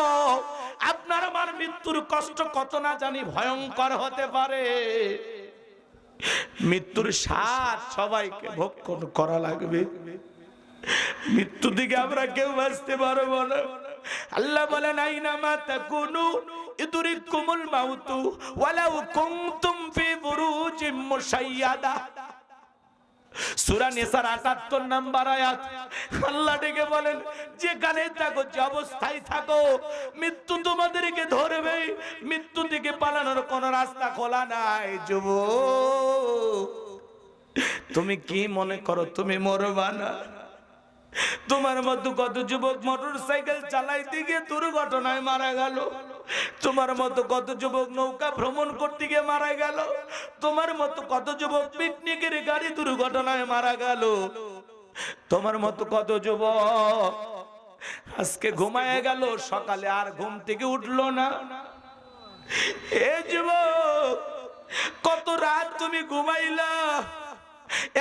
আপনার আমার মৃত্যুর কষ্ট কত না জানি ভয়ঙ্কর হতে পারে। মৃত্যুর স্বাদ সবাইকে ভক্ষণ করা লাগবে। মৃত্যু দিকে আমরা কেউ বাঁচতে পারবো না। আল্লাহ বলেন, আইনামা তাকুনু ইদরিকুমুল মাউতু ওয়ালাউ কুনতুম ফি বুরুজিম মুশাইয়াদা। সূরা নিসার ৭৮ নম্বর আয়াত। আল্লাহ ডেকে বলেন, যেখানে থাকো, যে অবস্থায় থাকো, মৃত্যু তোমাদেরকে ধরবে। মৃত্যু থেকে পালানোর কোন রাস্তা খোলা নাই। যুবক, তুমি কি মনে করো তুমি মরবা না? তোমার মতো কত যুবক মোটরসাইকেল চালাইতে গিয়ে দুর্ঘটনায় মারা গেল। তোমার মতো কত যুবক নৌকা ভ্রমণ করতে গিয়ে মারা গেল। তোমার মতো কত যুবক পিকনিকের গাড়ি দুর্ঘটনায় মারা গেল। তোমার মতো কত যুবক আজকে ঘুমায় গেল, সকালে আর ঘুম থেকে উঠলো না। এ যুবক, কত রাত তুমি ঘুমাইলা,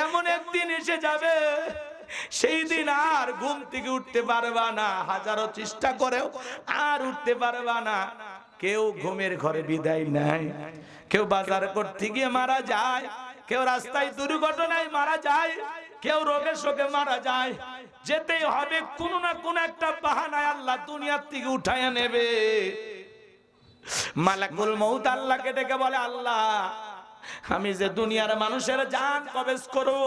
এমন একদিন এসে যাবে সেই দিন আর ঘুম থেকে উঠতে পারবা না। হাজারো চেষ্টা করেও আর উঠতে পারবা না। কেউ ঘুমের ঘরে বিদায় নাই, কেউ বাজার করতে গিয়ে মারা যায়, কেউ রাস্তায় দুর্ঘটনায় মারা যায়, কেউ রোগে শোকে মারা যায়। যেতেই হবে, কোন না কোন একটা বাহানায় আল্লাহ দুনিয়ার থেকে উঠাইয়া নেবে। মালাকুল মউত আল্লাহকে ডেকে বলে, আল্লাহ আমি যে দুনিয়ার মানুষের জান কবজ করব,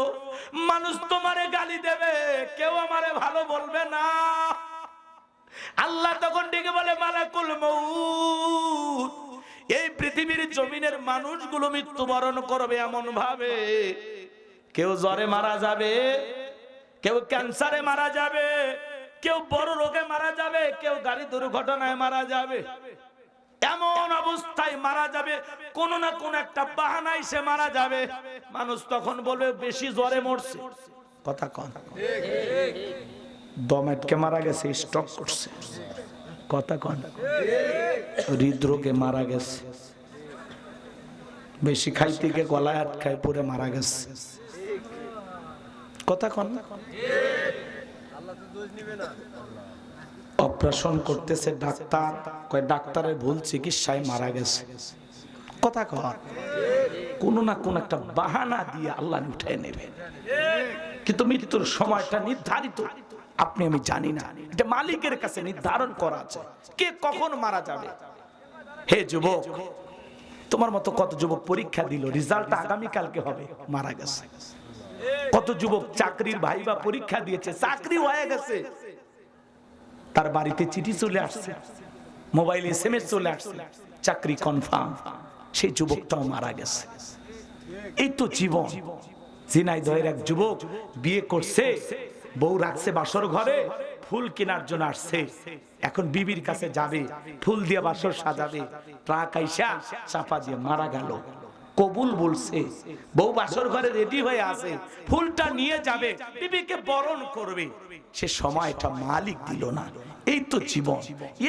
মানুষ তোমারে গালি দেবে, কেউ আমারে ভালো বলবে না। আল্লাহ তখন ডেকে বলে, মালাকুল মউত এই পৃথিবীর জমিনের মানুষগুলো মৃত্যুবরণ করবে এমন ভাবে, কেউ জ্বরে মারা যাবে, কেউ ক্যান্সারে মারা যাবে, কেউ বড় রোগে মারা যাবে, কেউ গাড়ি দুর্ঘটনায় মারা যাবে। এমন অবস্থায় মারা যাবে, কোন না কোন একটা বাহানায় সে মারা যাবে। মানুষ তখন বলবে বেশি জ্বরে মরছে, কথা কন, দম আটকে মারা গেছে, স্ট্রোক করছে, কথা কন, হৃদরোগে মারা গেছে, বেশি খাইতে গিয়ে গলায় আটকায় পড়ে মারা গেছে, কথা কন। অপারেশন করতেছে ডাক্তার, কয় ডাক্তারের ভুল চিকিৎসায় মারা গেছে, কথা কন। কোন না কোন একটা বাহানা দিয়ে আল্লাহ উঠায় নেবে, কিন্তু মৃত্যুর সময়টা নির্ধারিত আপনি আমি জানি না, এটা মালিকের কাছে নির্ধারণ করা আছে কে কখন মারা যাবে। হে যুবক, তোমার মতো কত যুবক পরীক্ষা দিল, রেজাল্টটা আগামী কালকে হবে, মারা গেছে। কত যুবক চাকরির ভাইবা পরীক্ষা দিয়েছে, চাকরি হয়ে গেছে, তার বাড়িতে চিঠি চলে আসছে, মোবাইলে এসএমএস চলে আসছে, চাকরি কনফার্ম, সেই যুবকটাও মারা গেছে। এই তো জীবন। ঝিনাইদহের এক যুবক বিয়ে করছে, বউ রাখছে বাসর ঘরে, ফুল কেনার জন্য আসছে, এখন বিবির কাছে যাবে, ফুল দিয়ে বাসর সাজাবে, ট্রাক আইসা চাপা দিয়ে মারা গেল। কবুল বলছে, বউ বাসর ঘরে রেডি হয়ে আছে, ফুলটা নিয়ে যাবে, বিবিকে বরণ করবে, সে সময়টা মালিক দিল না। এই তো জীবন,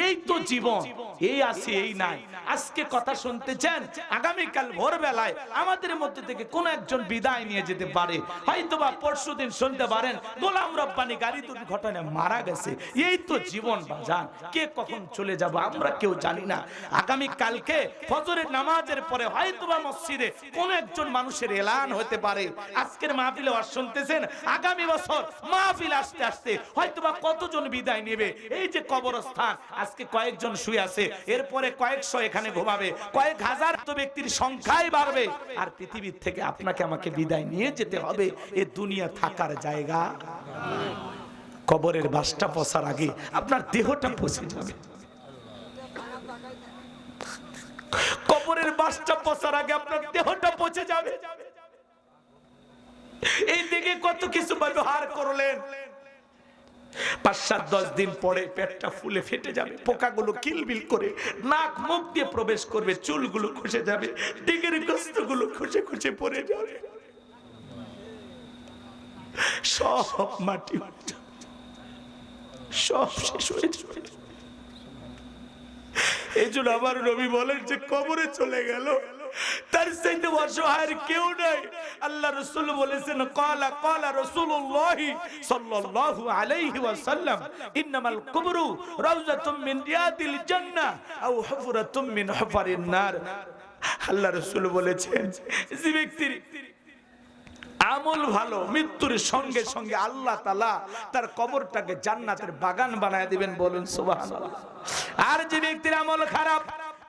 এই তো জীবন, এই আছে এই নাই। আজকে কথা শুনতেছেন, আগামীকাল ভোরবেলায় আমাদের মধ্যে থেকে কোন একজন বিদায় নিয়ে যেতে পারে, হয়তোবা পরশুদিন শুনতে পারেন গোলাম রব্বানী গাড়ি দুর্ঘটনায় মারা গেছে। এই তো জীবন বাজান, কে কখন চলে যাব আমরা কেউ জানি না। আগামী কালকে ফজরের নামাজের পরে হয়তোবা মসজিদে কোন একজন মানুষের এলান হতে পারে। আজকের মাহফিলে ওয়াজ শুনতেছেন, আগামী বছর মাহফিল আসতে আসতে হয়তোবা কতজন বিদায় নেবে। এই যে কবরস্থান, আজকে কয়েকজন শুয়ে আছে, এরপরে কয়েকশো এখানে ঘুমাবে, কয়েক হাজার তো ব্যক্তির সংখ্যাই বাড়বে, আর পৃথিবীর থেকে আপনাকে আমাকে বিদায় নিয়ে যেতে হবে। এ দুনিয়া থাকার জায়গা, কবরের বাসটা পচার আগে আপনার দেহটা পচে যাবে, কবরের বাসটা পচার আগে আপনার দেহটা পচে যাবে। এই দিকে কত কিছু ব্যবহার করলেন, ৫-৭-১০ দিন পরে পেটটা ফুলে ফেটে যাবে, পোকাগুলো কিলবিল করে নাক মুখ দিয়ে প্রবেশ করবে, চুলগুলো খসে যাবে, ডিগের গোস্তগুলো খসে খসে পড়ে যাবে, সব মাটি হয়ে যাবে, সব শেষ হয়ে যাবে। এই জন্য আমার নবী বলেন যে কবরে চলে গেল তার চাইতে অসহায় কেউ নাই। আল্লাহ রাসূল বলেছেন, ক্বালা রাসূলুল্লাহ সাল্লাল্লাহু আলাইহি ওয়াসাল্লাম, ইন্নামাল কুবরু রাউযাতুম মিন রিয়াদিল জান্নাহ আও হুফরাতুম মিন হুফারিন নার। আল্লাহ রাসূল বলেছেন, যে ব্যক্তির আমল ভালো, মৃত্যুর সঙ্গে সঙ্গে আল্লাহ তাআলা তার কবরটাকে জান্নাতের বাগান বানায় দিবেন, বলুন সুবহানাল্লাহ। আর যে ব্যক্তির আমল খারাপ,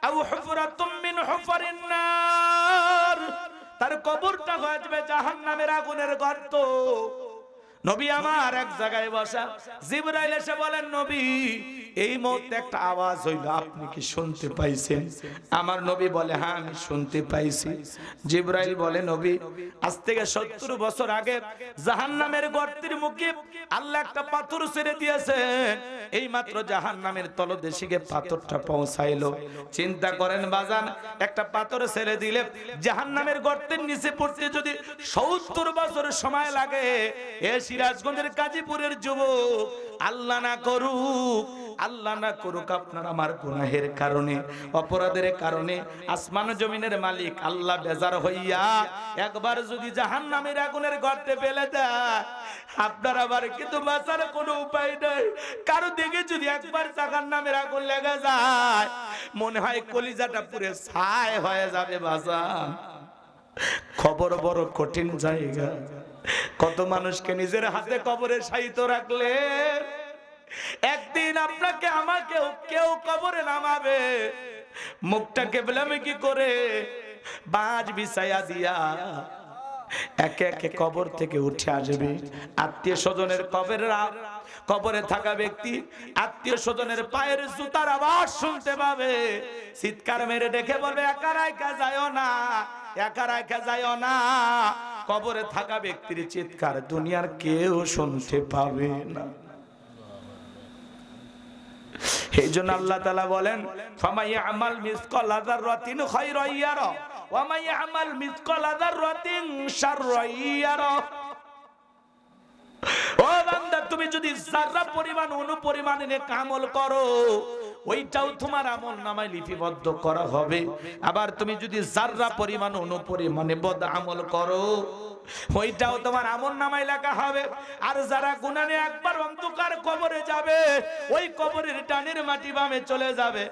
আও হুফরাতুম মিন হুফারিন নার, তার কবরটা হয়ে যাবে জাহান্নামের আগুনের গর্ত। নবী আমার এক জায়গায় বসা, জিবরাইল এসে বলেন, নবী এই মুহূর্তে একটা আওয়াজ হইল, আপনি কি শুনতে পাইছেন? আমার নবী বলে, হ্যাঁ আমি শুনতে পাইছি। জিবরাইল বলে, নবী আজ থেকে ৭০ বছর আগে জাহান্নামের গর্তের মুখে আল্লাহ একটা পাথর ছেড়ে দিয়েছেন, এই মাত্র জাহান্নামের তলদেশে পাথরটা পৌঁছাইলো। চিন্তা করেন বাজান, একটা পাথর ছেড়ে দিলে জাহান্নামের গর্তের নিচে পড়তে যদি ৭০ বছর সময় লাগে, এ সিরাজগঞ্জের কাজীপুরের যুবক, আল্লাহ না করুক, আল্লাহ না করুক আপনার আমার গুনাহের কারণে, অপরাধের কারণে আসমান জমিনের মালিক আল্লাহ বেজার হইয়া একবার যদি জাহান্নামের আগুনের গর্তে ফেলে দেয়, আপনার আবার কিন্তু বাঁচার কোনো উপায় নাই। কারো দিকে যদি একবার জাহান্নামের আগুন লেগে যায়, মনে হয় কলিজাটা পুরো ছাই হয়ে যাবে। বাজান, খবর বড় কঠিন জায়গা। কত মানুষকে নিজের হাতে কবরে শায়িত রাখলে, একদিন আপনাকে আমাকেও কেউ কবরে নামাবে। মুখটা কেবলামুখী করে বাজ বিছায়া দিয়া একে একে কবর থেকে উঠে আসবে। আত্মীয় স্বজনের কবরে থাকা ব্যক্তি আত্মীয় স্বজনের পায়ের জুতার আওয়াজ শুনতে পাবে, চিৎকার মেরে ডেকে বলবে, একা রাইখা যায়ও না, একা রাইখা যায়ও না। কবরে থাকা ব্যক্তির চিৎকার দুনিয়ার কেউ শুনতে পাবে না। এই জন্য আল্লাহ তাআলা বলেন, ফামাইয়ামাল মিসকালা যাররাতিন খায়রান ইয়ারা ওয়া মাইয়ামাল মিসকালা যাররাতিন শাররান ইয়ারা। ও বান্দা, তুমি যদি যারা পরিমাণ অনুপরিমাণে নেক আমল করো, ওইটাও তোমার আমল নামায় লিপিবদ্ধ করা হবে। আবার তুমি যদি যারা পরিমাণ অনুপরিমাণে বদ আমল করো, ওইটাও তোমার আমল নামায় লেখা হবে। আর যারা গুনাহ নিয়ে একবার অন্ধকার কবরে যাবে, ওই কবরের ডানের মাটি বামে চলে যাবে,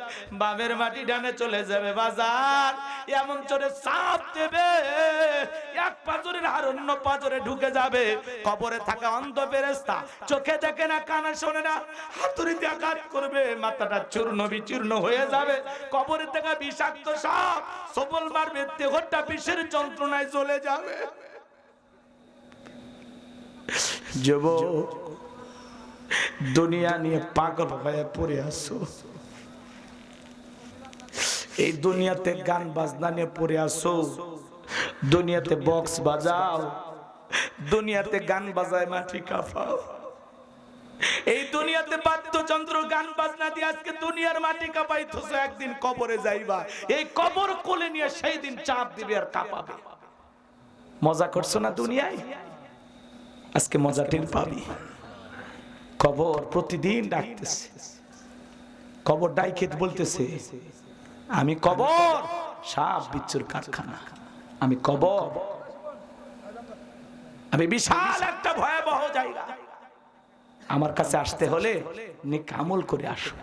বামের মাটি ডানে চলে যাবে। বাজার এমন চোরে চাপ দেবে, এক পাজরের আর অন্য পাজরে ঢুকে যাবে। কবরে থাকা অন্ধ ফেরেশতা চোখে দেখে না, কানে শোনে না, হাতুড়িতে আঘাত করবে, মাথাটা চূর্ণ বিচূর্ণ হয়ে যাবে। কবরে থাকা বিষাক্ত সাপ সবল মারবে, দেহটা বিষের যন্ত্রণায় চলে যাবে। যুবক, দুনিয়া নিয়ে পাগল হয়ে পড়ে আছো, এই দুনিয়াতে গান বাজনা নিয়ে পড়ে আছো, দুনিয়াতে বক্স বাজাও, দুনিয়াতে গান বাজায় মাটি কাঁপাও, এই দুনিয়াতে বাদ্যযন্ত্র গান বাজনা দিয়ে আজকে দুনিয়ার মাটি কাঁপাইতেছো। একদিন কবরে যাইবা, এই কবর কোলে নিয়ে সেই দিন চাপ দিবে আর কাঁপাবে। মজা করছো না দুনিয়ায়, আজকে মজা টের পাবি। কবর প্রতিদিন ডাকতেছে, কবর ডাইকে বলতেছে, আমি কবর সাপ বিচ্ছুর কারখানা, আমি কবর, আমি বিশাল একটা ভয়াবহ জায়গা। আমার কাছে আসতে হলে নেক আমল করে আসো,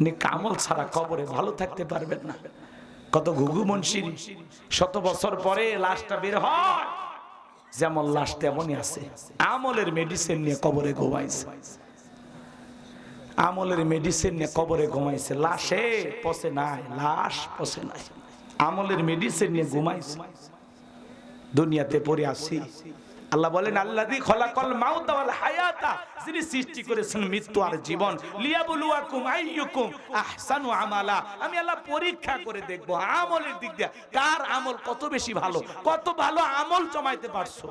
নেক আমল ছাড়া কবরে ভালো থাকতে পারবেন না। কত ঘুঘু মুন্সির শত বছর পরে লাশটা বের হয়, যেমন লাশ তেমনই আছে। আমলের মেডিসিন নিয়ে কবরে ঘুমাইছে, আমলের মেডিসিন নিয়ে কবরে ঘুমাইছে। লাশে পচে নাই, লাশ পচে নাই, আমলের মেডিসিন নিয়ে ঘুমাইছে। দুনিয়াতে পড়ে আসি। আল্লাহ বলেন, আল্লাযী খলাকাল মাউতা ওয়াল হায়াতা, যিনি সৃষ্টি করেছেন মৃত্যু আর জীবন, লিয়াবলুয়াকুম আইয়ুকুম আহসানু আমালা। আমি আল্লাহ পরীক্ষা করে দেখব আমলের দিক দিয়ে কার আমল কত বেশি ভালো, কত ভালো আমল জমাইতে পারছো।